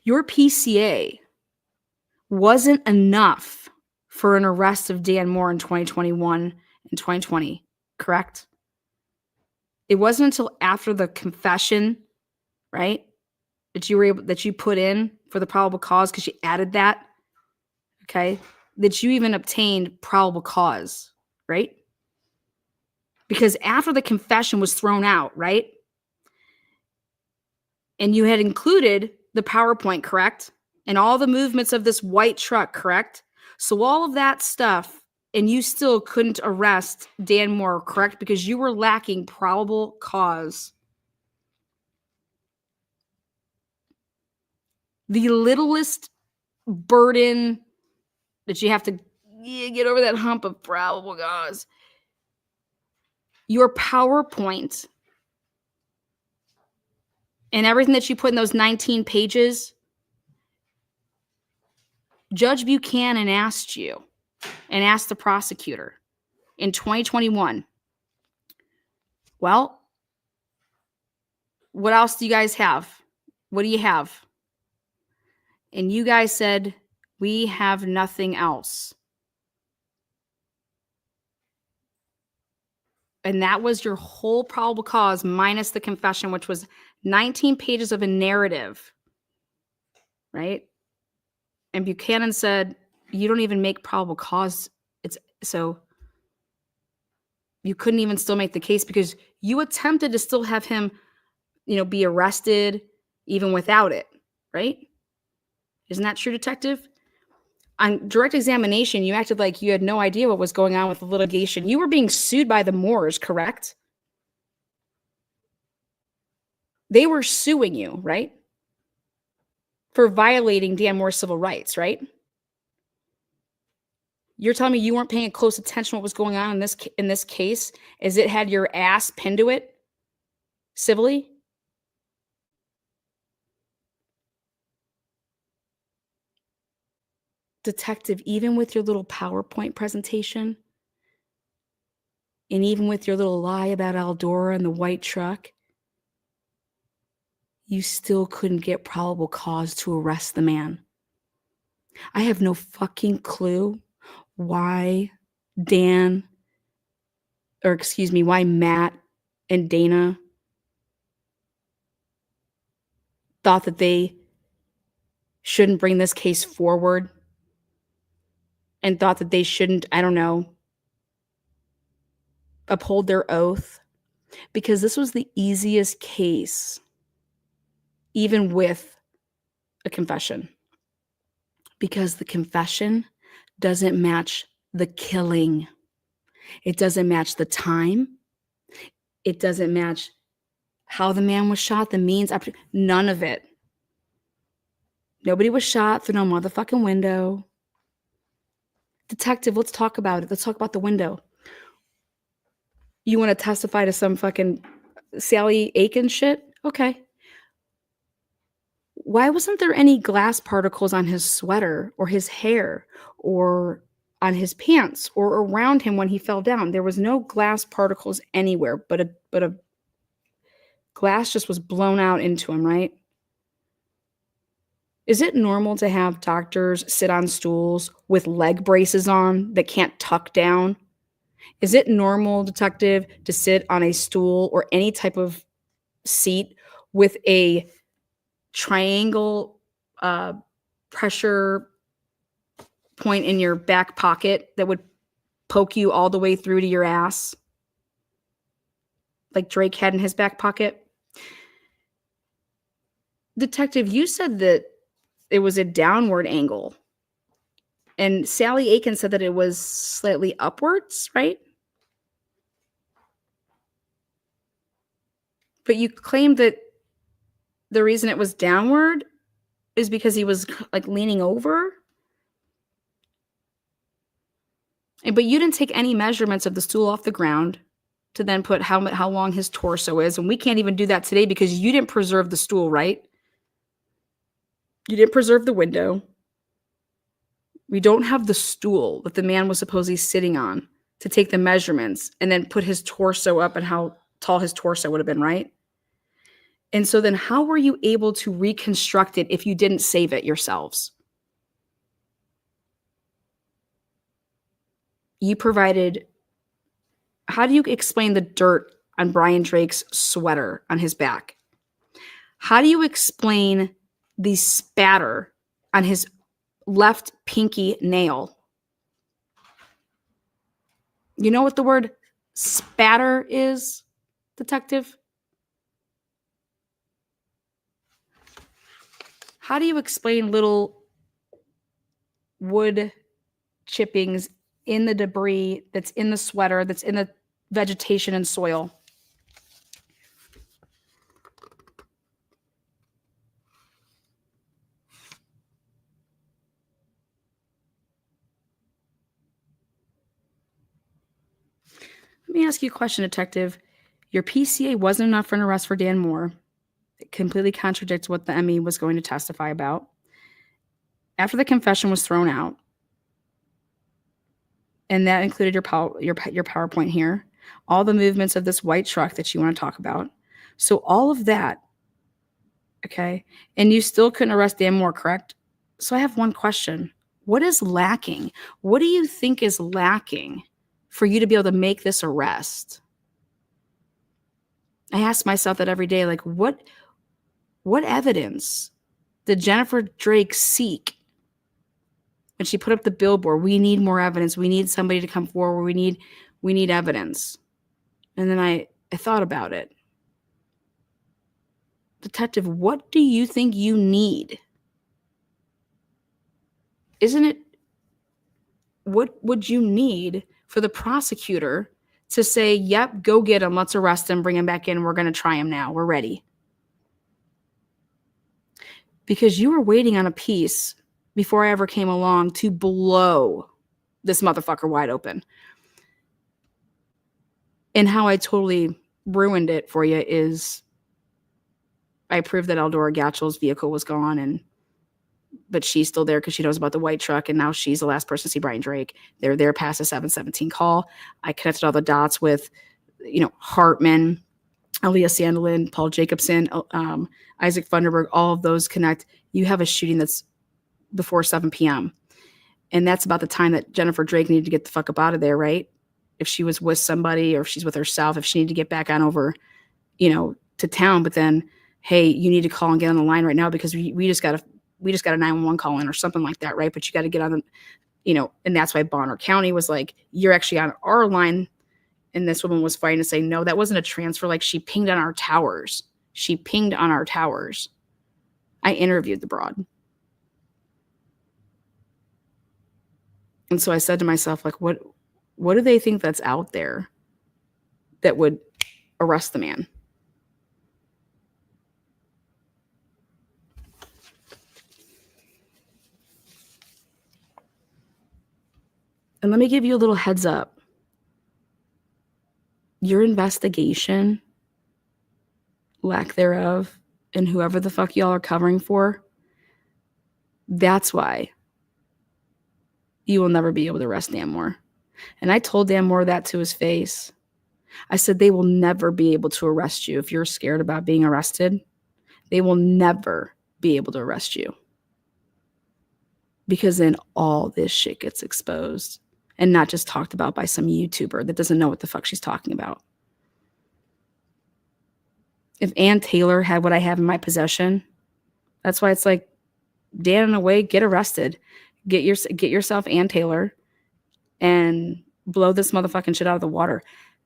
Your PCA wasn't enough for an arrest of Dan Moore in 2021 and 2020, correct? It wasn't until after the confession, right, that you put in for the probable cause, because you added that, okay, that you even obtained probable cause, right? Because after the confession was thrown out, right, and you had included the PowerPoint, correct, and all the movements of this white truck, correct? So all of that stuff, and you still couldn't arrest Dan Moore, correct? Because you were lacking probable cause. The littlest burden that you have to get over that hump of probable cause. Your PowerPoint and everything that you put in those 19 pages, Judge Buchanan asked you and asked the prosecutor in 2021, well, what else do you guys have? What do you have? And you guys said, we have nothing else. And that was your whole probable cause minus the confession, which was 19 pages of a narrative, right? And Buchanan said, you don't even make probable cause. So you couldn't even still make the case because you attempted to still have him, be arrested even without it, right? Isn't that true, detective? On direct examination, you acted like you had no idea what was going on with the litigation. You were being sued by the Moores, correct? They were suing you, right? For violating Dan Moore's civil rights, right? You're telling me you weren't paying close attention to what was going on in this case as it had your ass pinned to it civilly? Detective, even with your little PowerPoint presentation and even with your little lie about Eldora and the white truck, you still couldn't get probable cause to arrest the man. I have no fucking clue why why Matt and Dana thought that they shouldn't bring this case forward and thought that they shouldn't, uphold their oath, because this was the easiest case, even with a confession, because the confession doesn't match the killing. It doesn't match the time. It doesn't match how the man was shot, the means, none of it. Nobody was shot through no motherfucking window. Detective, let's talk about it. Let's talk about the window. You want to testify to some fucking Sally Aiken shit? Okay. Why wasn't there any glass particles on his sweater or his hair or on his pants or around him when he fell down? There was no glass particles anywhere, but a glass just was blown out into him, right? Is it normal to have doctors sit on stools with leg braces on that can't tuck down? Is it normal, detective, to sit on a stool or any type of seat with a triangle pressure point in your back pocket that would poke you all the way through to your ass, like Drake had in his back pocket. Detective, you said that it was a downward angle. And Sally Aiken said that it was slightly upwards, right? But you claimed that the reason it was downward is because he was like leaning over. But you didn't take any measurements of the stool off the ground to then put how long his torso is. And we can't even do that today because you didn't preserve the stool, right? You didn't preserve the window. We don't have the stool that the man was supposedly sitting on to take the measurements and then put his torso up and how tall his torso would have been, right? And so then how were you able to reconstruct it if you didn't save it yourselves? You provided, how do you explain the dirt on Brian Drake's sweater on his back? How do you explain the spatter on his left pinky nail? You know what the word spatter is, detective? How do you explain little wood chippings in the debris that's in the sweater, that's in the vegetation and soil? Let me ask you a question, detective. Your PCA wasn't enough for an arrest for Dan Moore. It completely contradicts what the ME was going to testify about. After the confession was thrown out, and that included your PowerPoint here, all the movements of this white truck that you want to talk about. So all of that, okay, and you still couldn't arrest Dan Moore, correct? So I have one question. What is lacking? What do you think is lacking for you to be able to make this arrest? I ask myself that every day, like, what evidence did Jennifer Drake seek when she put up the billboard? We need more evidence. We need somebody to come forward. We need evidence. And then I thought about it. Detective, what do you think you need? Isn't it, what would you need for the prosecutor to say, yep, go get him, let's arrest him, bring him back in, we're going to try him now, we're ready? Because you were waiting on a piece before I ever came along to blow this motherfucker wide open. And how I totally ruined it for you is I proved that Eldora Gatchel's vehicle was gone, but she's still there because she knows about the white truck, and now she's the last person to see Brian Drake. They're there past the 717 call. I connected all the dots with, Hartman, Aaliyah Sandelin, Paul Jacobson, Isaac Funderburg, all of those connect. You have a shooting that's before 7 p.m. And that's about the time that Jennifer Drake needed to get the fuck up out of there, right? If she was with somebody or if she's with herself, if she needed to get back on over, to town. But then, hey, you need to call and get on the line right now because we just got a 911 call in or something like that, right? But you got to get on the, and that's why Bonner County was like, you're actually on our line. And this woman was fighting to say, no, that wasn't a transfer. Like, she pinged on our towers. I interviewed the broad. And so I said to myself, like, what do they think that's out there that would arrest the man? And let me give you a little heads up. Your investigation, lack thereof, and whoever the fuck y'all are covering for, that's why you will never be able to arrest Dan Moore. And I told Dan Moore that to his face. I said, they will never be able to arrest you if you're scared about being arrested. They will never be able to arrest you. Because then all this shit gets exposed and not just talked about by some YouTuber that doesn't know what the fuck she's talking about. If Ann Taylor had what I have in my possession, that's why it's like, Dan, in a way, get arrested. Get yourself Ann Taylor and blow this motherfucking shit out of the water.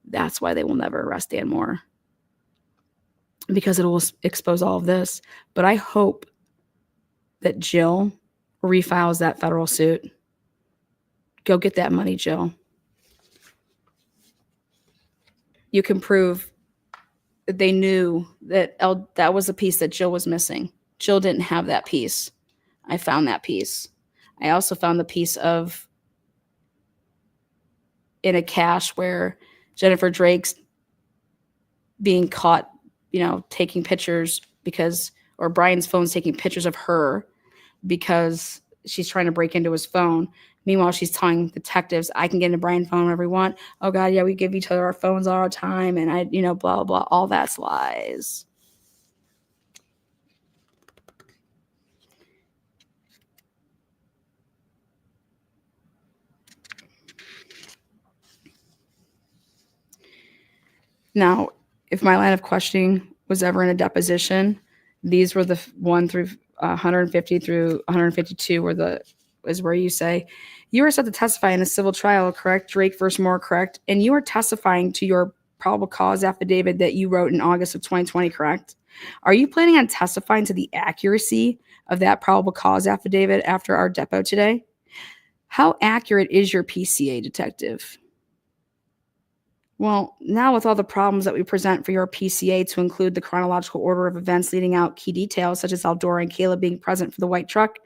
That's why they will never arrest Dan Moore, because it will expose all of this. But I hope that Jill refiles that federal suit. Go get that money, Jill. You can prove that they knew that that was a piece that Jill was missing. Jill didn't have that piece. I found that piece. I also found the piece of in a cache where Jennifer Drake's being caught, taking pictures or Brian's phone's taking pictures of her because she's trying to break into his phone. Meanwhile, she's telling detectives, I can get into Brian's phone whenever we want. Oh God, yeah, we give each other our phones all the time. And blah, blah, blah. All that's lies. Now, if my line of questioning was ever in a deposition, these were the 1 through 150 through 152 is where you say, you are set to testify in a civil trial, correct? Drake versus Moore, correct? And you are testifying to your probable cause affidavit that you wrote in August of 2020, correct? Are you planning on testifying to the accuracy of that probable cause affidavit after our depo today? How accurate is your PCA, detective? Well, now with all the problems that we present for your PCA to include the chronological order of events leading out key details, such as Eldora and Caleb being present for the white truck,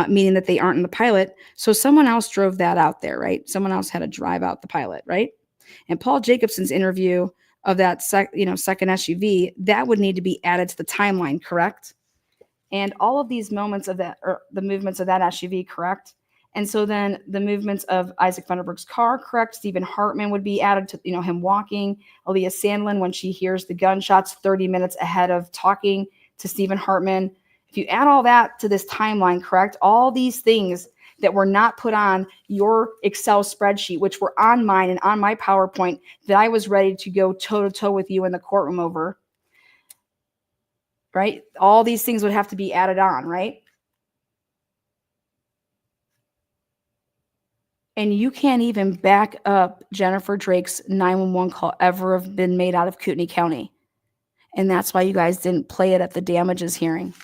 meaning that they aren't in the pilot. So someone else drove that out there, right? Someone else had to drive out the pilot, right? And Paul Jacobson's interview of that second SUV, that would need to be added to the timeline, correct? And all of these moments of that, or the movements of that SUV, correct? And so then the movements of Isaac Vanderberg's car, correct? Stephen Hartman would be added to, him walking. Aaliyah Sandlin, when she hears the gunshots 30 minutes ahead of talking to Stephen Hartman. If you add all that to this timeline, correct? All these things that were not put on your Excel spreadsheet, which were on mine and on my PowerPoint that I was ready to go toe-to-toe with you in the courtroom over, right? All these things would have to be added on, right? And you can't even back up Jennifer Drake's 911 call ever have been made out of Kootenai County. And that's why you guys didn't play it at the damages hearing.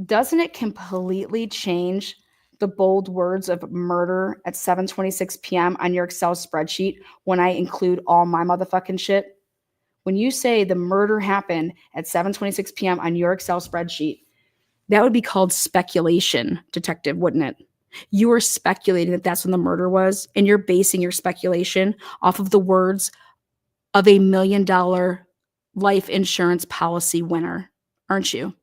Doesn't it completely change the bold words of murder at 7:26 p.m. on your Excel spreadsheet when I include all my motherfucking shit? When you say the murder happened at 7:26 p.m. on your Excel spreadsheet, that would be called speculation, detective, wouldn't it? You are speculating that that's when the murder was, and you're basing your speculation off of the words of $1 million life insurance policy winner, aren't you?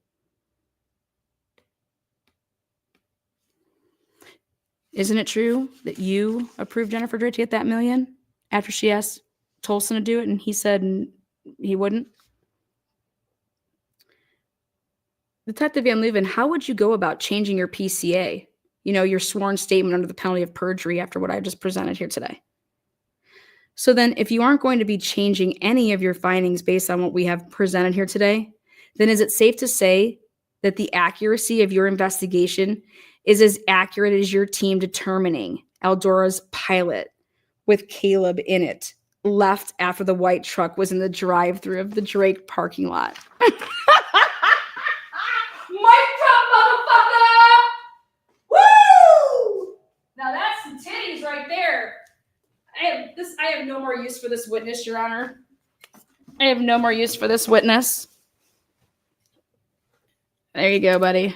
Isn't it true that you approved Jennifer Drake to get that $1 million after she asked Tolson to do it and he said he wouldn't? Detective Van Leuven, how would you go about changing your PCA? Your sworn statement under the penalty of perjury after what I just presented here today. So then if you aren't going to be changing any of your findings based on what we have presented here today, then is it safe to say that the accuracy of your investigation is as accurate as your team determining Eldora's pilot with Caleb in it left after the white truck was in the drive-thru of the Drake parking lot? Mic drop, motherfucker! Woo! Now that's the titties right there. I have no more use for this witness, Your Honor. I have no more use for this witness. There you go, buddy.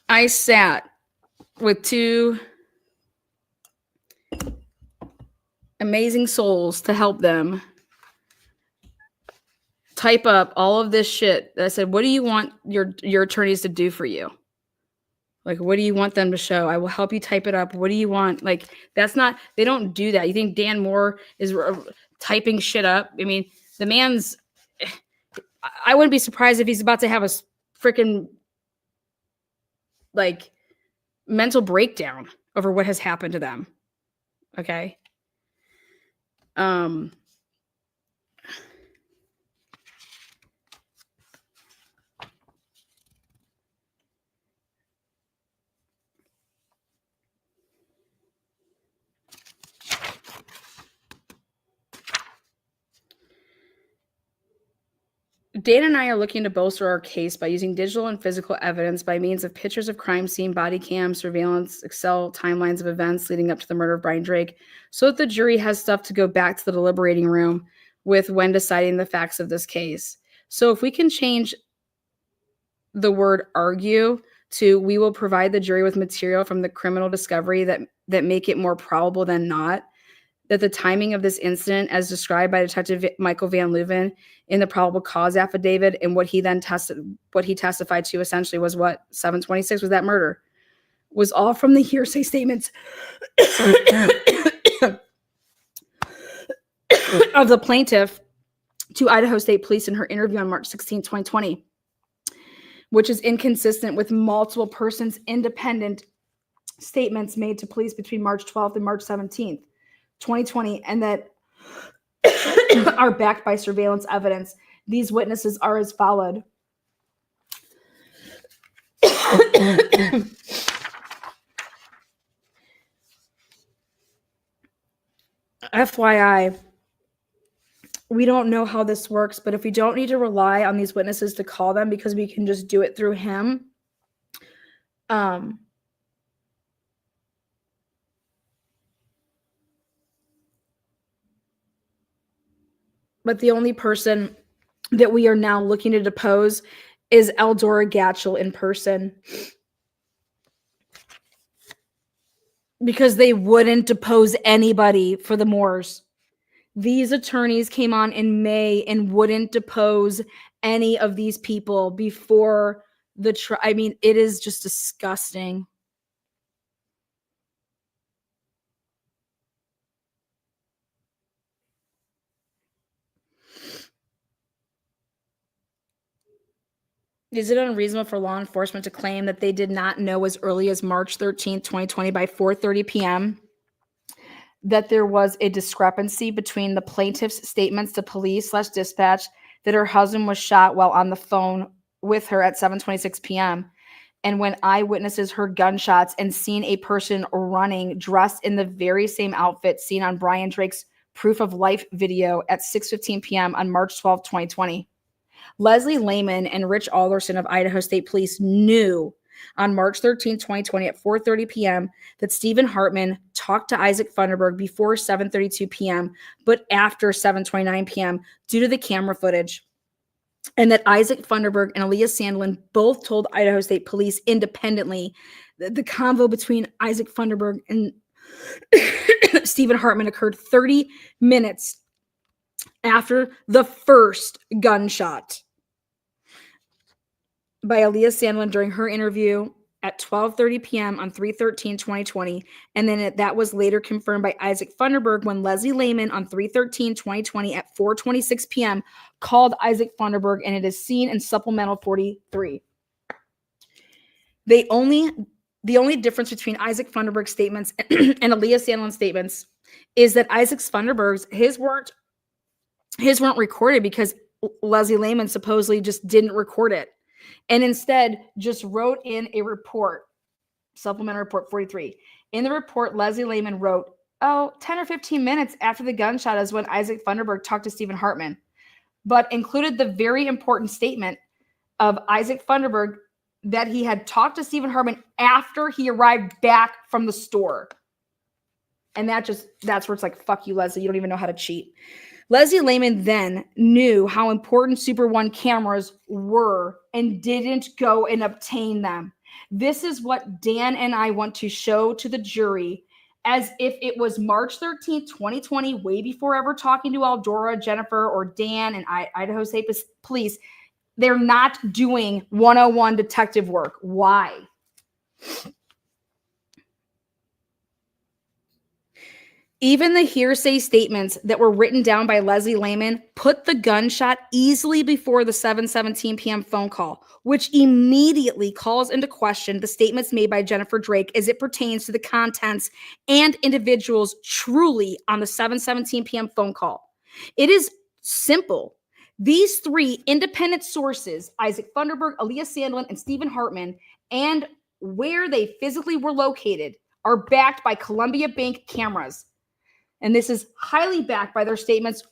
I sat with two amazing souls to help them type up all of this shit. I said, what do you want your attorneys to do for you? Like, what do you want them to show? I will help you type it up. What do you want? Like, that's not, they don't do that. You think Dan Moore is typing shit up? I mean, the man's, I wouldn't be surprised if he's about to have a freaking, like, mental breakdown over what has happened to them. Okay. Dan and I are looking to bolster our case by using digital and physical evidence by means of pictures of crime scene, body cam, surveillance, Excel timelines of events leading up to the murder of Brian Drake, so that the jury has stuff to go back to the deliberating room with when deciding the facts of this case. So if we can change the word argue to we will provide the jury with material from the criminal discovery that make it more probable than not that the timing of this incident, as described by Detective Michael Van Leuven in the probable cause affidavit, and what he testified to essentially was what 7/26 was that murder, was all from the hearsay statements of the plaintiff to Idaho State Police in her interview on March 16, 2020, which is inconsistent with multiple persons' independent statements made to police between March 12th and March 17th. 2020, and that are backed by surveillance evidence. These witnesses are as followed. FYI, we don't know how this works, but if we don't need to rely on these witnesses to call them because we can just do it through him, but the only person that we are now looking to depose is Eldora Gatchel in person. Because they wouldn't depose anybody for the Moores. These attorneys came on in May and wouldn't depose any of these people before the trial. I mean, it is just disgusting. Is it unreasonable for law enforcement to claim that they did not know as early as March 13th, 2020 by 4:30 p.m. that there was a discrepancy between the plaintiff's statements to police/dispatch that her husband was shot while on the phone with her at 7:26 p.m. and when eyewitnesses heard gunshots and seen a person running dressed in the very same outfit seen on Brian Drake's proof of life video at 6:15 p.m. on March 12, 2020. Leslie Lehman and Rich Alderson of Idaho State Police knew on March 13, 2020 at 4:30 p.m. that Stephen Hartman talked to Isaac Funderburg before 7:32 p.m., but after 7:29 p.m. due to the camera footage, and that Isaac Funderburg and Aaliyah Sandlin both told Idaho State Police independently that the convo between Isaac Funderburg and Stephen Hartman occurred 30 minutes after the first gunshot by Aaliyah Sandlin during her interview at 12:30 p.m. on 3/13/2020, and then that was later confirmed by Isaac Funderburg when Leslie Lehman on 3/13/2020 at 4:26 p.m. called Isaac Funderburg, and it is seen in supplemental 43. The only difference between Isaac Funderburg's statements and Aaliyah Sandlin's statements is that Isaac Funderburg's his weren't recorded because Leslie Lehman supposedly just didn't record it and instead just wrote in a report, supplemental report 43. In the report, Leslie Lehman wrote, 10 or 15 minutes after the gunshot is when Isaac Funderburg talked to Stephen Hartman, but included the very important statement of Isaac Funderburg that he had talked to Stephen Hartman after he arrived back from the store. And that's where it's like, fuck you, Leslie. You don't even know how to cheat. Leslie Lehman then knew how important Super One cameras were and didn't go and obtain them. This is what Dan and I want to show to the jury as if it was March 13th, 2020, way before ever talking to Eldora, Jennifer, or Dan and Idaho State Police. They're not doing 101 detective work. Why? Even the hearsay statements that were written down by Leslie Lehman put the gunshot easily before the 7:17 p.m. phone call, which immediately calls into question the statements made by Jennifer Drake as it pertains to the contents and individuals truly on the 7:17 p.m. phone call. It is simple. These three independent sources, Isaac Funderburg, Aaliyah Sandlin, and Stephen Hartman, and where they physically were located, are backed by Columbia Bank cameras. And this is highly backed by their statements,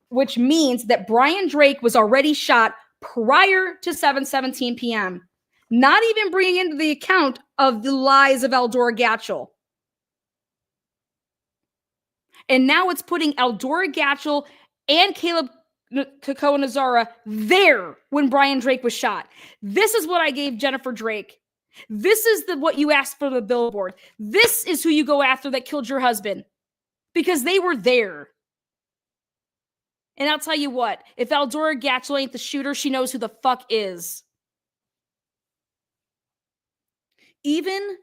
which means that Brian Drake was already shot prior to 7:17 p.m., not even bringing into the account of the lies of Eldora Gatchel. And now it's putting Eldora Gatchel and Caleb Kakoa-Nazara there when Brian Drake was shot. This is what I gave Jennifer Drake. This is what you asked for the billboard. This is who you go after that killed your husband. Because they were there. And I'll tell you what, if Eldora Gatchel ain't the shooter, she knows who the fuck is. Even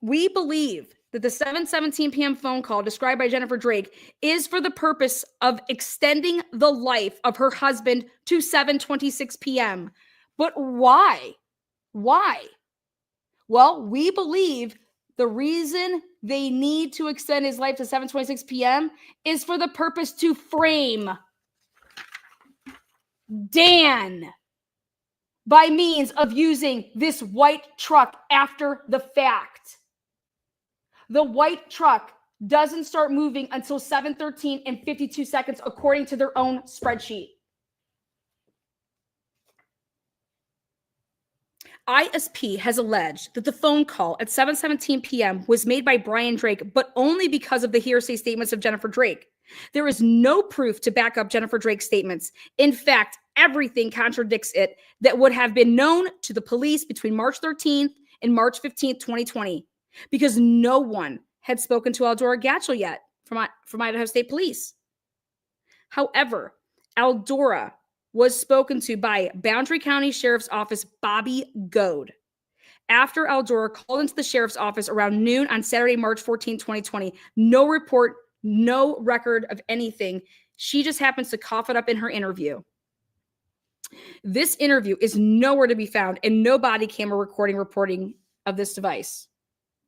we believe that the 7:17 p.m. phone call described by Jennifer Drake is for the purpose of extending the life of her husband to 7:26 p.m. But why? Why? Well, we believe the reason they need to extend his life to 7:26 p.m. is for the purpose to frame Dan by means of using this white truck after the fact. The white truck doesn't start moving until 7:13 and 52 seconds, according to their own spreadsheet. ISP has alleged that the phone call at 7:17 p.m. was made by Brian Drake, but only because of the hearsay statements of Jennifer Drake. There is no proof to back up Jennifer Drake's statements. In fact, everything contradicts it that would have been known to the police between March 13th and March 15th, 2020, because no one had spoken to Eldora Gatchel yet from Idaho State Police. However, Eldora was spoken to by Boundary County Sheriff's Office Bobby Goad after Eldora called into the sheriff's office around noon on Saturday, March 14, 2020. No report, no record of anything. She just happens to cough it up in her interview. This interview is nowhere to be found, and no body camera reporting of this device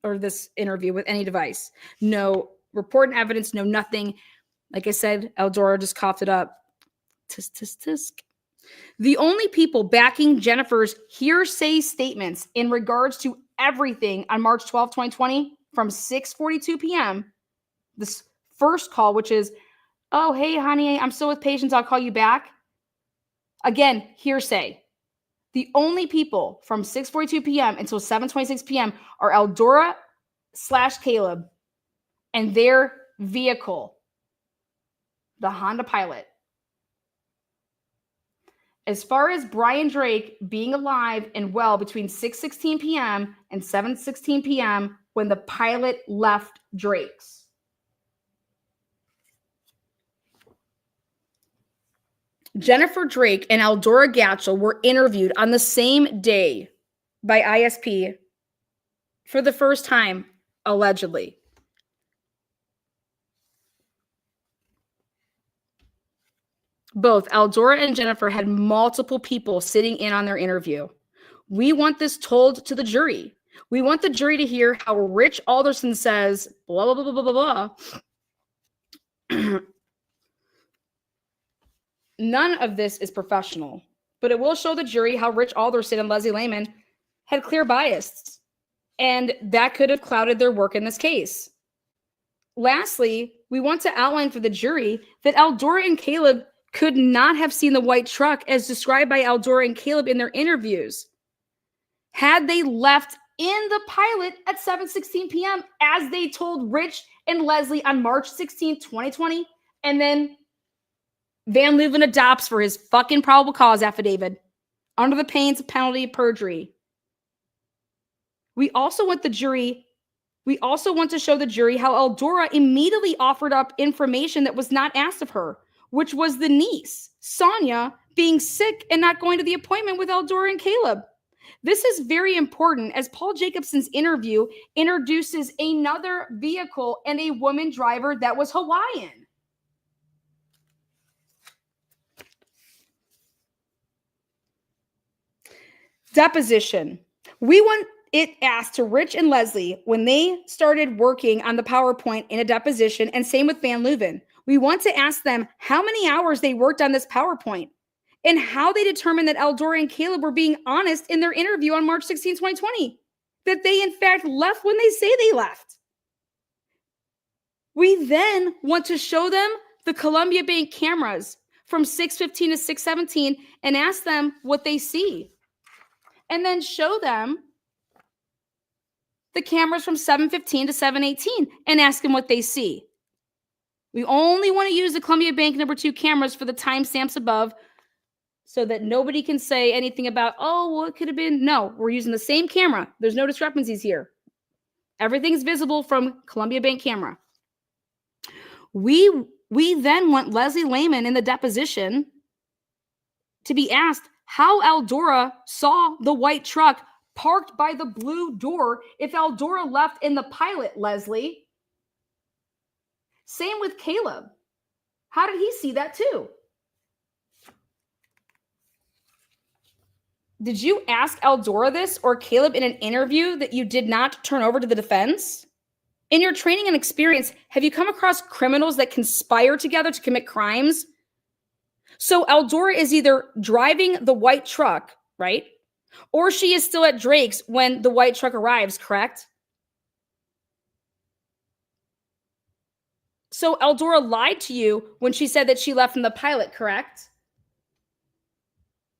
or this interview with any device. No reporting evidence, no nothing. Like I said, Eldora just coughed it up. Tisk, tisk, tisk. The only people backing Jennifer's hearsay statements in regards to everything on March 12, 2020, from 6:42 p.m., this first call, which is, oh, hey, honey, I'm still with patients. I'll call you back. Again, hearsay. The only people from 6:42 p.m. until 7:26 p.m. are Eldora / Caleb and their vehicle, the Honda Pilot. As far as Brian Drake being alive and well between 6:16 p.m. and 7:16 p.m. when the Pilot left Drake's. Jennifer Drake and Eldora Gatchel were interviewed on the same day by ISP for the first time, allegedly. Both Eldora and Jennifer had multiple people sitting in on their interview. We want this told to the jury. We want the jury to hear how Rich Alderson says, blah, blah, blah, blah, blah, blah. None of this is professional, but it will show the jury how Rich Alderson and Leslie Lehman had clear bias, and that could have clouded their work in this case. Lastly, we want to outline for the jury that Eldora and Caleb could not have seen the white truck as described by Eldora and Caleb in their interviews had they left in the Pilot at 7:16 p.m. as they told Rich and Leslie on March 16, 2020, and then Van Leuven adopts for his fucking probable cause affidavit under the pains of penalty of perjury. We also want to show the jury how Eldora immediately offered up information that was not asked of her, which was the niece, Sonia, being sick and not going to the appointment with Eldora and Caleb. This is very important as Paul Jacobson's interview introduces another vehicle and a woman driver that was Hawaiian. Deposition. We want it asked to Rich and Leslie when they started working on the PowerPoint in a deposition, and same with Van Leuven. We want to ask them how many hours they worked on this PowerPoint and how they determined that Eldora and Caleb were being honest in their interview on March 16, 2020, that they in fact left when they say they left. We then want to show them the Columbia Bank cameras from 6:15 to 6:17 and ask them what they see. And then show them the cameras from 7:15 to 7:18 and ask them what they see. We only want to use the Columbia Bank #2 cameras for the timestamps above so that nobody can say anything about, oh, well, it could have been. No, we're using the same camera. There's no discrepancies here. Everything's visible from Columbia Bank camera. We then want Leslie Lehman in the deposition to be asked how Eldora saw the white truck parked by the blue door if Eldora left in the Pilot, Leslie. Same with Caleb. How did he see that too? Did you ask Eldora this or Caleb in an interview that you did not turn over to the defense? In your training and experience, have you come across criminals that conspire together to commit crimes? So Eldora is either driving the white truck, right? Or she is still at Drake's when the white truck arrives, correct? So Eldora lied to you when she said that she left from the Pilot, correct?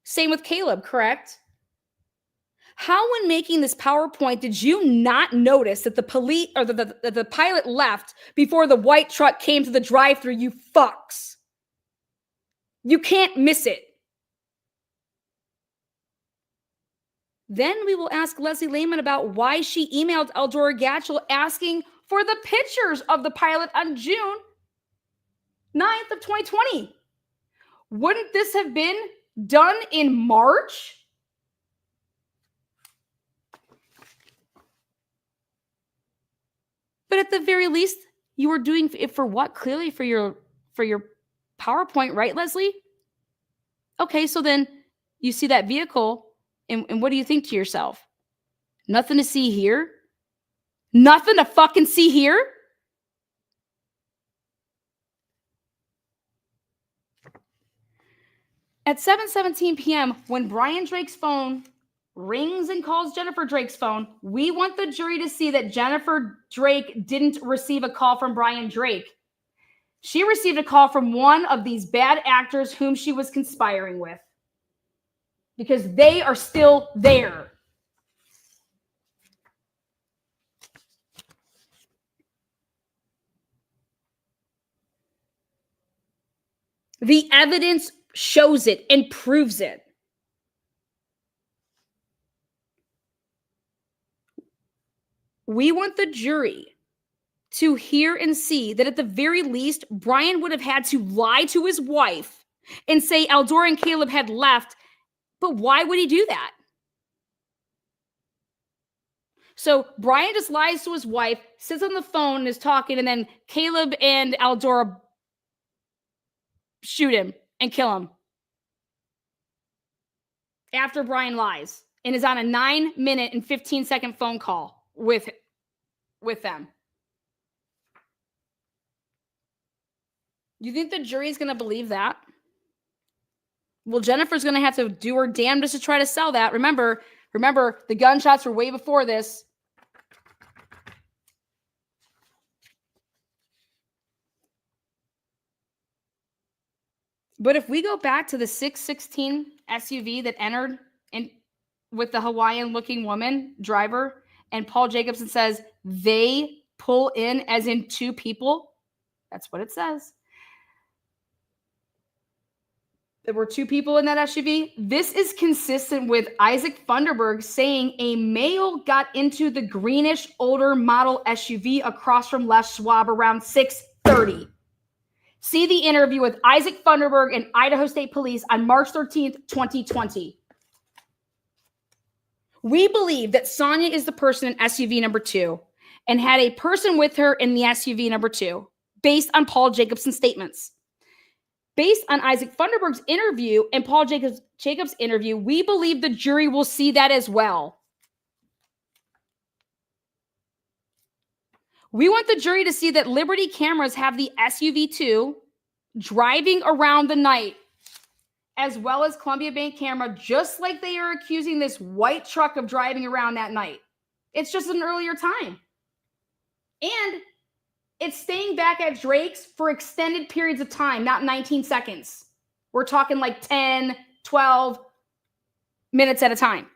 Same with Caleb, correct? How, when making this PowerPoint, did you not notice that the police or the Pilot left before the white truck came to the drive-thru, you fucks? You can't miss it. Then we will ask Leslie Lehman about why she emailed Eldora Gatchel asking for the pictures of the Pilot on June 9th of 2020. Wouldn't this have been done in March? But at the very least, you were doing it for what? Clearly for your PowerPoint, right, Leslie? Okay, so then you see that vehicle, and what do you think to yourself? Nothing to see here? Nothing to fucking see here? At 7:17 p.m., when Brian Drake's phone rings and calls Jennifer Drake's phone, we want the jury to see that Jennifer Drake didn't receive a call from Brian Drake. She received a call from one of these bad actors whom she was conspiring with, because they are still there. The evidence shows it and proves it. We want the jury to hear and see that at the very least, Brian would have had to lie to his wife and say Eldora and Caleb had left. But why would he do that? So Brian just lies to his wife, sits on the phone and is talking, and then Caleb and Eldora shoot him and kill him after Brian lies and is on a 9-minute and 15-second phone call with them. You think the jury is going to believe that? Well, Jennifer's going to have to do her damnedest to try to sell that. Remember, the gunshots were way before this. But if we go back to the 616 SUV that entered in with the Hawaiian-looking woman driver, and Paul Jacobson says they pull in as in two people, that's what it says. There were two people in that SUV. This is consistent with Isaac Funderburg saying a male got into the greenish older model SUV across from Les Schwab around 6:30. See the interview with Isaac Funderburg and Idaho State Police on March 13th, 2020. We believe that Sonia is the person in SUV number 2 and had a person with her in the SUV number 2, based on Paul Jacobson's statements. Based on Isaac Funderburg's interview and Paul Jacobs' interview, we believe the jury will see that as well. We want the jury to see that Liberty cameras have the SUV2 driving around the night, as well as Columbia Bank camera, just like they are accusing this white truck of driving around that night. It's just an earlier time. And it's staying back at Drake's for extended periods of time, not 19 seconds. We're talking like 10, 12 minutes at a time.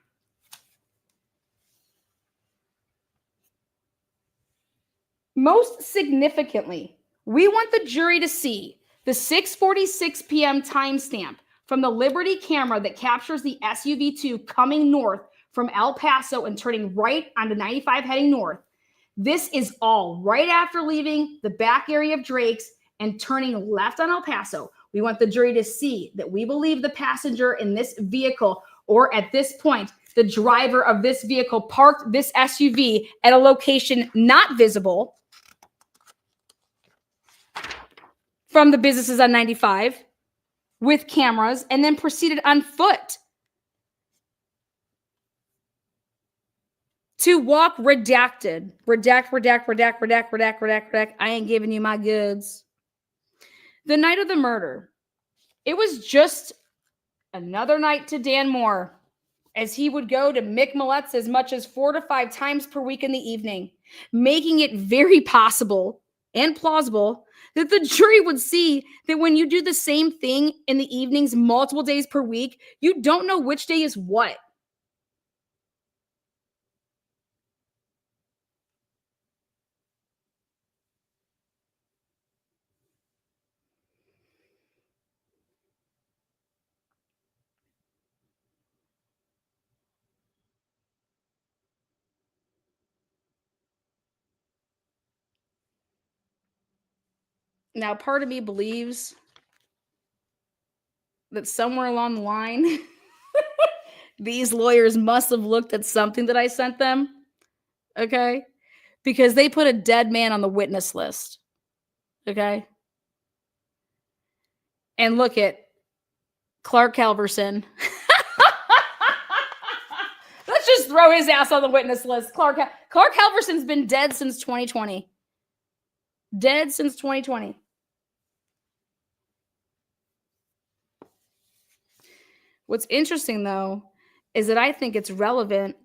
Most significantly, we want the jury to see the 6:46 p.m. timestamp from the Liberty camera that captures the SUV2 coming north from El Paso and turning right onto 95 heading north. This is all right after leaving the back area of Drake's and turning left on El Paso. We want the jury to see that we believe the passenger in this vehicle, or at this point, the driver of this vehicle, parked this SUV at a location not visible from the businesses on 95 with cameras, and then proceeded on foot to walk redacted. Redact. I ain't giving you my goods. The night of the murder, it was just another night to Dan Moore, as he would go to Mick Millet's as much as 4 to 5 times per week in the evening, making it very possible and plausible that the jury would see that when you do the same thing in the evenings multiple days per week, you don't know which day is what. Now, part of me believes that somewhere along the line, these lawyers must have looked at something that I sent them, okay? Because they put a dead man on the witness list, okay? And look at Clark Halverson. Let's just throw his ass on the witness list. Clark Halverson's been dead since 2020. Dead since 2020. What's interesting, though, is that I think it's relevant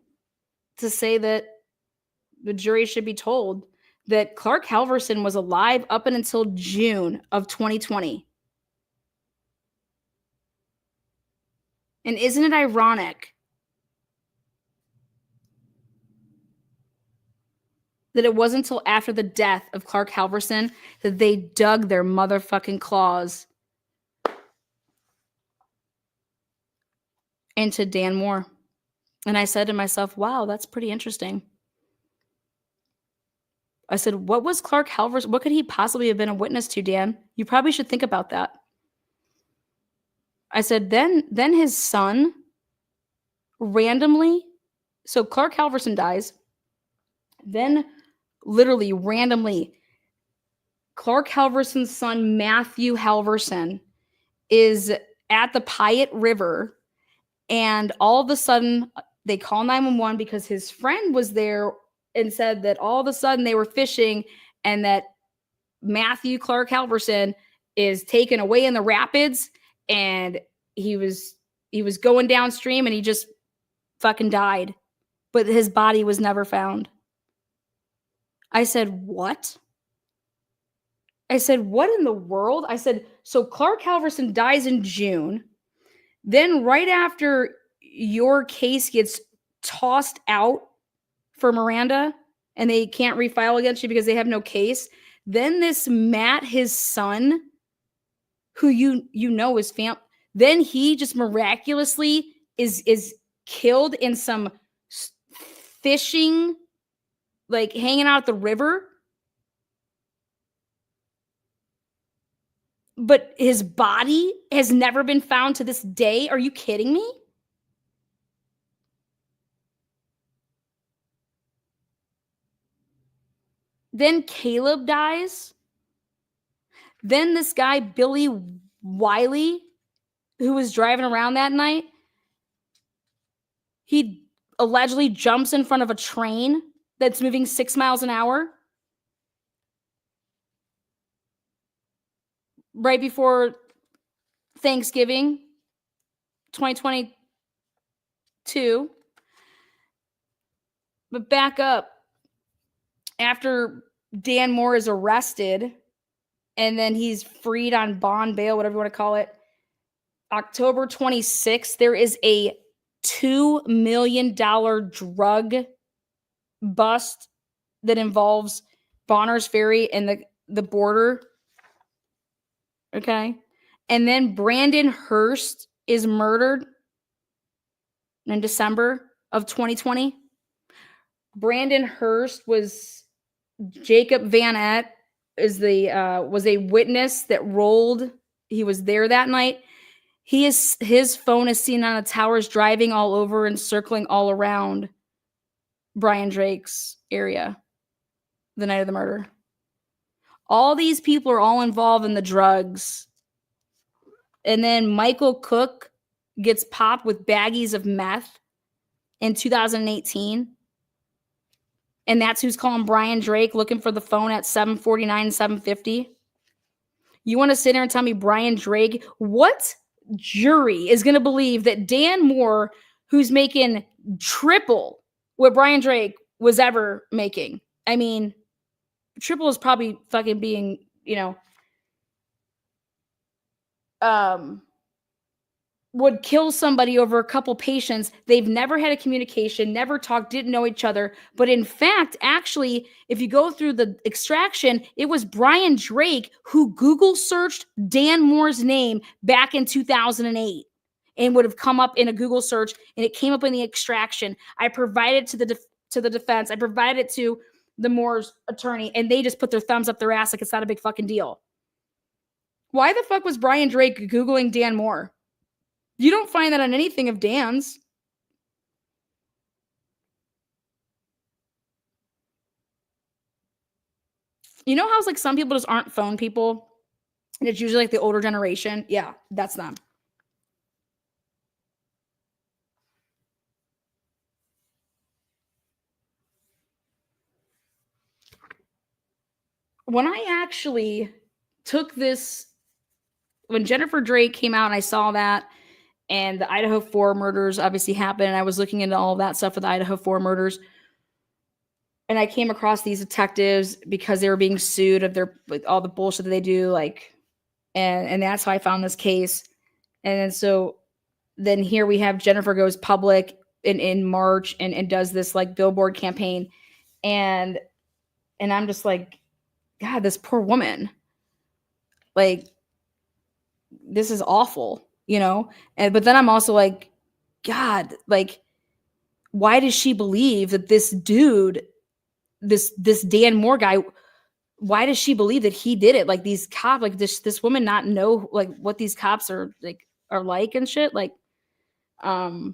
to say that the jury should be told that Clark Halverson was alive up until June of 2020. And isn't it ironic that it wasn't until after the death of Clark Halverson that they dug their motherfucking claws into Dan Moore? And I said to myself, wow, that's pretty interesting. I said, what was Clark Halverson? What could he possibly have been a witness to, Dan? You probably should think about that. I said, then his son randomly, so Clark Halverson dies, then literally randomly, Clark Halverson's son, Matthew Halverson, is at the Piatt River, and all of a sudden they call 911 because his friend was there and said that all of a sudden they were fishing and that Matthew Clark Halverson is taken away in the rapids, and he was going downstream and he just fucking died, but his body was never found. I said, what? I said, what in the world? I said, so Clark Halverson dies in June. Then right after your case gets tossed out for Miranda and they can't refile against you because they have no case, then this Matt, his son, who you know is family, then he just miraculously is killed in some fishing, like hanging out at the river. But his body has never been found to this day. Are you kidding me? Then Caleb dies. Then this guy, Billy Wiley, who was driving around that night, he allegedly jumps in front of a train that's moving 6 miles an hour right before Thanksgiving 2022. But back up, after Dan Moore is arrested and then he's freed on bond bail, whatever you want to call it, October 26th, there is a $2 million drug bust that involves Bonners Ferry and the border. Okay. And then Brandon Hurst is murdered in December of 2020. Brandon Hurst was Jacob Van Ett was a witness that rolled. He was there that night. His phone is seen on the towers driving all over and circling all around Brian Drake's area the night of the murder. All these people are all involved in the drugs. And then Michael Cook gets popped with baggies of meth in 2018. And that's who's calling Brian Drake looking for the phone at 7:49, 7:50. You want to sit there and tell me Brian Drake? What jury is going to believe that Dan Moore, who's making triple what Brian Drake was ever making? I mean, triple is probably fucking being, would kill somebody over a couple patients. They've never had a communication, never talked, didn't know each other. But in fact, actually, if you go through the extraction, it was Brian Drake who Google searched Dan Moore's name back in 2008 and would have come up in a Google search, and it came up in the extraction. I provided to the defense. I provided it to the Moore's attorney, and they just put their thumbs up their ass like it's not a big fucking deal. Why the fuck was Brian Drake Googling Dan Moore? You don't find that on anything of Dan's. You know how it's like some people just aren't phone people? And it's usually like the older generation. Yeah, that's them. When I actually took this, when Jennifer Drake came out and I saw that, and the Idaho 4 murders obviously happened, and I was looking into all that stuff with the Idaho 4 murders, and I came across these detectives because they were being sued of all the bullshit that they do, and that's how I found this case. And then so then here we have Jennifer goes public in March and does this like billboard campaign, and I'm just like, God, this poor woman, like, this is awful, but then I'm also like, God, like, why does she believe that this dude, this Dan Moore guy, why does she believe that he did it? Like, these cops, like this woman not know like what these cops are like and shit. Like, I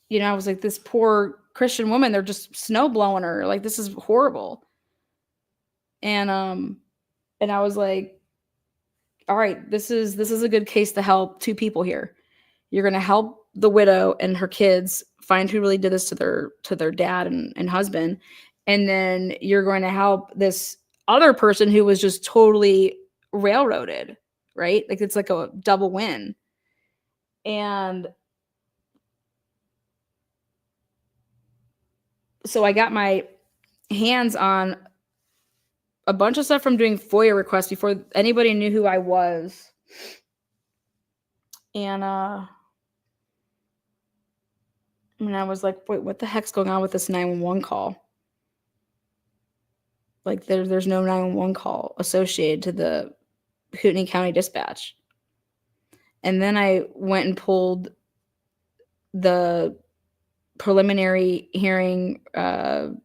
was like, this poor Christian woman, they're just snow blowing her. Like, this is horrible. And I was like, all right, this is a good case to help two people here. You're going to help the widow and her kids find who really did this to their dad and husband. And then you're going to help this other person who was just totally railroaded, right? Like, it's like a double win. And so I got my hands on a bunch of stuff from doing FOIA requests before anybody knew who I was. And I was like, wait, what the heck's going on with this 911 call? Like, there's no 911 call associated to the Kootenai County Dispatch. And then I went and pulled the preliminary hearing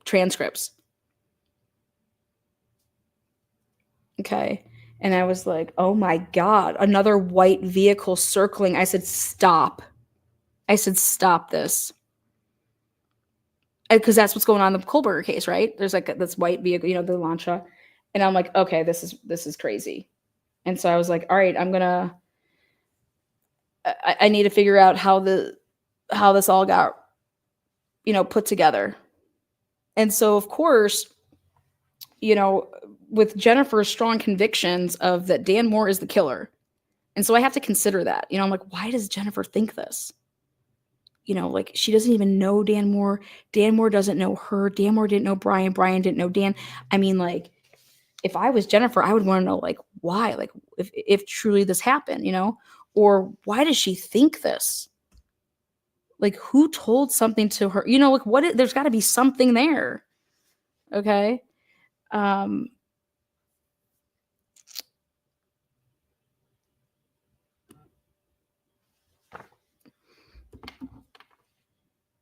transcripts. Okay. And I was like, oh my God, another white vehicle circling. I said, stop. Stop this. because that's what's going on in the Kohlberger case, right? There's like this white vehicle, you know, the Lancia. And I'm like, okay, this is crazy. And so I was like, all right, I need to figure out how this all got, you know, put together. And so of course, you know, with Jennifer's strong convictions of that Dan Moore is the killer. And so I have to consider that, you know, I'm like, why does Jennifer think this? You know, like she doesn't even know Dan Moore. Dan Moore doesn't know her. Dan Moore didn't know Brian. Brian didn't know Dan. I mean, like, if I was Jennifer, I would want to know, like, why, like, if truly this happened, you know, or why does she think this? Like, who told something to her? You know, like, there's got to be something there. Okay. I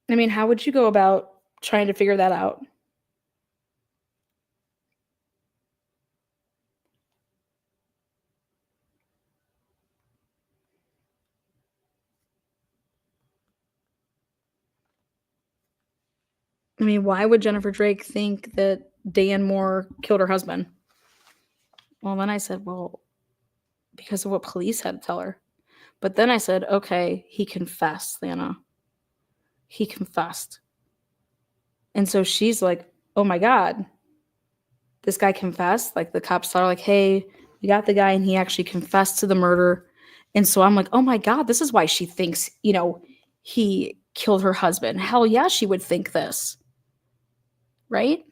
mean, how would you go about trying to figure that out? I mean, why would Jennifer Drake think that Dan Moore killed her husband? Well, then I said, well, because of what police had to tell her. But then I said, okay, he confessed, Lana. He confessed. And so she's like, oh my God, this guy confessed. Like the cops thought, like, hey, we got the guy and he actually confessed to the murder. And so I'm like, oh my God, this is why she thinks, you know, he killed her husband. Hell yeah, she would think this. Right?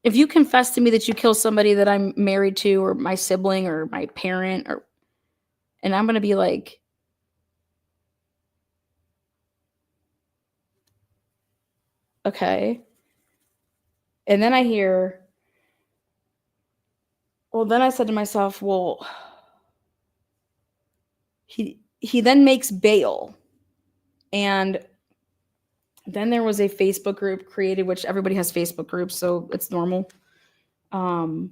If you confess to me that you killed somebody that I'm married to or my sibling or my parent, and I'm going to be like, okay. And then I hear, well, then I said to myself, well, he then makes bail. And then there was a Facebook group created, which everybody has Facebook groups, so it's normal. But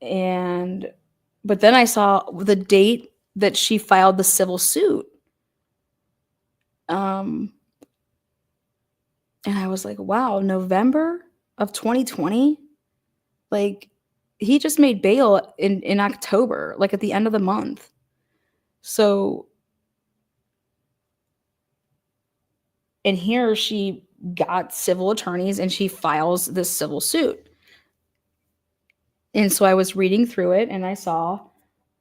then I saw the date that she filed the civil suit. And I was like, wow, November of 2020? Like, he just made bail in October, like at the end of the month. So, and here she got civil attorneys and she files this civil suit. And so I was reading through it and I saw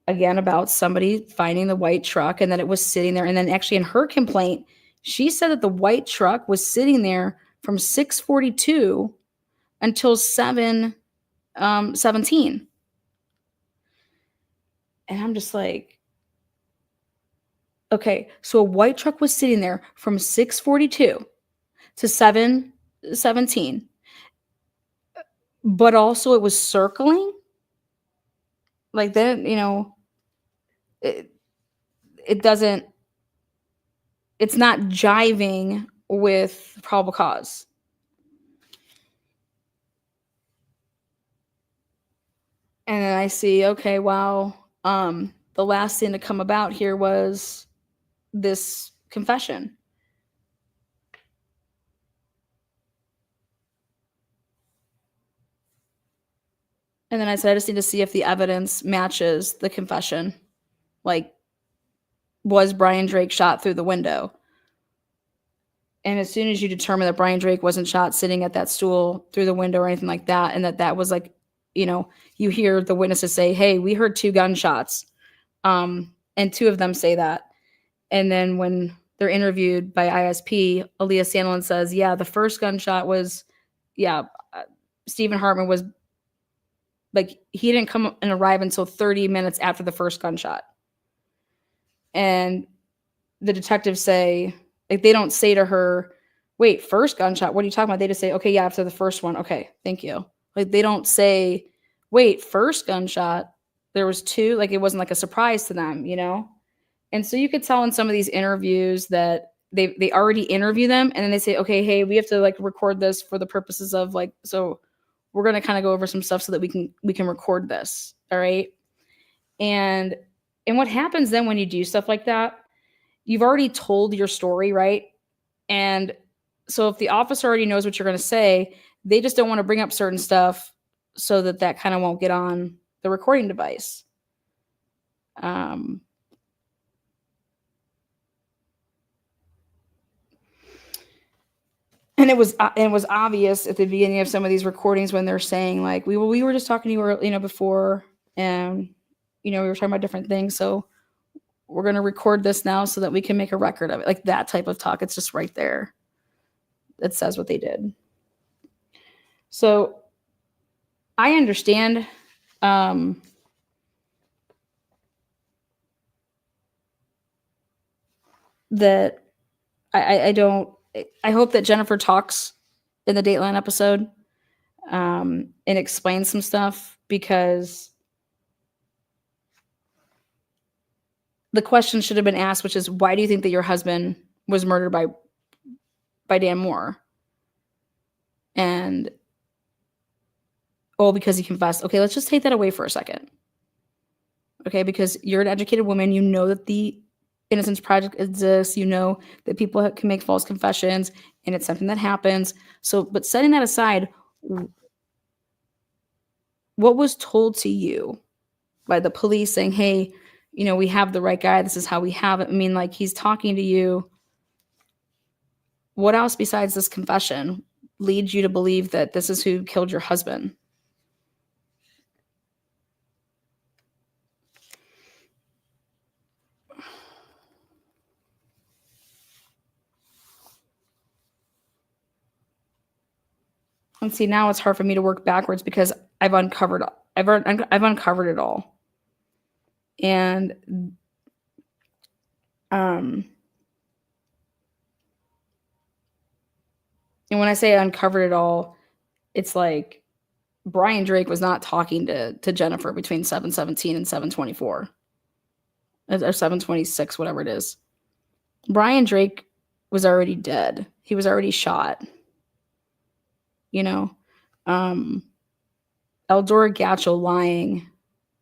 again about somebody finding the white truck and that it was sitting there. And then actually in her complaint, she said that the white truck was sitting there from 6:42 until 7:17. And I'm just like, okay, so a white truck was sitting there from 6:42 to 7:17, but also it was circling. Like then, you know, it doesn't, it's not jiving with probable cause. And then I see, okay, wow, the last thing to come about here was this confession. And then I said, I just need to see if the evidence matches the confession. Like, was Brian Drake shot through the window? And as soon as you determine that Brian Drake wasn't shot sitting at that stool through the window or anything like that, and that was like, you know, you hear the witnesses say, hey, we heard 2 gunshots. And 2 of them say that. And then when they're interviewed by ISP, Aaliyah Sandlin says, yeah, the first gunshot was, Stephen Hartman was, like, he didn't come and arrive until 30 minutes after the first gunshot. And the detectives say, like, they don't say to her, wait, first gunshot, what are you talking about? They just say, okay, yeah, after the first one. Okay, thank you. Like, they don't say, wait, first gunshot, there was 2. Like, it wasn't like a surprise to them, you know? And so you could tell in some of these interviews that they already interview them and then they say, okay, hey, we have to like record this for the purposes of like, so we're going to kind of go over some stuff so that we can record this. All right. And what happens then when you do stuff like that, you've already told your story, right? And So if the officer already knows what you're going to say, they just don't want to bring up certain stuff so that kind of won't get on the recording device. And it was obvious at the beginning of some of these recordings when they're saying like, we were just talking to you before, and we were talking about different things. So we're going to record this now so that we can make a record of it. Like that type of talk. It's just right there. It says what they did. So I understand that I hope that Jennifer talks in the Dateline episode and explains some stuff, because the question should have been asked, which is, why do you think that your husband was murdered by Dan Moore? And because he confessed. Okay, let's just take that away for a second. Okay, because you're an educated woman, you know that the Innocence Project exists, you know that people can make false confessions, and it's something that happens. So, but setting that aside, what was told to you by the police saying, hey, we have the right guy, this is how we have it? I mean, like, he's talking to you. What else besides this confession leads you to believe that this is who killed your husband? And see, now it's hard for me to work backwards because I've uncovered it all. And when I say uncovered it all, it's like Brian Drake was not talking to Jennifer between 7:17 and 7:24 or 7:26, whatever it is. Brian Drake was already dead. He was already shot. Eldora Gatchel lying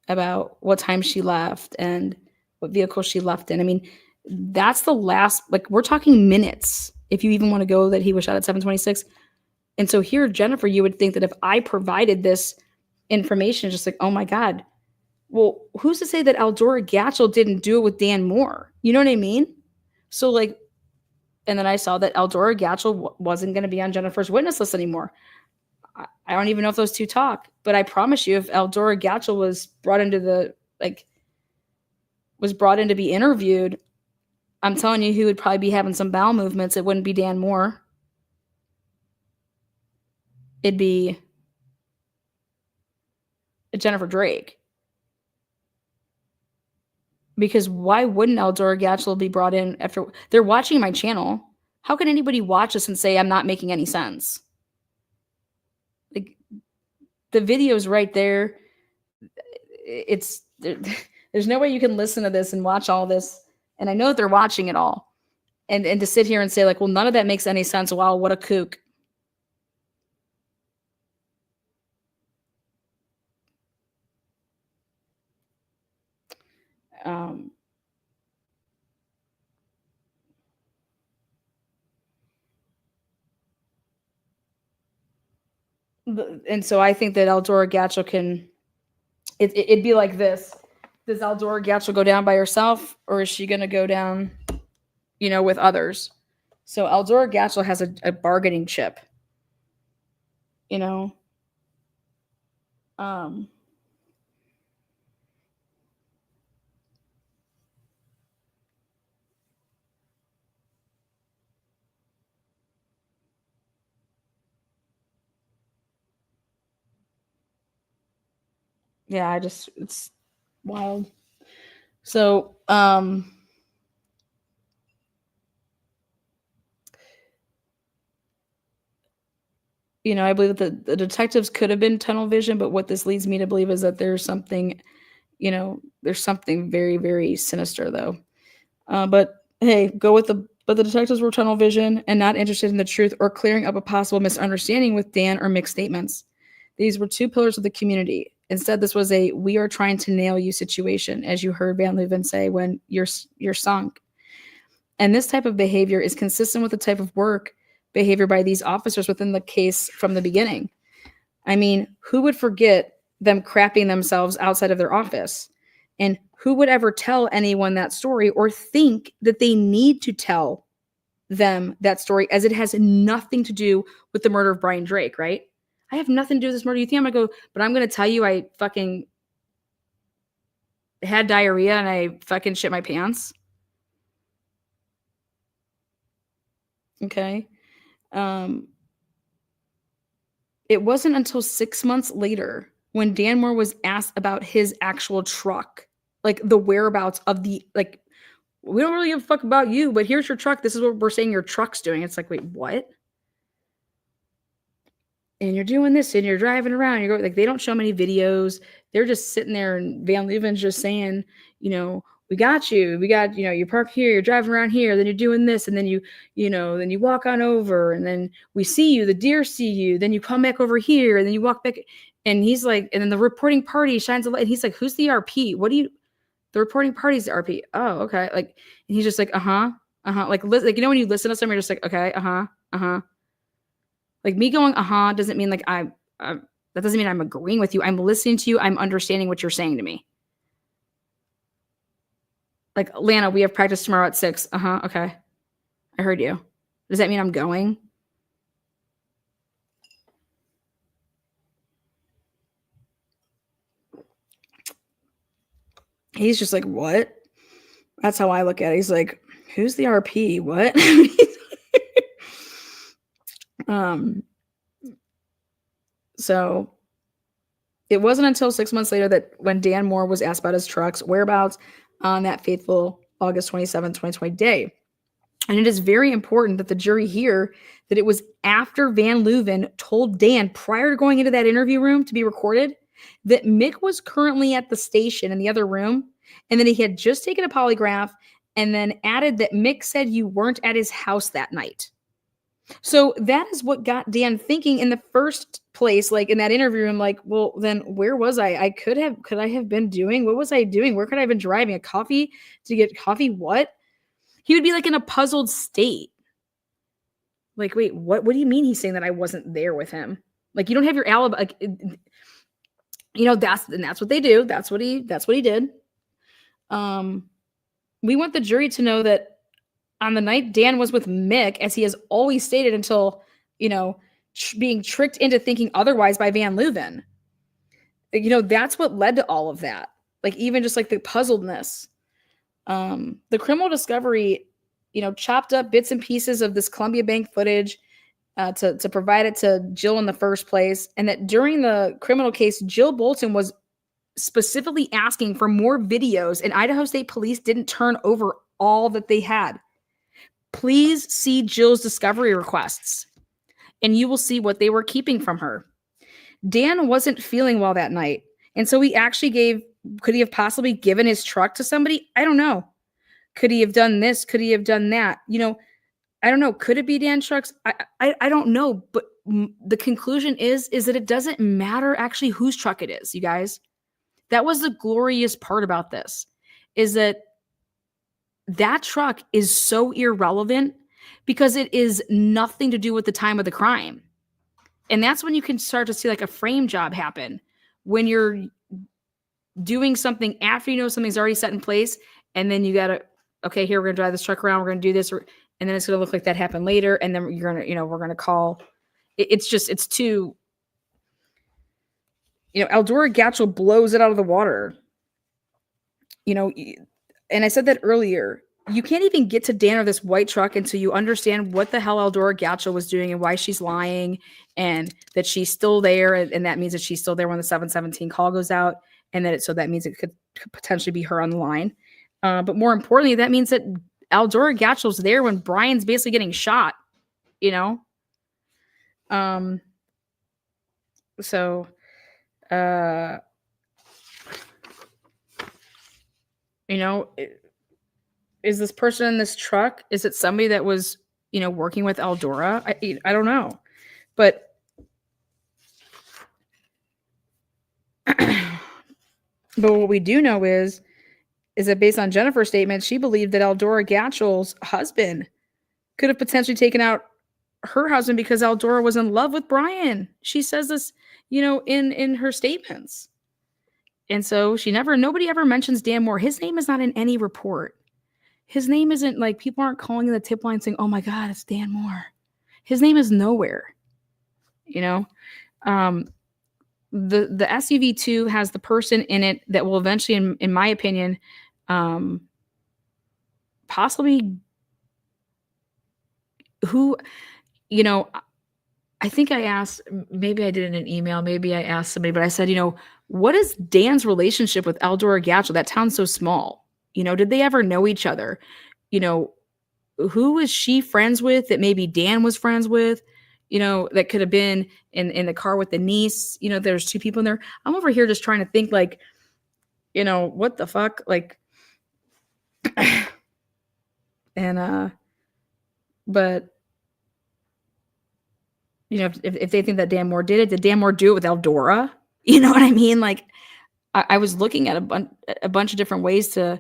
about what time she left and what vehicle she left in. I mean, that's the last, like, we're talking minutes, if you even want to go that he was shot at 7:26. And so here, Jennifer, you would think that if I provided this information, just like, oh my God, well, who's to say that Eldora Gatchel didn't do it with Dan Moore? You know what I mean? So like, and then I saw that Eldora Gatchel wasn't going to be on Jennifer's witness list anymore. I don't even know if those two talk, but I promise you, if Eldora Gatchel was brought into to be interviewed, I'm telling you, he would probably be having some bowel movements. It wouldn't be Dan Moore. It'd be Jennifer Drake. Because why wouldn't Eldora Gatchel be brought in after they're watching my channel? How can anybody watch this and say I'm not making any sense? Like, the video's right there. There's no way you can listen to this and watch all this. And I know that they're watching it all. And to sit here and say, like, well, none of that makes any sense. Wow, what a kook. And so I think that Eldora Gatchel can, it'd be like this. Does Eldora Gatchel go down by herself, or is she going to go down, with others? So Eldora Gatchel has a bargaining chip, yeah, it's wild. So, I believe that the detectives could have been tunnel vision, but what this leads me to believe is that there's something very, very sinister though. But hey, but the detectives were tunnel vision and not interested in the truth or clearing up a possible misunderstanding with Dan or mixed statements. These were two pillars of the community. Instead, this was a "we are trying to nail you" situation, as you heard Van Leuven say when you're sunk. And this type of behavior is consistent with the type of work behavior by these officers within the case from the beginning. I mean, who would forget them crapping themselves outside of their office? And who would ever tell anyone that story or think that they need to tell them that story, as it has nothing to do with the murder of Brian Drake, right? I have nothing to do with this murder. You think I'm going to go, but I'm going to tell you I fucking had diarrhea and I fucking shit my pants? Okay. It wasn't until 6 months later when Dan Moore was asked about his actual truck, like the whereabouts of the, like, we don't really give a fuck about you, but here's your truck. This is what we're saying your truck's doing. It's like, wait, what? And you're doing this and you're driving around. You're going, like, they don't show many videos. They're just sitting there and Van Leuven's just saying, you know, we got you. We got, you know, you park here, you're driving around here, then you're doing this, and then then you walk on over, and then we see you, the deer see you, then you come back over here, and then you walk back. And he's like, and then the reporting party shines a light. And he's like, who's the RP? The reporting party's the RP. Oh, okay. Like, and he's just like, like, you know, when you listen to someone, you're just like, okay, like me going, doesn't mean like that doesn't mean I'm agreeing with you. I'm listening to you. I'm understanding what you're saying to me. Like, Lana, we have practice tomorrow at 6. Okay. I heard you. Does that mean I'm going? He's just like, what? That's how I look at it. He's like, who's the RP? What? So it wasn't until 6 months later that when Dan Moore was asked about his truck's whereabouts on that fateful August 27, 2020 day. And it is very important that the jury hear that it was after Van Leuven told Dan prior to going into that interview room to be recorded that Mick was currently at the station in the other room, and that he had just taken a polygraph, and then added that Mick said you weren't at his house that night. So that is what got Dan thinking in the first place, like in that interview room, like, well, then where was I? Could I have been doing? What was I doing? Where could I have been driving? A coffee to get coffee? What? He would be like in a puzzled state. Like, wait, what do you mean he's saying that I wasn't there with him? Like, you don't have your alibi. Like, you know, that's what they do. That's what he did. We want the jury to know that on the night Dan was with Mick, as he has always stated, until, you know, being tricked into thinking otherwise by Van Leuven. You know, that's what led to all of that. Like, even just like the puzzledness. The criminal discovery, you know, chopped up bits and pieces of this Columbia Bank footage to provide it to Jill in the first place. And that during the criminal case, Jill Bolton was specifically asking for more videos, and Idaho State Police didn't turn over all that they had. Please see Jill's discovery requests, and you will see what they were keeping from her. Dan wasn't feeling well that night, and so he actually could he have possibly given his truck to somebody? I don't know. Could he have done this? Could he have done that? You know, I don't know. Could it be Dan's trucks? I don't know. But the conclusion is that it doesn't matter actually whose truck it is, you guys. That was the glorious part about this, is that truck is so irrelevant because it is nothing to do with the time of the crime. And that's when you can start to see like a frame job happen, when you're doing something after you know something's already set in place, and then you gotta, okay, here, we're gonna drive this truck around, we're gonna do this, and then it's gonna look like that happened later, and then you're gonna, you know, we're gonna call. It's too, you know, Eldora Gatchel blows it out of the water. You know, and I said that earlier, you can't even get to Dan or this white truck until you understand what the hell Eldora Gatchel was doing and why she's lying, and that she's still there. And that means that she's still there when the 717 call goes out. And that means it could potentially be her on the line. But more importantly, that means that Eldora Gatchel's there when Brian's basically getting shot, you know? You know, is this person in this truck? Is it somebody that was, you know, working with Eldora? I don't know. But what we do know is that based on Jennifer's statement, she believed that Eldora Gatchel's husband could have potentially taken out her husband because Eldora was in love with Brian. She says this, in her statements. And so nobody ever mentions Dan Moore. His name is not in any report. His name isn't like, people aren't calling in the tip line saying, oh my God, it's Dan Moore. His name is nowhere, The SUV2 has the person in it that will eventually, in my opinion, possibly who, I think I asked, maybe I did in an email, maybe I asked somebody, but I said, what is Dan's relationship with Eldora Gatchel? That town's so small. Did they ever know each other? Who is she friends with that maybe Dan was friends with? That could have been in the car with the niece. There's two people in there. I'm over here just trying to think like, what the fuck? Like, and, but, if they think that Dan Moore did it, did Dan Moore do it with Eldora? You know what I mean? Like, I was looking at a bunch of different ways to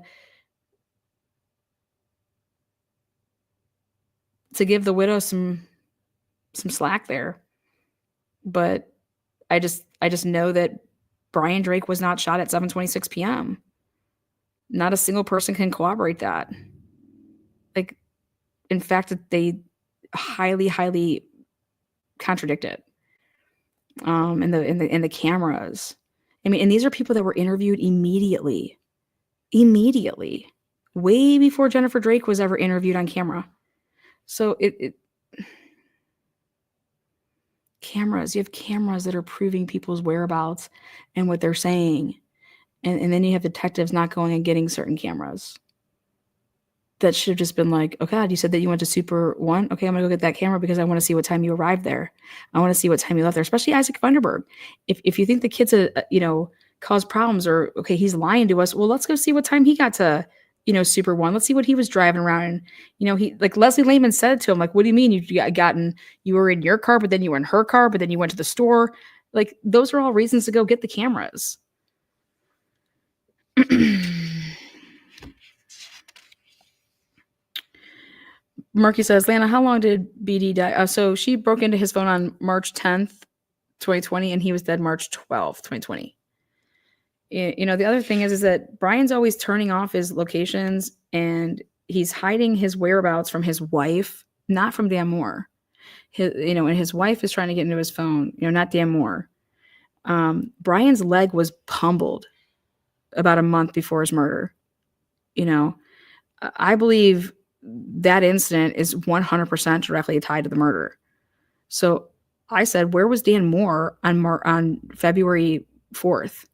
give the widow some slack there. But I just know that Brian Drake was not shot at 7:26 p.m. Not a single person can corroborate that. Like, in fact, that they highly, highly contradict it. In the cameras. I mean, and these are people that were interviewed immediately, way before Jennifer Drake was ever interviewed on camera. So cameras, you have cameras that are proving people's whereabouts and what they're saying. And then you have detectives not going and getting certain cameras. That should have just been like, oh God, you said that you went to Super 1? Okay, I'm going to go get that camera because I want to see what time you arrived there. I want to see what time you left there, especially Isaac Funderburg. If you think the kid's caused problems or, okay, he's lying to us, well, let's go see what time he got to, Super 1. Let's see what he was driving around. And, he, like Leslie Lehman said it to him, like, what do you mean you were in your car, but then you were in her car, but then you went to the store? Like, those are all reasons to go get the cameras. Marky says, Lana, how long did BD die? So she broke into his phone on March 10th, 2020, and he was dead March 12th, 2020. The other thing is that Brian's always turning off his locations and he's hiding his whereabouts from his wife, not from Dan Moore. And his wife is trying to get into his phone, not Dan Moore. Brian's leg was pummeled about a month before his murder. I believe that incident is 100% directly tied to the murder. So I said, where was Dan Moore on February 4th?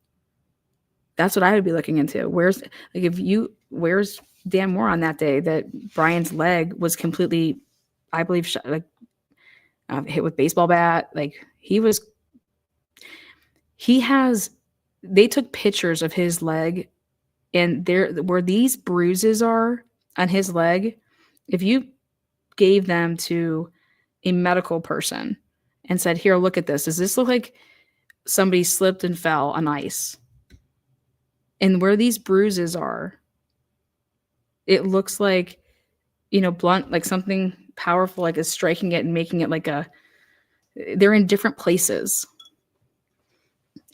That's what I would be looking into. Where's Dan Moore on that day that Brian's leg was completely, I believe, hit with baseball bat? Like they took pictures of his leg, and there where these bruises are on his leg, if you gave them to a medical person and said, here, look at this. Does this look like somebody slipped and fell on ice? And where these bruises are, it looks like, blunt, like something powerful, like is striking it and making it they're in different places.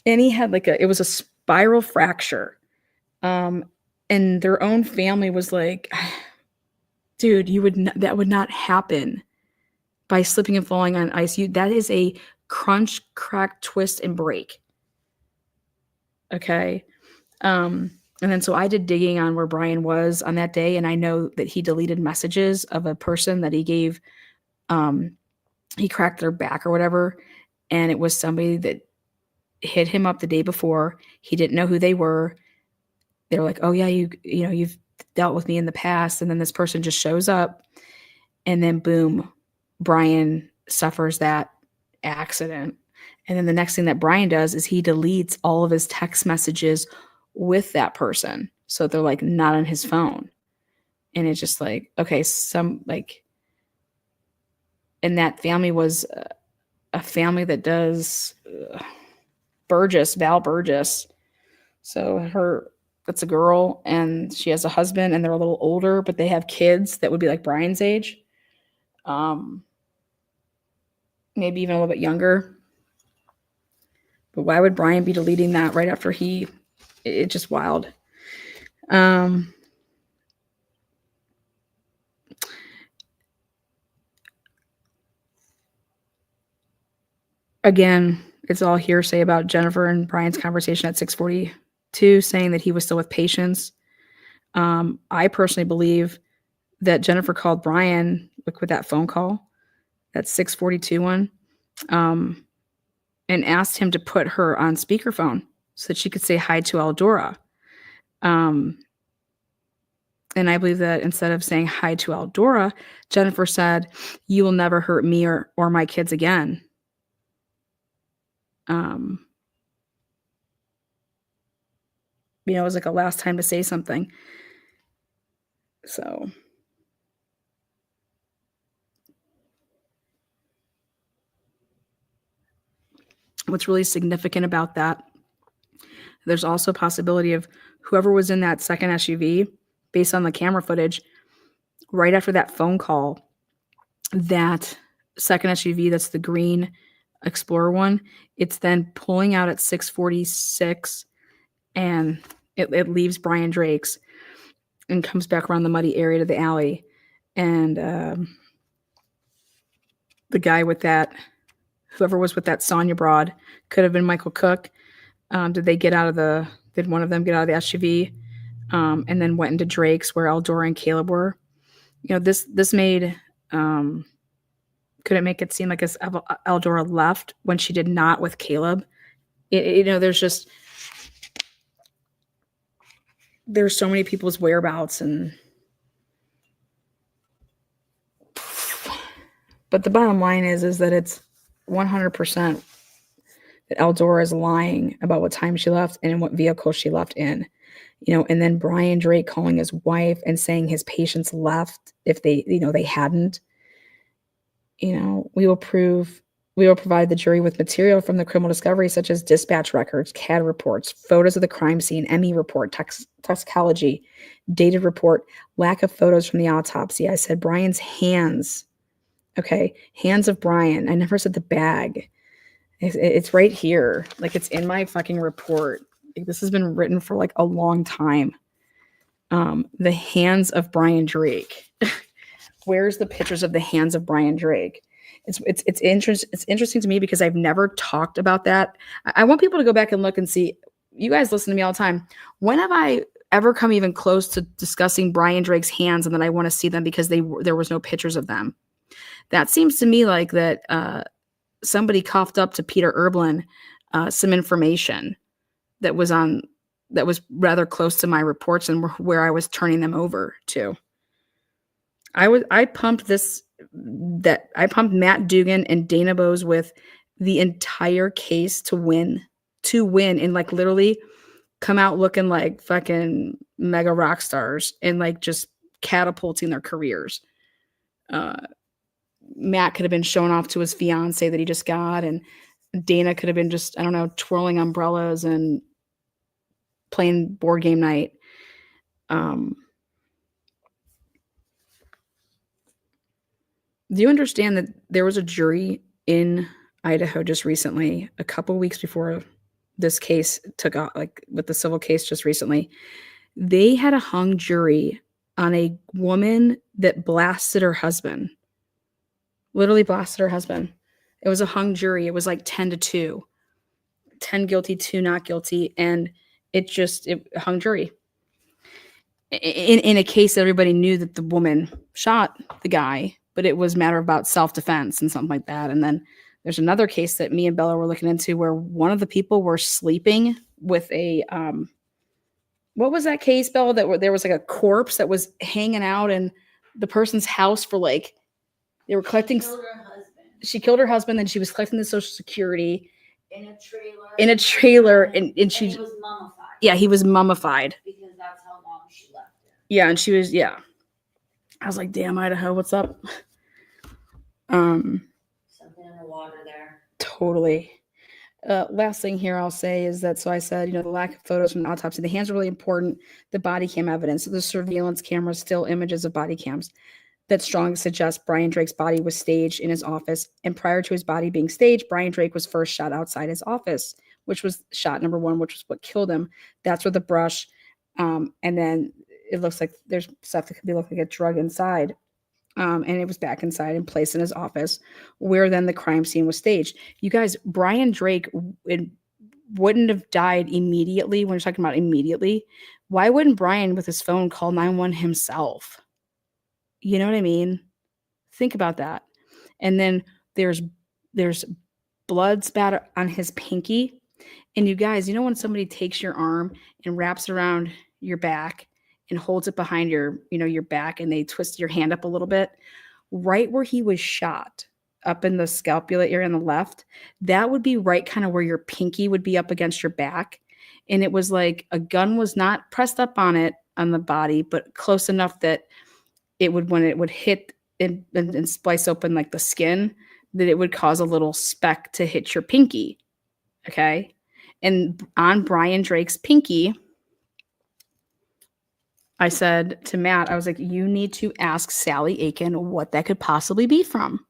And he had it was a spiral fracture. And their own family was like, dude, that would not happen by slipping and falling on ice. That is a crunch, crack, twist, and break. Okay. And then so I did digging on where Brian was on that day, and I know that he deleted messages of a person that he gave, he cracked their back or whatever, and it was somebody that hit him up the day before. He didn't know who they were. They were like, oh yeah, you've dealt with me in the past. And then this person just shows up, and then boom, Brian suffers that accident. And then the next thing that Brian does is he deletes all of his text messages with that person. So they're not on his phone. And it's just okay, and that family was a family that does Val Burgess. So that's a girl, and she has a husband, and they're a little older, but they have kids that would be like Brian's age. maybe even a little bit younger. But why would Brian be deleting that right after it's just wild. Again, it's all hearsay about Jennifer and Brian's conversation at 6:42, saying that he was still with patients. I personally believe that Jennifer called Brian with that phone call, that 6:42 one, and asked him to put her on speakerphone so that she could say hi to Eldora. And I believe that instead of saying hi to Eldora, Jennifer said, "You will never hurt me or my kids again." It was like a last time to say something. So what's really significant about that, there's also a possibility of whoever was in that second SUV, based on the camera footage, right after that phone call, that second SUV, that's the green Explorer one, it's then pulling out at 6:46 and it leaves Brian Drake's and comes back around the muddy area to the alley. And the guy with that, whoever was with that Sonia broad, could have been Michael Cook. Did one of them get out of the SUV and then went into Drake's where Eldora and Caleb were? This made, could it make it seem like as Eldora left when she did not with Caleb? There's so many people's whereabouts but the bottom line is that it's 100% that Eldora is lying about what time she left and in what vehicle she left in, and then Brian Drake calling his wife and saying his patients left if they hadn't. We will provide the jury with material from the criminal discovery, such as dispatch records, CAD reports, photos of the crime scene, ME report, toxicology, dated report, lack of photos from the autopsy. I said Brian's hands. Okay, hands of Brian. I never said the bag. It's right here. Like, it's in my fucking report. This has been written for like a long time. The hands of Brian Drake. Where's the pictures of the hands of Brian Drake? It's interesting to me because I've never talked about that. I want people to go back and look and see. You guys listen to me all the time. When have I ever come even close to discussing Brian Drake's hands and then I want to see them because there was no pictures of them? That seems to me like that somebody coughed up to Peter Erblin some information that was rather close to my reports and where I was turning them over to. I pumped Matt Duggan and Dana Bose with the entire case to win and like literally come out looking like fucking mega rock stars and like just catapulting their careers. Matt could have been showing off to his fiance that he just got, and Dana could have been just, I don't know, twirling umbrellas and playing board game night. Do you understand that there was a jury in Idaho just recently, a couple weeks before this case took off, like with the civil case just recently? They had a hung jury on a woman that blasted her husband. Literally blasted her husband. It was a hung jury. It was like 10-2. 10 guilty, 2 not guilty. And it hung jury. In a case that everybody knew that the woman shot the guy, but it was a matter about self-defense and something like that. And then there's another case that me and Bella were looking into where one of the people were sleeping with a, what was that case, Bella, there was like a corpse that was hanging out in the person's house for like, they were collecting. She killed her husband, and she was collecting the Social Security in a trailer. And she he was mummified. Yeah, he was mummified. Because that's how long she left him. Yeah, and she was, yeah. I was like, damn, Idaho, what's up? Something in the water there. Totally. Last thing here I'll say is that, so I said, the lack of photos from the autopsy. The hands are really important. The body cam evidence. So the surveillance cameras, still images of body cams. that strongly suggests Brian Drake's body was staged in his office. And prior to his body being staged, Brian Drake was first shot outside his office, which was shot number 1, which was what killed him. That's where the brush, and then it looks like there's stuff that could be look like a drug inside. And it was back inside and placed in his office, where then the crime scene was staged. You guys, Brian Drake wouldn't have died immediately. When you're talking about immediately, why wouldn't Brian with his phone call 911 himself? You know what I mean? Think about that. And then there's blood spatter on his pinky. And you guys, you know when somebody takes your arm and wraps around your back and holds it behind your, your back, and they twist your hand up a little bit, right where he was shot, up in the scapula area on the left, that would be right kind of where your pinky would be up against your back. And it was like a gun was not pressed up on it, on the body, but close enough that it would, when it would hit and splice open like the skin, that it would cause a little speck to hit your pinky. Okay. And on Brian Drake's pinky, I said to Matt, I was like, you need to ask Sally Aiken what that could possibly be from.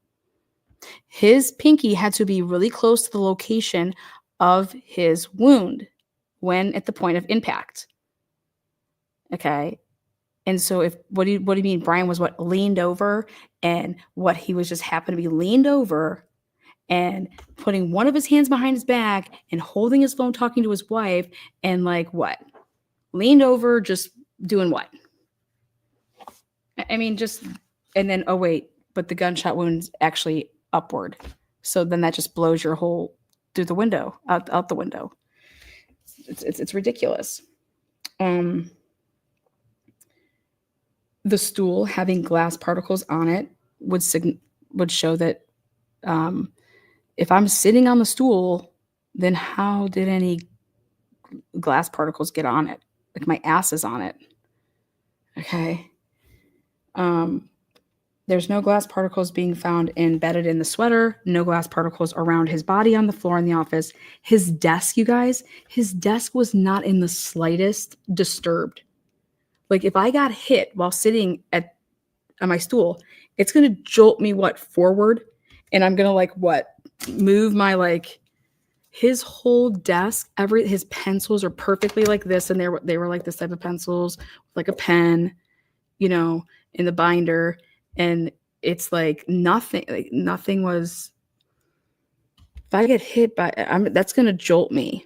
His pinky had to be really close to the location of his wound when at the point of impact. Okay. And so what do you mean Brian was leaned over, and what he was just happened to be leaned over and putting one of his hands behind his back and holding his phone, talking to his wife, and like what? Leaned over, just doing what? I mean, just, and then, oh wait, but the gunshot wound's actually upward. So then that just blows your hole through the window, out the window. It's ridiculous. The stool having glass particles on it would show that if I'm sitting on the stool, then how did any glass particles get on it? Like my ass is on it. Okay. There's no glass particles being found embedded in the sweater, no glass particles around his body on the floor in the office. His desk, you guys, his desk was not in the slightest disturbed. Like if I got hit while sitting on my stool, it's going to jolt me forward, and I'm going to move my his whole desk, his pencils are perfectly like this, and they were like this type of pencils, like a pen, in the binder, and it's like nothing was. If I get hit by, that's going to jolt me.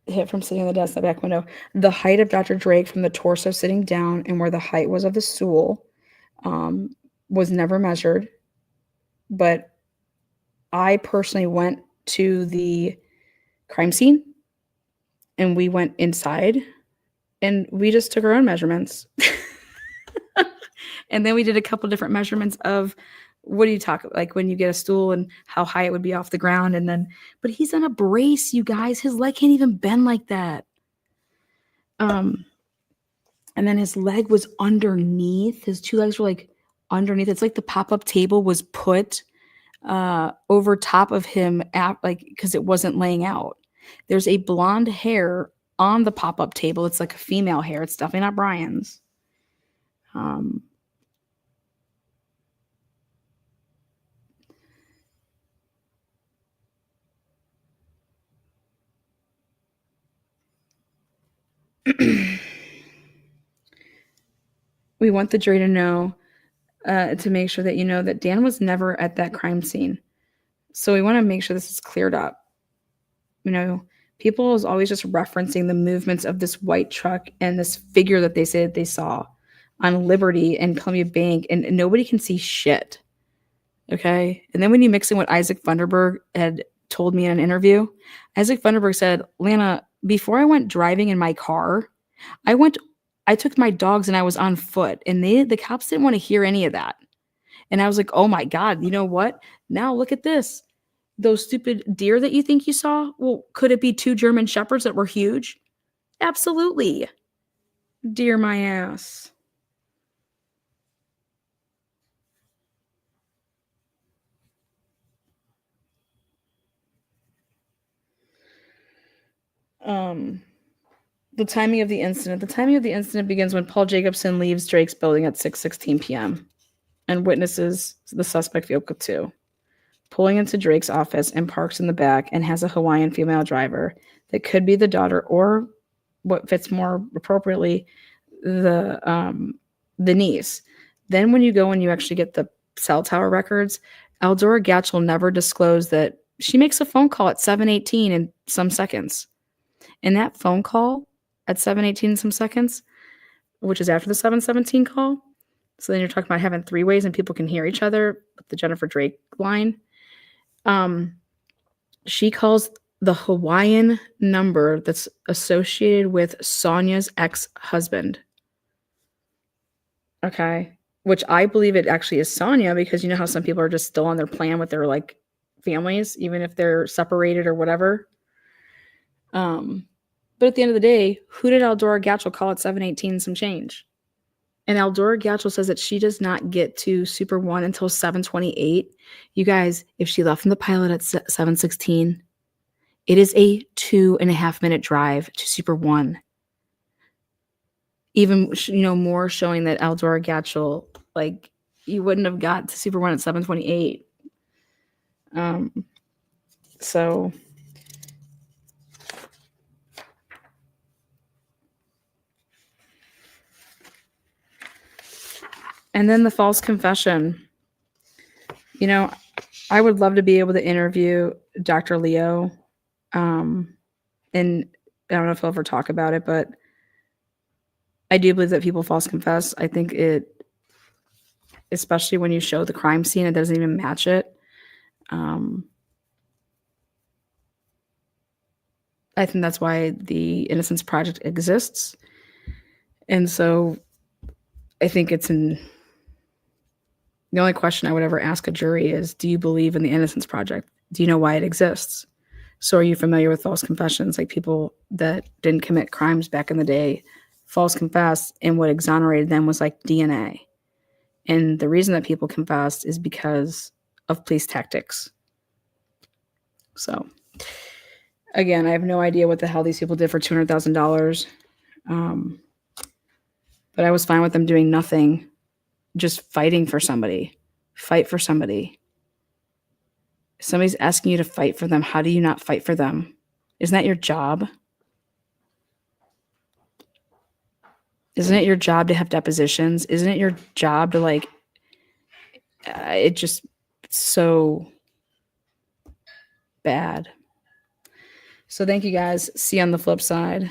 Hit from sitting on the desk, the back window. The height of Dr. Drake from the torso sitting down and where the height was of the stool was never measured. But I personally went to the crime scene, and we went inside, and we just took our own measurements. And then we did a couple different measurements of what do you talk like when you get a stool and how high it would be off the ground. And then, but he's on a brace, you guys. His leg can't even bend like that. And then his leg was underneath. His two legs were underneath. It's like the pop-up table was put over top of him because it wasn't laying out. There's a blonde hair on the pop-up table. It's like a female hair. It's definitely not Brian's. We want the jury to know, to make sure that that Dan was never at that crime scene. So we want to make sure this is cleared up. People is always just referencing the movements of this white truck and this figure that they said they saw on Liberty and Columbia Bank, and nobody can see shit. Okay. And then when you mix in what Isaac Funderburg had told me in an interview, Isaac Funderburg said, Lana, before I went driving in my car, I took my dogs and I was on foot, and the cops didn't want to hear any of that. And I was like, oh my God, you know what? Now look at this. Those stupid deer that you think you saw, well, could it be 2 German shepherds that were huge? Absolutely. Dear my ass. The timing of the incident. The timing of the incident begins when Paul Jacobson leaves Drake's building at 6:16 p.m. and witnesses the suspect vehicle 2 pulling into Drake's office and parks in the back and has a Hawaiian female driver that could be the daughter or, what fits more appropriately, the niece. Then when you go and you actually get the cell tower records, Eldora Gatchel never disclosed that she makes a phone call at 7:18 and some seconds. And that phone call at 7:18 and some seconds, which is after the 7:17 call, so then you're talking about having 3 ways and people can hear each other with the Jennifer Drake line. She calls the Hawaiian number that's associated with Sonia's ex-husband. Okay. Which I believe it actually is Sonia, because you know how some people are just still on their plan with their like families, even if they're separated or whatever. But at the end of the day, who did Eldora Gatchel call at 7:18 some change? And Eldora Gatchel says that she does not get to Super 1 until 7:28. You guys, if she left from the pilot at 7:16, it is a 2.5 minute drive to Super 1. Even, more showing that Eldora Gatchel, like, you wouldn't have got to Super 1 at 7:28. So... And then the false confession. I would love to be able to interview Dr. Leo. And I don't know if he'll ever talk about it, but I do believe that people false confess. I think it, especially when you show the crime scene, it doesn't even match it. I think that's why the Innocence Project exists. And so I think it's the only question I would ever ask a jury is, do you believe in the Innocence Project? Do you know why it exists? So are you familiar with false confessions? Like, people that didn't commit crimes back in the day false confessed, and what exonerated them was like DNA. And the reason that people confessed is because of police tactics. So again, I have no idea what the hell these people did for $200,000. But I was fine with them doing nothing, just fighting for somebody. Fight for somebody. If somebody's asking you to fight for them, how do you not fight for them? Isn't that your job? Isn't it your job to have depositions? Isn't it your job to it just so bad. So thank you guys. See you on the flip side.